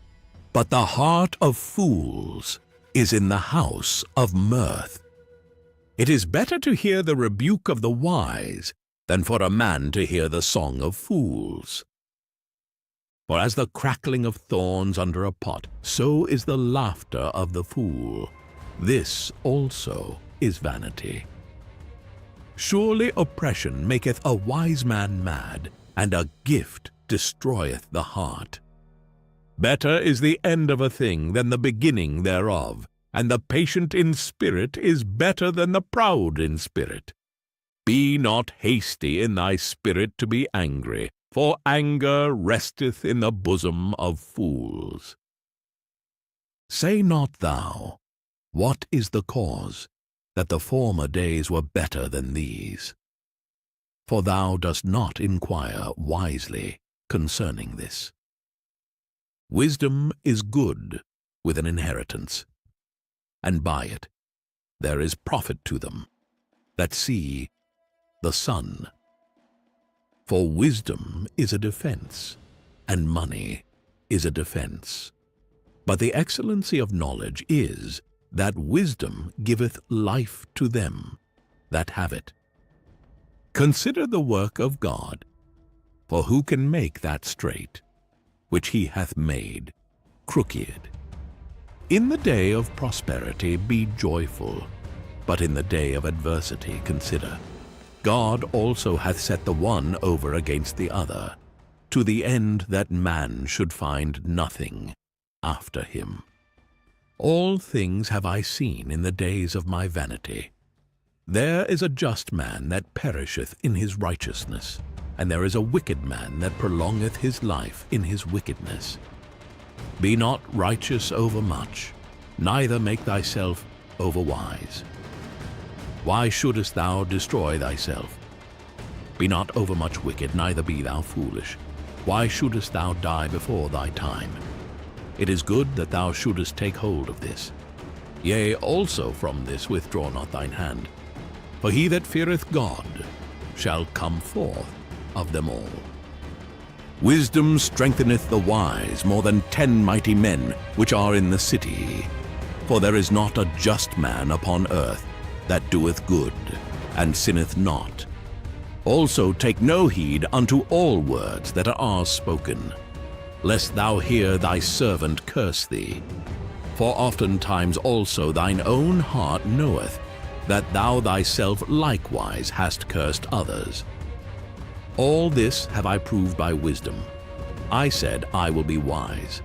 but the heart of fools is in the house of mirth. It is better to hear the rebuke of the wise than for a man to hear the song of fools. For as the crackling of thorns under a pot, so is the laughter of the fool. This also is vanity. Surely oppression maketh a wise man mad, and a gift destroyeth the heart. Better is the end of a thing than the beginning thereof, and the patient in spirit is better than the proud in spirit. Be not hasty in thy spirit to be angry, for anger resteth in the bosom of fools. Say not thou, what is the cause, that the former days were better than these? For thou dost not inquire wisely concerning this. Wisdom is good with an inheritance, and by it there is profit to them that see the sun. For wisdom is a defense, and money is a defense. But the excellency of knowledge is that wisdom giveth life to them that have it. Consider the work of God, for who can make that straight, which he hath made crooked? In the day of prosperity be joyful, but in the day of adversity consider. God also hath set the one over against the other, to the end that man should find nothing after him. All things have I seen in the days of my vanity. There is a just man that perisheth in his righteousness, and there is a wicked man that prolongeth his life in his wickedness. Be not righteous over much, neither make thyself overwise. Why shouldest thou destroy thyself? Be not overmuch wicked, neither be thou foolish. Why shouldest thou die before thy time? It is good that thou shouldest take hold of this. Yea, also from this withdraw not thine hand. For he that feareth God shall come forth of them all. Wisdom strengtheneth the wise more than 10 mighty men which are in the city. For there is not a just man upon earth that doeth good, and sinneth not. Also take no heed unto all words that are spoken, lest thou hear thy servant curse thee. For oftentimes also thine own heart knoweth that thou thyself likewise hast cursed others. All this have I proved by wisdom. I said, I will be wise,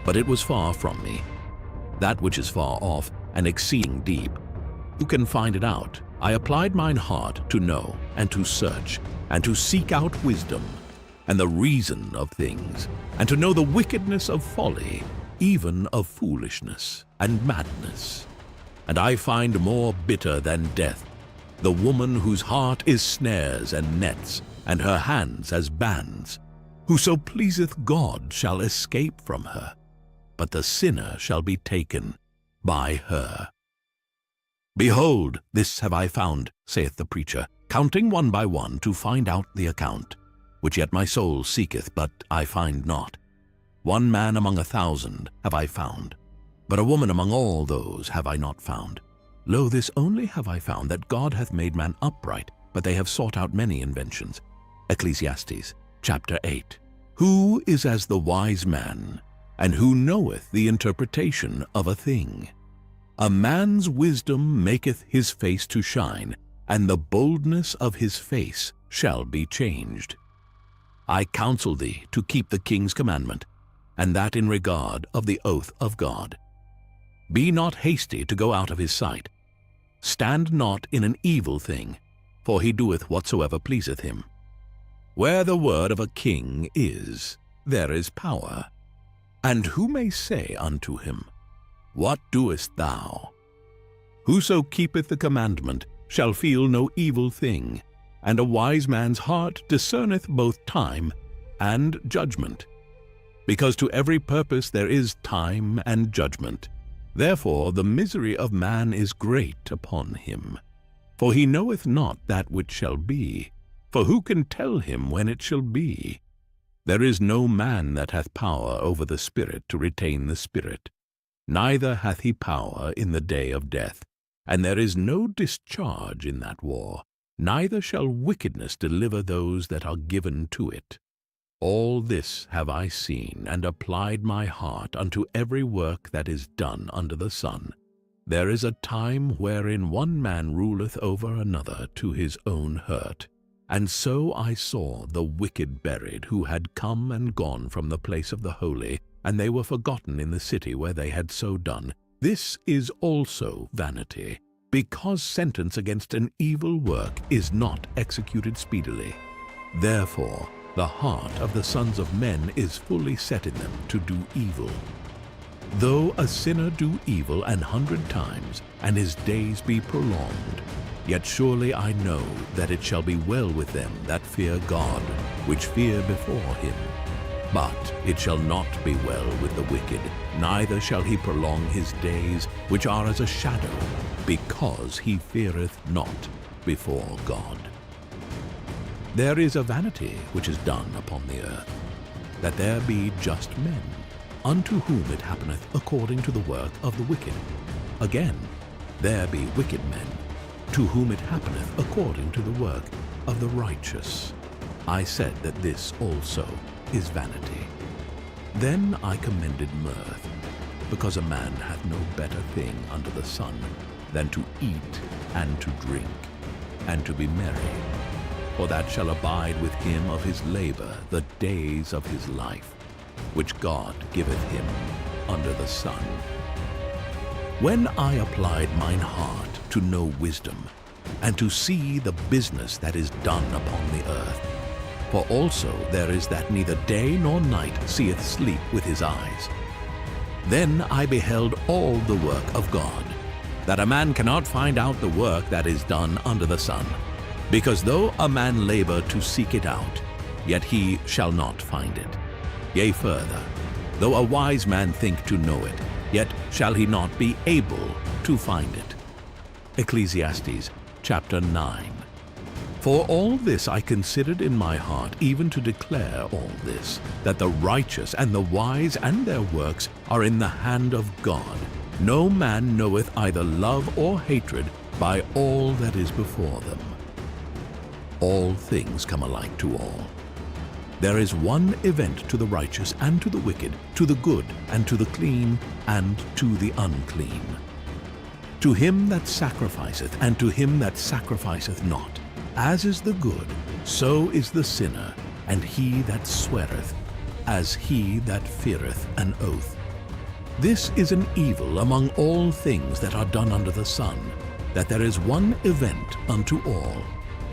but it was far from me. That which is far off and exceeding deep, who can find it out? I applied mine heart to know and to search, and to seek out wisdom, and the reason of things, and to know the wickedness of folly, even of foolishness and madness. And I find more bitter than death the woman whose heart is snares and nets, and her hands as bands. Whoso pleaseth God shall escape from her, but the sinner shall be taken by her. Behold, this have I found, saith the preacher, counting one by one to find out the account, which yet my soul seeketh, but I find not. One man among 1,000 have I found, but a woman among all those have I not found. Lo, this only have I found, that God hath made man upright, but they have sought out many inventions. Ecclesiastes chapter 8. Who is as the wise man, and who knoweth the interpretation of a thing? A man's wisdom maketh his face to shine, and the boldness of his face shall be changed. I counsel thee to keep the king's commandment, and that in regard of the oath of God. Be not hasty to go out of his sight. Stand not in an evil thing, for he doeth whatsoever pleaseth him. Where the word of a king is, there is power. And who may say unto him, What doest thou? Whoso keepeth the commandment shall feel no evil thing, and a wise man's heart discerneth both time and judgment. Because to every purpose there is time and judgment, Therefore the misery of man is great upon him. For he knoweth not that which shall be, for who can tell him when it shall be? There is no man that hath power over the spirit to retain the spirit, neither hath he power in the day of death. And there is no discharge in that war, neither shall wickedness deliver those that are given to it. All this have I seen, and applied my heart unto every work that is done under the sun. There is a time wherein one man ruleth over another to his own hurt. And so I saw the wicked buried, who had come and gone from the place of the holy, and they were forgotten in the city where they had so done. This is also vanity, because sentence against an evil work is not executed speedily. Therefore the heart of the sons of men is fully set in them to do evil. Though a sinner do evil 100 times, and his days be prolonged, yet surely I know that it shall be well with them that fear God, which fear before him. But it shall not be well with the wicked, neither shall he prolong his days, which are as a shadow, because he feareth not before God. There is a vanity which is done upon the earth, that there be just men, unto whom it happeneth according to the work of the wicked. Again, there be wicked men, to whom it happeneth according to the work of the righteous. I said that this also is vanity. Then I commended mirth, because a man hath no better thing under the sun than to eat and to drink, and to be merry, for that shall abide with him of his labor the days of his life, which God giveth him under the sun. When I applied mine heart to know wisdom, and to see the business that is done upon the earth, for also there is that neither day nor night seeth sleep with his eyes. Then I beheld all the work of God, that a man cannot find out the work that is done under the sun. Because though a man labor to seek it out, yet he shall not find it. Yea, further, though a wise man think to know it, yet shall he not be able to find it. Ecclesiastes chapter 9. For all this I considered in my heart, even to declare all this, that the righteous and the wise and their works are in the hand of God. No man knoweth either love or hatred by all that is before them. All things come alike to all. There is one event to the righteous and to the wicked, to the good and to the clean and to the unclean. To him that sacrificeth and to him that sacrificeth not, as is the good, so is the sinner, and he that sweareth, as he that feareth an oath. This is an evil among all things that are done under the sun, that there is one event unto all.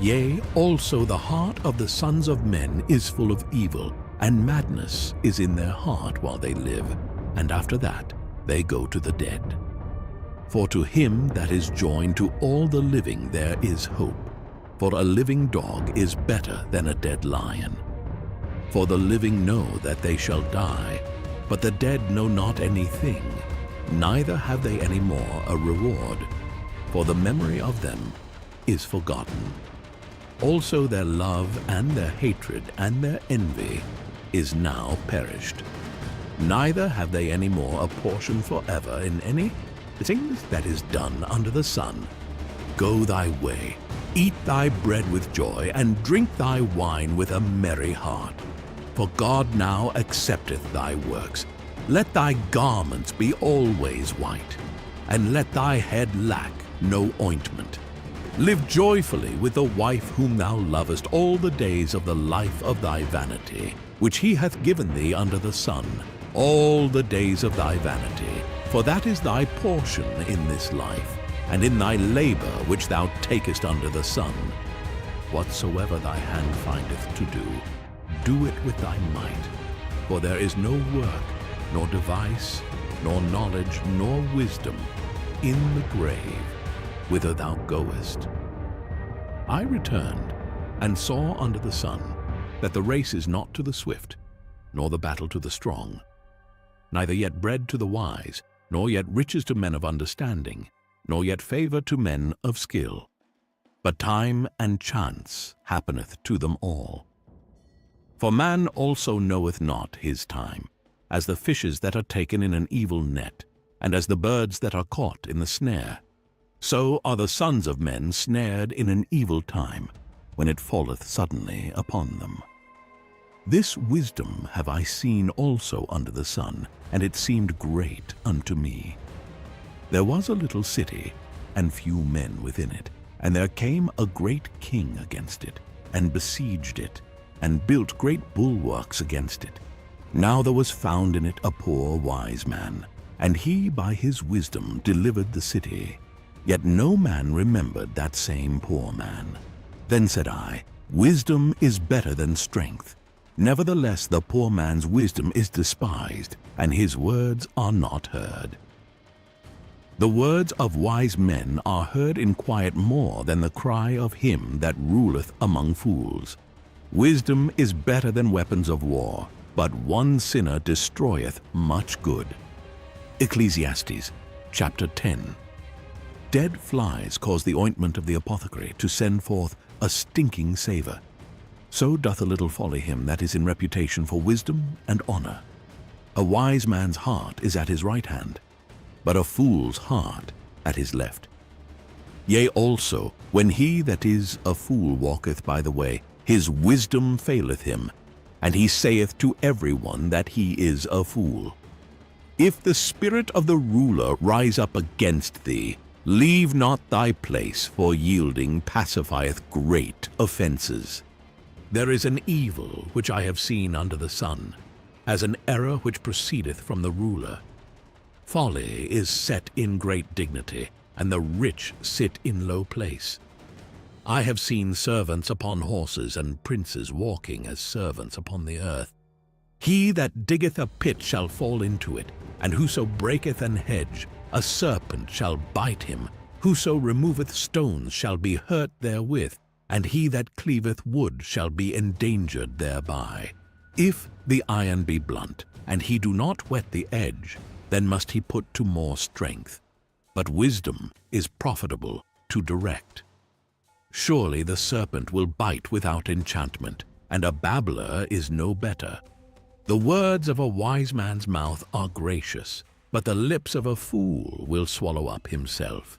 Yea, also the heart of the sons of men is full of evil, and madness is in their heart while they live, and after that they go to the dead. For to him that is joined to all the living there is hope. For a living dog is better than a dead lion. For the living know that they shall die, but the dead know not anything, neither have they any more a reward, for the memory of them is forgotten. Also their love and their hatred and their envy is now perished. Neither have they any more a portion forever in any things that is done under the sun. Go thy way, eat thy bread with joy, and drink thy wine with a merry heart. For God now accepteth thy works. Let thy garments be always white, and let thy head lack no ointment. Live joyfully with the wife whom thou lovest all the days of the life of thy vanity, which he hath given thee under the sun, all the days of thy vanity. For that is thy portion in this life, and in thy labor which thou takest under the sun. Whatsoever thy hand findeth to do, do it with thy might. For there is no work, nor device, nor knowledge, nor wisdom in the grave, whither thou goest. I returned, and saw under the sun that the race is not to the swift, nor the battle to the strong, neither yet bread to the wise, nor yet riches to men of understanding, nor yet favor to men of skill. But time and chance happeneth to them all. For man also knoweth not his time, as the fishes that are taken in an evil net, and as the birds that are caught in the snare. So are the sons of men snared in an evil time, when it falleth suddenly upon them. This wisdom have I seen also under the sun, and it seemed great unto me. There was a little city, and few men within it, and there came a great king against it, and besieged it, and built great bulwarks against it. Now there was found in it a poor wise man, and he by his wisdom delivered the city. Yet no man remembered that same poor man. Then said I, Wisdom is better than strength. Nevertheless the poor man's wisdom is despised, and his words are not heard. The words of wise men are heard in quiet more than the cry of him that ruleth among fools. Wisdom is better than weapons of war, but one sinner destroyeth much good. Ecclesiastes chapter 10. Dead flies cause the ointment of the apothecary to send forth a stinking savour. So doth a little folly him that is in reputation for wisdom and honour. A wise man's heart is at his right hand, but a fool's heart at his left. Yea also, when he that is a fool walketh by the way, his wisdom faileth him, and he saith to every one that he is a fool. If the spirit of the ruler rise up against thee, leave not thy place, for yielding pacifieth great offenses. There is an evil which I have seen under the sun, as an error which proceedeth from the ruler. Folly is set in great dignity, and the rich sit in low place. I have seen servants upon horses, and princes walking as servants upon the earth. He that diggeth a pit shall fall into it, and whoso breaketh an hedge, a serpent shall bite him. Whoso removeth stones shall be hurt therewith, and he that cleaveth wood shall be endangered thereby. If the iron be blunt, and he do not whet the edge, then must he put to more strength. But wisdom is profitable to direct. Surely the serpent will bite without enchantment, and a babbler is no better. The words of a wise man's mouth are gracious, but the lips of a fool will swallow up himself.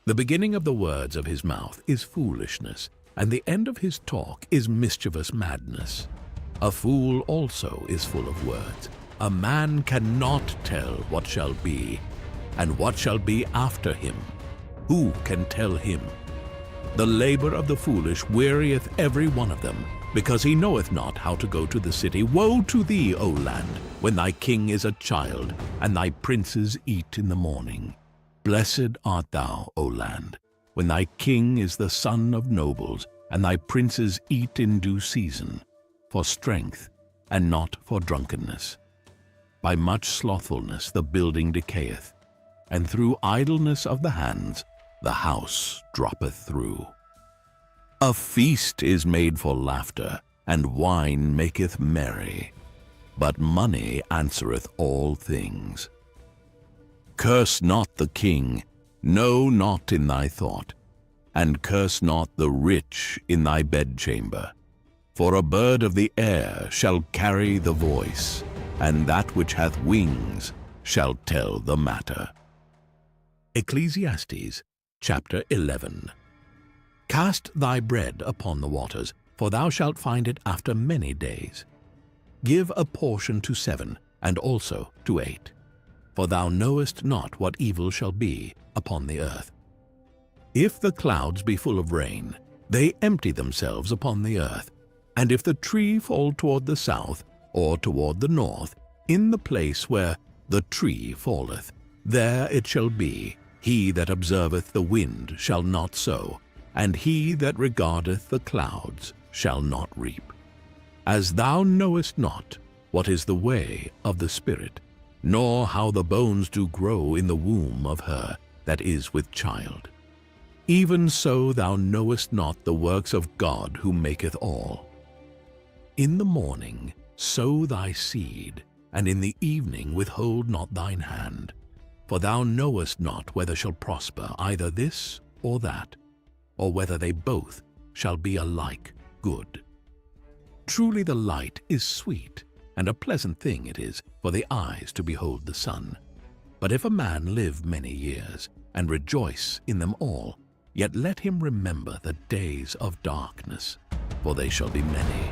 The beginning of the words of his mouth is foolishness, and the end of his talk is mischievous madness. A fool also is full of words. A man cannot tell what shall be, and what shall be after him. Who can tell him? The labor of the foolish wearieth every one of them, because he knoweth not how to go to the city. Woe to thee, O land, when thy king is a child, and thy princes eat in the morning. Blessed art thou, O land, when thy king is the son of nobles, and thy princes eat in due season, for strength, and not for drunkenness. By much slothfulness the building decayeth, and through idleness of the hands the house droppeth through. A feast is made for laughter, and wine maketh merry, but money answereth all things. Curse not the king, no, not in thy thought, and curse not the rich in thy bedchamber. For a bird of the air shall carry the voice, and that which hath wings shall tell the matter. Ecclesiastes chapter 11. Cast thy bread upon the waters, for thou shalt find it after many days. Give a portion to 7, and also to 8. For thou knowest not what evil shall be upon the earth. If the clouds be full of rain, they empty themselves upon the earth. And if the tree fall toward the south, or toward the north, in the place where the tree falleth, there it shall be. He that observeth the wind shall not sow, and he that regardeth the clouds shall not reap. As thou knowest not what is the way of the Spirit, nor how the bones do grow in the womb of her that is with child, even so thou knowest not the works of God who maketh all. In the morning sow thy seed, and in the evening withhold not thine hand, For thou knowest not whether shall prosper either this or that, or whether they both shall be alike good. Truly the light is sweet, and a pleasant thing it is for the eyes to behold the sun. But if a man live many years, and rejoice in them all, yet let him remember the days of darkness, for they shall be many.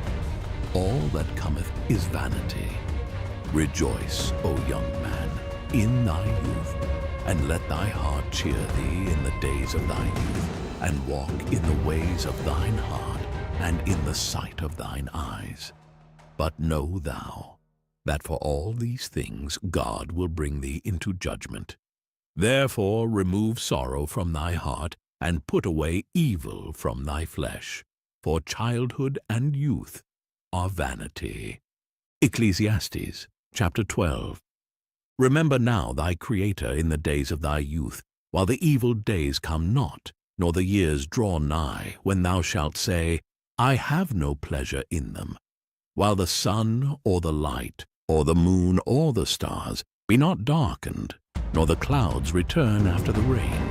All that cometh is vanity. Rejoice, O young man, in thy youth, and let thy heart cheer thee in the days of thy youth, and walk in the ways of thine heart, and in the sight of thine eyes. But know thou, that for all these things God will bring thee into judgment. Therefore remove sorrow from thy heart, and put away evil from thy flesh, for childhood and youth are vanity. Ecclesiastes chapter 12. Remember now thy Creator in the days of thy youth, while the evil days come not, nor the years draw nigh, when thou shalt say, I have no pleasure in them, while the sun or the light, or the moon or the stars be not darkened, nor the clouds return after the rain,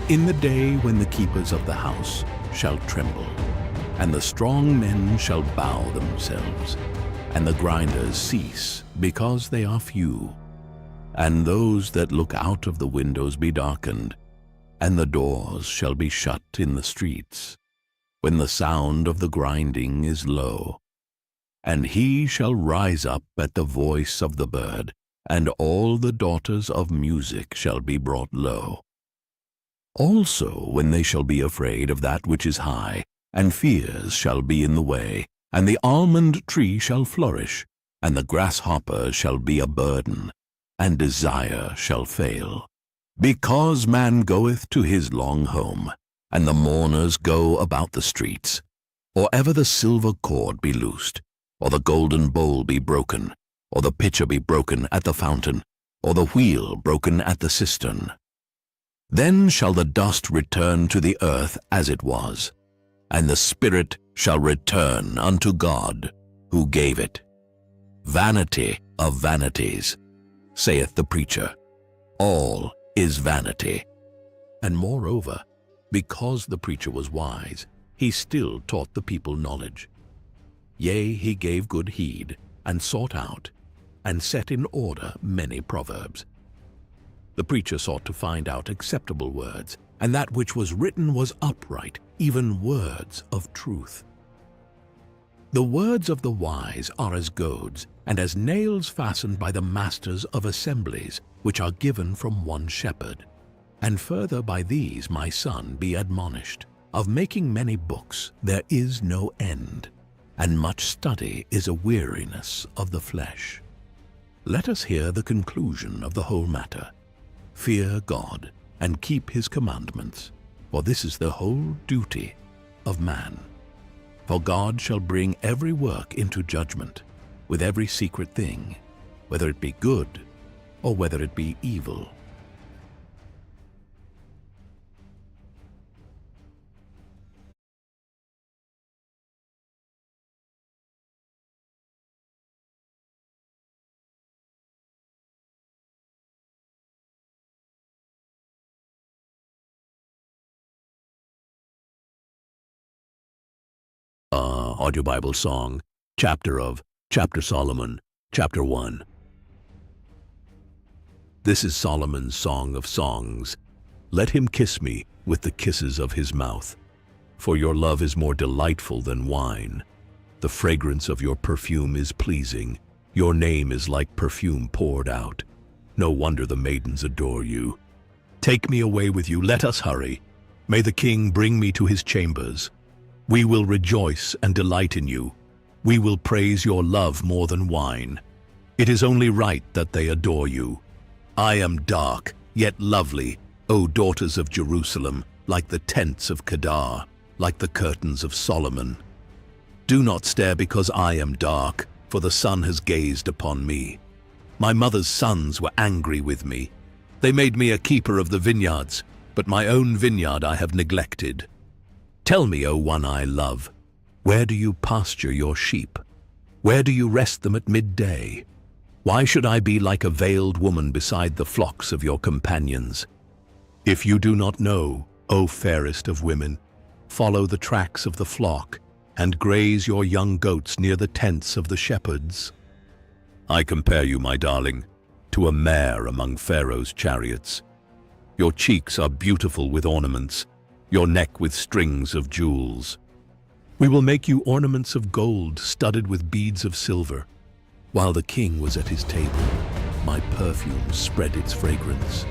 in the day when the keepers of the house shall tremble, and the strong men shall bow themselves, and the grinders cease, because they are few, and those that look out of the windows be darkened, and the doors shall be shut in the streets, when the sound of the grinding is low. And he shall rise up at the voice of the bird, and all the daughters of music shall be brought low. Also when they shall be afraid of that which is high, and fears shall be in the way, and the almond tree shall flourish, and the grasshopper shall be a burden, and desire shall fail. Because man goeth to his long home, and the mourners go about the streets, or ever the silver cord be loosed, or the golden bowl be broken, or the pitcher be broken at the fountain, or the wheel broken at the cistern. Then shall the dust return to the earth as it was, and the spirit shall return unto God, who gave it. Vanity of vanities, saith the preacher. All is vanity. And moreover, because the preacher was wise, he still taught the people knowledge. Yea, he gave good heed, and sought out, and set in order many proverbs. The preacher sought to find out acceptable words, and that which was written was upright, even words of truth. The words of the wise are as goads, and as nails fastened by the masters of assemblies, which are given from one shepherd. And further by these, my son, be admonished. Of making many books there is no end, and much study is a weariness of the flesh. Let us hear the conclusion of the whole matter. Fear God, and keep his commandments, for this is the whole duty of man. For God shall bring every work into judgment, with every secret thing, whether it be good or whether it be evil. Audio Bible Song, Chapter Solomon, Chapter 1. This is Solomon's Song of Songs. Let him kiss me with the kisses of his mouth. For your love is more delightful than wine. The fragrance of your perfume is pleasing. Your name is like perfume poured out. No wonder the maidens adore you. Take me away with you, let us hurry. May the king bring me to his chambers. We will rejoice and delight in you. We will praise your love more than wine. It is only right that they adore you. I am dark, yet lovely, O daughters of Jerusalem, like the tents of Kedar, like the curtains of Solomon. Do not stare because I am dark, for the sun has gazed upon me. My mother's sons were angry with me. They made me a keeper of the vineyards, but my own vineyard I have neglected. Tell me, O one I love, where do you pasture your sheep? Where do you rest them at midday? Why should I be like a veiled woman beside the flocks of your companions? If you do not know, O fairest of women, follow the tracks of the flock and graze your young goats near the tents of the shepherds. I compare you, my darling, to a mare among Pharaoh's chariots. Your cheeks are beautiful with ornaments, your neck with strings of jewels. We will make you ornaments of gold studded with beads of silver. While the king was at his table, my perfume spread its fragrance.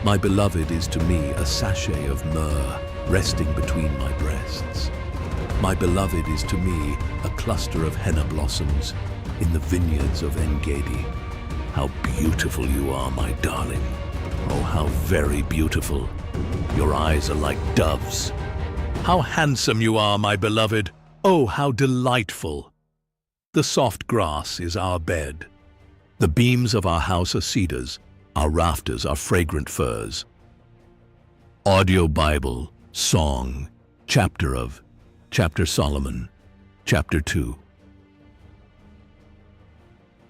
My beloved is to me a sachet of myrrh resting between my breasts. My beloved is to me a cluster of henna blossoms in the vineyards of En-Gedi. How beautiful you are, my darling. Oh, how very beautiful. Your eyes are like doves. How handsome you are, my beloved. Oh, how delightful. The soft grass is our bed. The beams of our house are cedars. Our rafters are fragrant firs. Audio Bible, Song, Chapter Solomon, Chapter 2.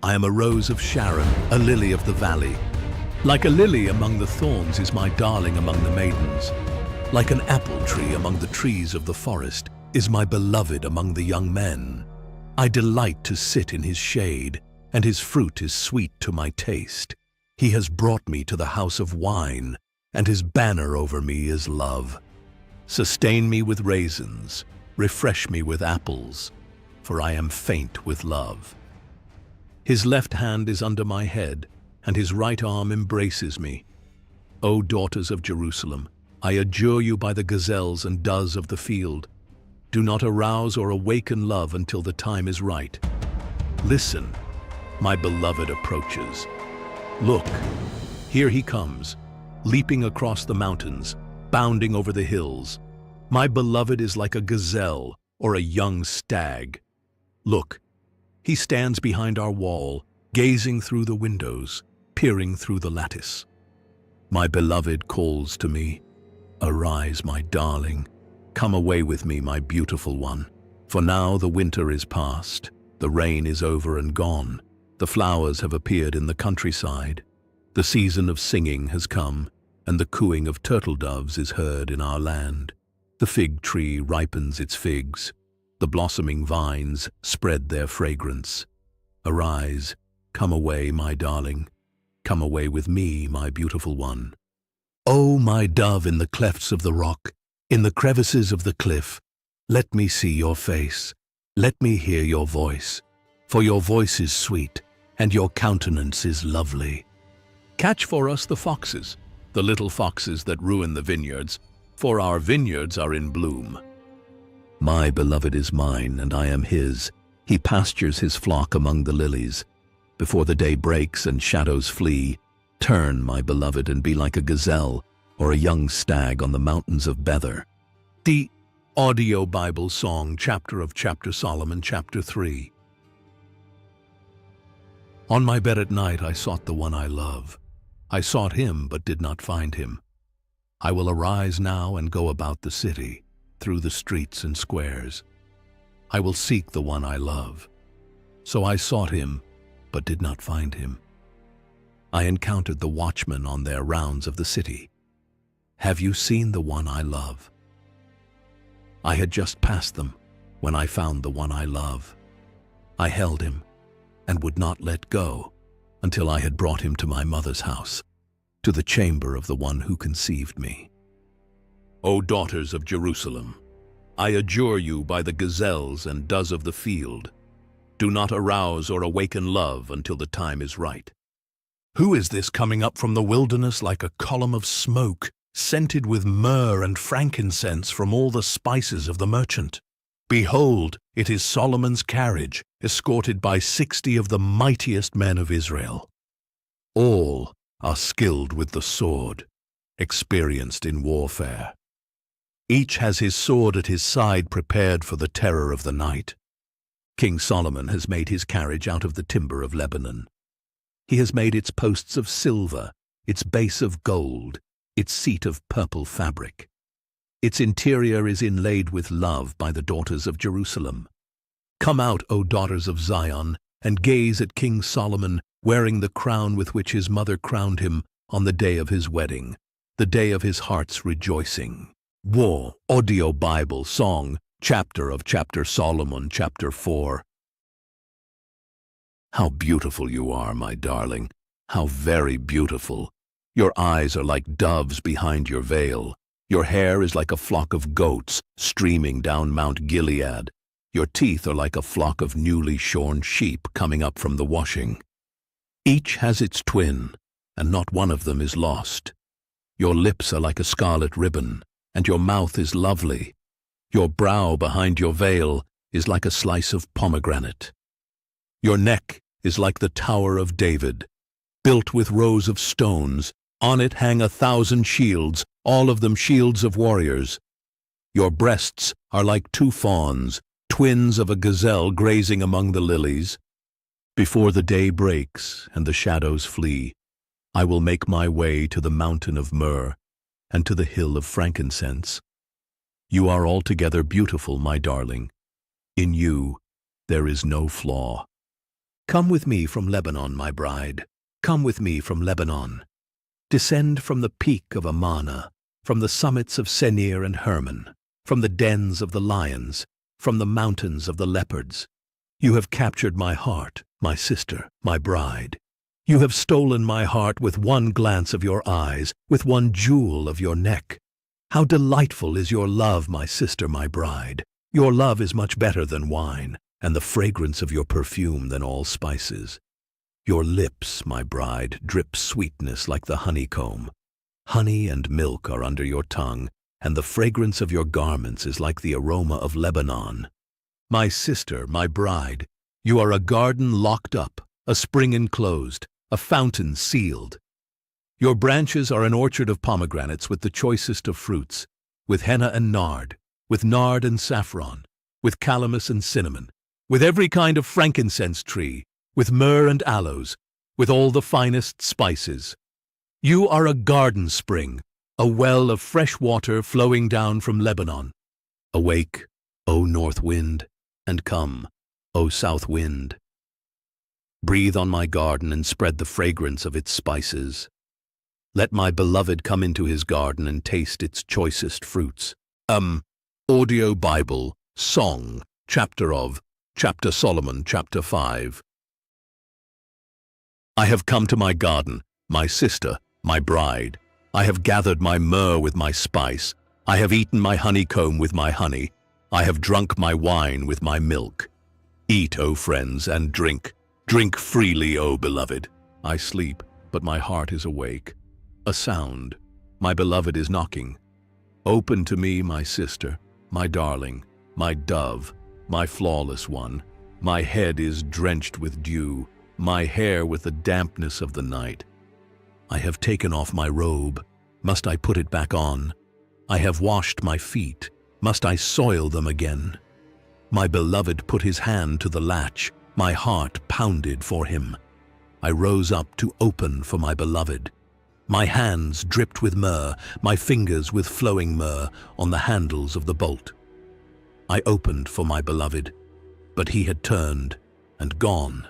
I am a rose of Sharon, a lily of the valley. Like a lily among the thorns is my darling among the maidens. Like an apple tree among the trees of the forest is my beloved among the young men. I delight to sit in his shade, and his fruit is sweet to my taste. He has brought me to the house of wine, and his banner over me is love. Sustain me with raisins, refresh me with apples, for I am faint with love. His left hand is under my head, and his right arm embraces me. O daughters of Jerusalem, I adjure you by the gazelles and does of the field, do not arouse or awaken love until the time is right. Listen, my beloved approaches. Look, here he comes, leaping across the mountains, bounding over the hills. My beloved is like a gazelle or a young stag. Look, he stands behind our wall, gazing through the windows, peering through the lattice. My beloved calls to me, "Arise, my darling. Come away with me, my beautiful one. For now the winter is past, the rain is over and gone. The flowers have appeared in the countryside. The season of singing has come, and the cooing of turtle doves is heard in our land. The fig tree ripens its figs. The blossoming vines spread their fragrance. Arise, come away, my darling. Come away with me, my beautiful one. O my dove in the clefts of the rock, in the crevices of the cliff, let me see your face. Let me hear your voice. For your voice is sweet, and your countenance is lovely. Catch for us the foxes, the little foxes that ruin the vineyards, for our vineyards are in bloom. My beloved is mine, and I am his. He pastures his flock among the lilies. Before the day breaks and shadows flee, turn, my beloved, and be like a gazelle or a young stag on the mountains of Bether. The Audio Bible Song, Chapter Solomon, Chapter 3. On my bed at night I sought the one I love. I sought him, but did not find him. I will arise now and go about the city, through the streets and squares. I will seek the one I love. So I sought him, but did not find him. I encountered the watchmen on their rounds of the city. Have you seen the one I love? I had just passed them when I found the one I love. I held him and would not let go until I had brought him to my mother's house, to the chamber of the one who conceived me. O daughters of Jerusalem, I adjure you by the gazelles and does of the field, do not arouse or awaken love until the time is right. Who is this coming up from the wilderness like a column of smoke, scented with myrrh and frankincense from all the spices of the merchant? Behold, it is Solomon's carriage, escorted by 60 of the mightiest men of Israel. All are skilled with the sword, experienced in warfare. Each has his sword at his side prepared for the terror of the night. King Solomon has made his carriage out of the timber of Lebanon. He has made its posts of silver, its base of gold, its seat of purple fabric. Its interior is inlaid with love by the daughters of Jerusalem. Come out, O daughters of Zion, and gaze at King Solomon wearing the crown with which his mother crowned him on the day of his wedding, the day of his heart's rejoicing. War, Audio Bible, Song, Chapter Solomon, Chapter 4. How beautiful you are, my darling, how very beautiful. Your eyes are like doves behind your veil. Your hair is like a flock of goats streaming down Mount Gilead. Your teeth are like a flock of newly shorn sheep coming up from the washing. Each has its twin, and not one of them is lost. Your lips are like a scarlet ribbon, and your mouth is lovely. Your brow behind your veil is like a slice of pomegranate. Your neck is like the Tower of David, built with rows of stones. On it hang 1,000 shields, all of them shields of warriors. Your breasts are like 2 fawns, twins of a gazelle grazing among the lilies. Before the day breaks and the shadows flee, I will make my way to the mountain of myrrh and to the hill of frankincense. You are altogether beautiful, my darling. In you there is no flaw. Come with me from Lebanon, my bride. Come with me from Lebanon. Descend from the peak of Amana, from the summits of Senir and Hermon, from the dens of the lions, from the mountains of the leopards. You have captured my heart, my sister, my bride. You have stolen my heart with one glance of your eyes, with one jewel of your neck. How delightful is your love, my sister, my bride. Your love is much better than wine, and the fragrance of your perfume than all spices. Your lips, my bride, drip sweetness like the honeycomb. Honey and milk are under your tongue, and the fragrance of your garments is like the aroma of Lebanon. My sister, my bride, you are a garden locked up, a spring enclosed, a fountain sealed. Your branches are an orchard of pomegranates with the choicest of fruits, with henna and nard and saffron, with calamus and cinnamon, with every kind of frankincense tree, with myrrh and aloes, with all the finest spices. You are a garden spring, a well of fresh water flowing down from Lebanon. Awake, O north wind, and come, O south wind. Breathe on my garden and spread the fragrance of its spices. Let my beloved come into his garden and taste its choicest fruits. Audio Bible, Song, Chapter Solomon, Chapter 5. I have come to my garden, my sister, my bride. I have gathered my myrrh with my spice. I have eaten my honeycomb with my honey. I have drunk my wine with my milk. Eat, O friends, and drink. Drink freely, O beloved. I sleep, but my heart is awake. A sound. My beloved is knocking. Open to me, my sister, my darling, my dove, my flawless one. My head is drenched with dew, my hair with the dampness of the night. I have taken off my robe. Must I put it back on? I have washed my feet. Must I soil them again? My beloved put his hand to the latch. My heart pounded for him. I rose up to open for my beloved. My hands dripped with myrrh, my fingers with flowing myrrh on the handles of the bolt. I opened for my beloved, but he had turned and gone.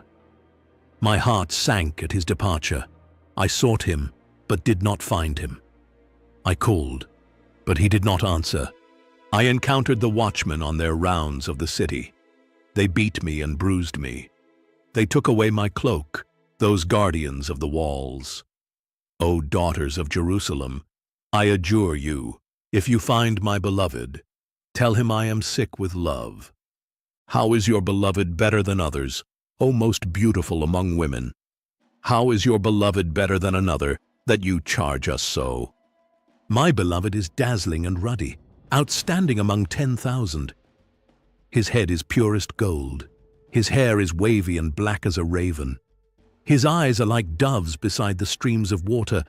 My heart sank at his departure. I sought him, but did not find him. I called, but he did not answer. I encountered the watchmen on their rounds of the city. They beat me and bruised me. They took away my cloak, those guardians of the walls. O daughters of Jerusalem, I adjure you, if you find my beloved, tell him I am sick with love. How is your beloved better than others, O most beautiful among women? How is your beloved better than another, that you charge us so? My beloved is dazzling and ruddy, outstanding among 10,000. His head is purest gold. His hair is wavy and black as a raven. His eyes are like doves beside the streams of water,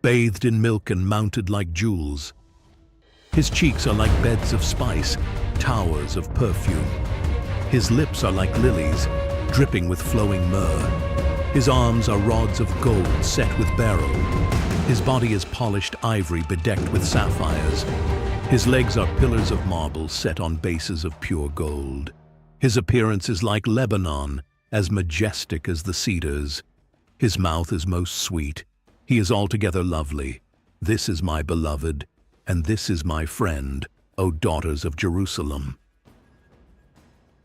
bathed in milk and mounted like jewels. His cheeks are like beds of spice, towers of perfume. His lips are like lilies, dripping with flowing myrrh. His arms are rods of gold set with beryl. His body is polished ivory bedecked with sapphires. His legs are pillars of marble set on bases of pure gold. His appearance is like Lebanon, as majestic as the cedars. His mouth is most sweet. He is altogether lovely. This is my beloved, and this is my friend, O daughters of Jerusalem.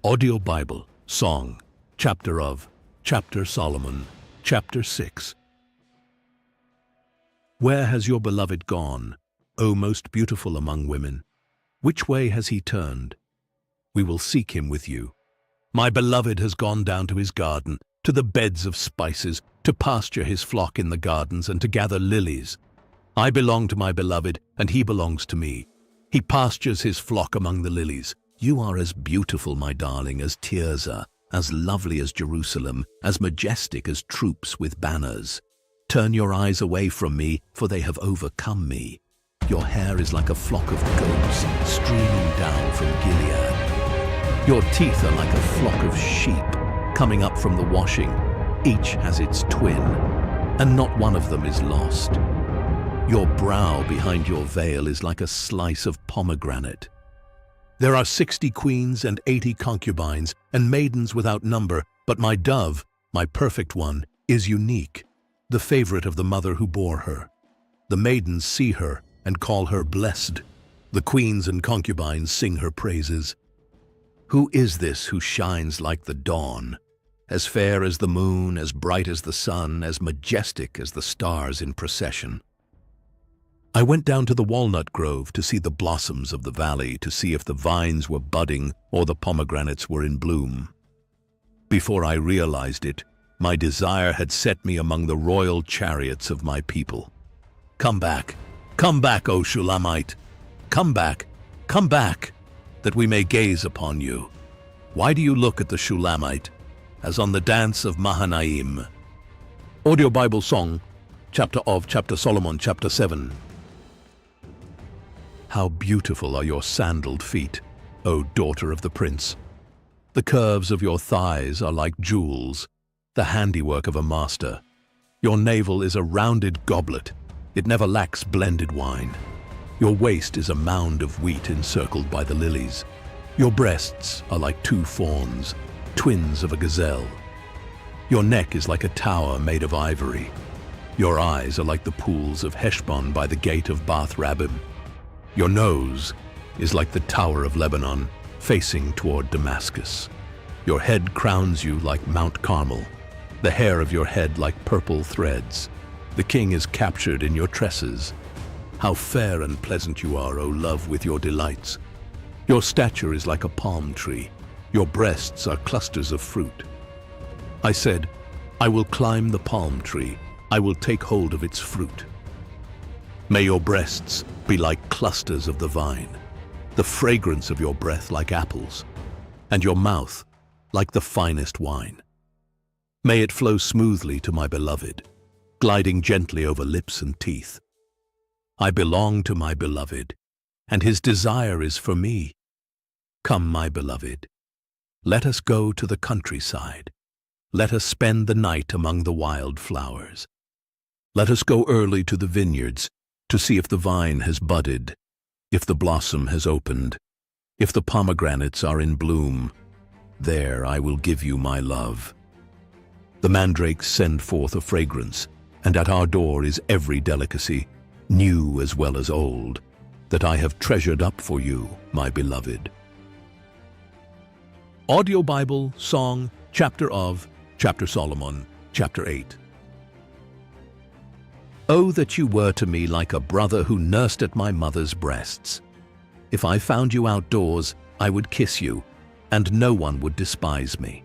Audio Bible, Song, Chapter Solomon, Chapter 6. Where has your beloved gone, O most beautiful among women? Which way has he turned? We will seek him with you. My beloved has gone down to his garden, to the beds of spices, to pasture his flock in the gardens and to gather lilies. I belong to my beloved, and he belongs to me. He pastures his flock among the lilies. You are as beautiful, my darling, as Tirzah, as lovely as Jerusalem, as majestic as troops with banners. Turn your eyes away from me, for they have overcome me. Your hair is like a flock of goats streaming down from Gilead. Your teeth are like a flock of sheep coming up from the washing. Each has its twin, and not one of them is lost. Your brow behind your veil is like a slice of pomegranate. There are 60 queens and 80 concubines, and maidens without number, but my dove, my perfect one, is unique, the favorite of the mother who bore her. The maidens see her and call her blessed. The queens and concubines sing her praises. Who is this who shines like the dawn, as fair as the moon, as bright as the sun, as majestic as the stars in procession? I went down to the walnut grove to see the blossoms of the valley, to see if the vines were budding or the pomegranates were in bloom. Before I realized it, my desire had set me among the royal chariots of my people. Come back, O Shulamite! Come back, that we may gaze upon you. Why do you look at the Shulamite, as on the dance of Mahanaim? Audio Bible Song, Chapter Solomon, Chapter 7. How beautiful are your sandaled feet, O daughter of the prince! The curves of your thighs are like jewels, the handiwork of a master. Your navel is a rounded goblet. It never lacks blended wine. Your waist is a mound of wheat encircled by the lilies. Your breasts are like 2 fawns, twins of a gazelle. Your neck is like a tower made of ivory. Your eyes are like the pools of Heshbon by the gate of Bath Rabbim. Your nose is like the tower of Lebanon, facing toward Damascus. Your head crowns you like Mount Carmel, the hair of your head like purple threads. The king is captured in your tresses. How fair and pleasant you are, O love, with your delights. Your stature is like a palm tree. Your breasts are clusters of fruit. I said, I will climb the palm tree. I will take hold of its fruit. May your breasts be like clusters of the vine, the fragrance of your breath like apples, and your mouth like the finest wine. May it flow smoothly to my beloved, gliding gently over lips and teeth. I belong to my beloved, and his desire is for me. Come, my beloved, let us go to the countryside. Let us spend the night among the wild flowers. Let us go early to the vineyards to see if the vine has budded, if the blossom has opened, if the pomegranates are in bloom. There I will give you my love. The mandrakes send forth a fragrance, and at our door is every delicacy, new as well as old, that I have treasured up for you, my beloved. Audio Bible, Song, Chapter Solomon, Chapter 8. Oh, that you were to me like a brother who nursed at my mother's breasts. If I found you outdoors, I would kiss you, and no one would despise me.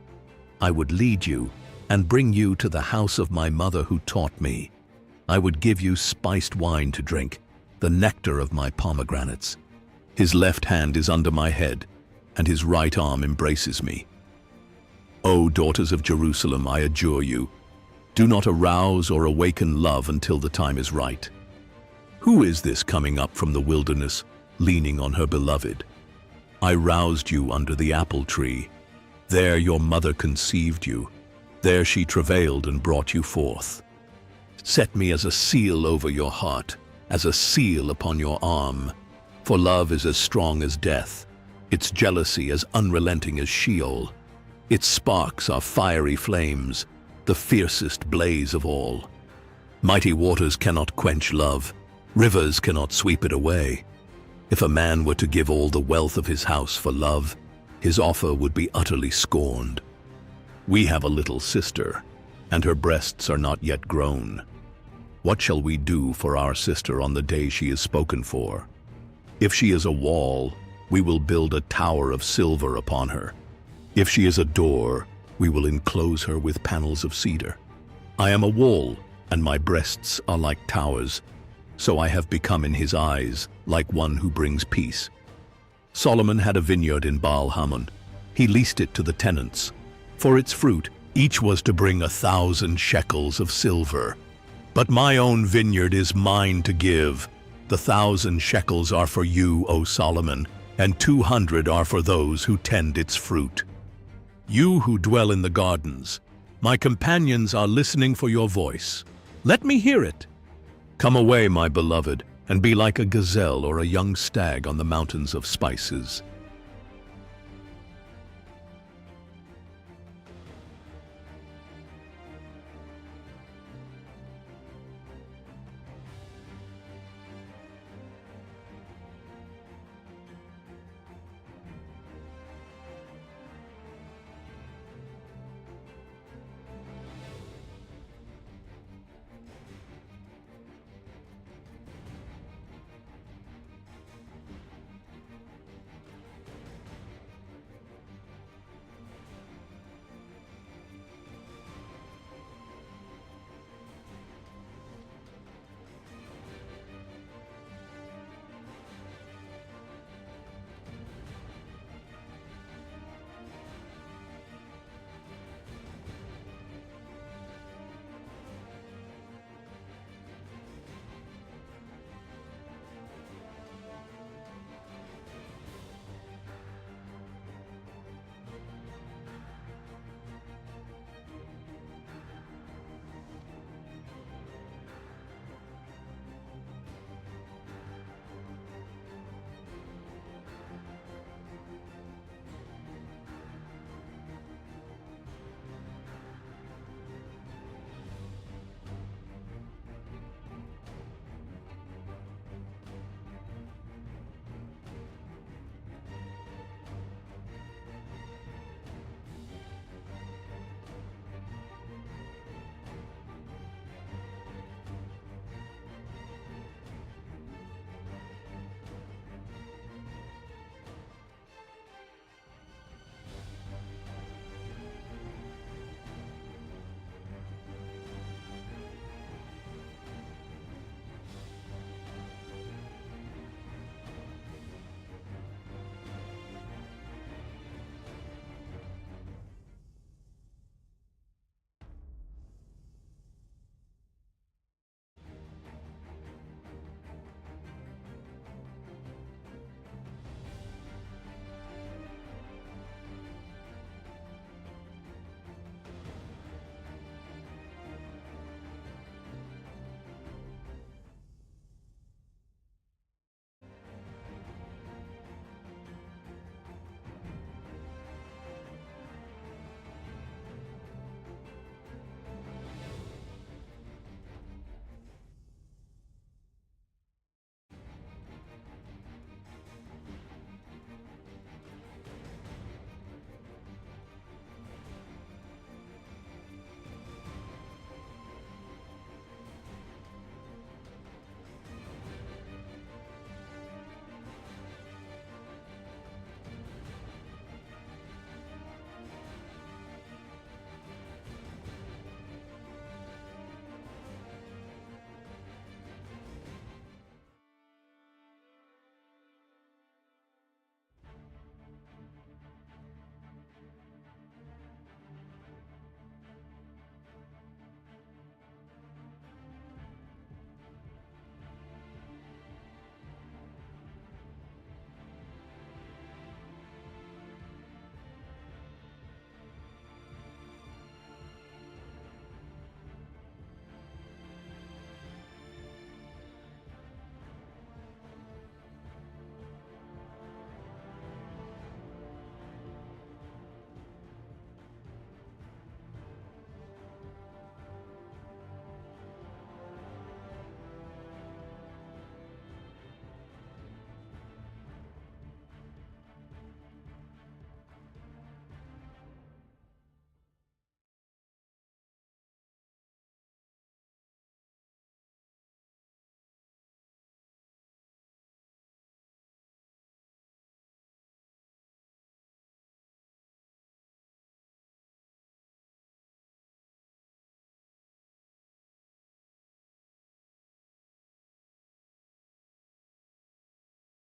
I would lead you and bring you to the house of my mother who taught me. I would give you spiced wine to drink, the nectar of my pomegranates. His left hand is under my head, and his right arm embraces me. O daughters of Jerusalem, I adjure you, do not arouse or awaken love until the time is right. Who is this coming up from the wilderness, leaning on her beloved? I roused you under the apple tree. There your mother conceived you. There she travailed and brought you forth. Set me as a seal over your heart, as a seal upon your arm. For love is as strong as death, its jealousy as unrelenting as Sheol. Its sparks are fiery flames, the fiercest blaze of all. Mighty waters cannot quench love, rivers cannot sweep it away. If a man were to give all the wealth of his house for love, his offer would be utterly scorned. We have a little sister, and her breasts are not yet grown. What shall we do for our sister on the day she is spoken for? If she is a wall, we will build a tower of silver upon her. If she is a door, we will enclose her with panels of cedar. I am a wall, and my breasts are like towers, so I have become in his eyes like one who brings peace. Solomon had a vineyard in Baal-Hamon. He leased it to the tenants. For its fruit, each was to bring 1,000 shekels of silver. But my own vineyard is mine to give. The 1,000 shekels are for you, O Solomon, and 200 are for those who tend its fruit. You who dwell in the gardens, my companions are listening for your voice. Let me hear it. Come away, my beloved, and be like a gazelle or a young stag on the mountains of spices.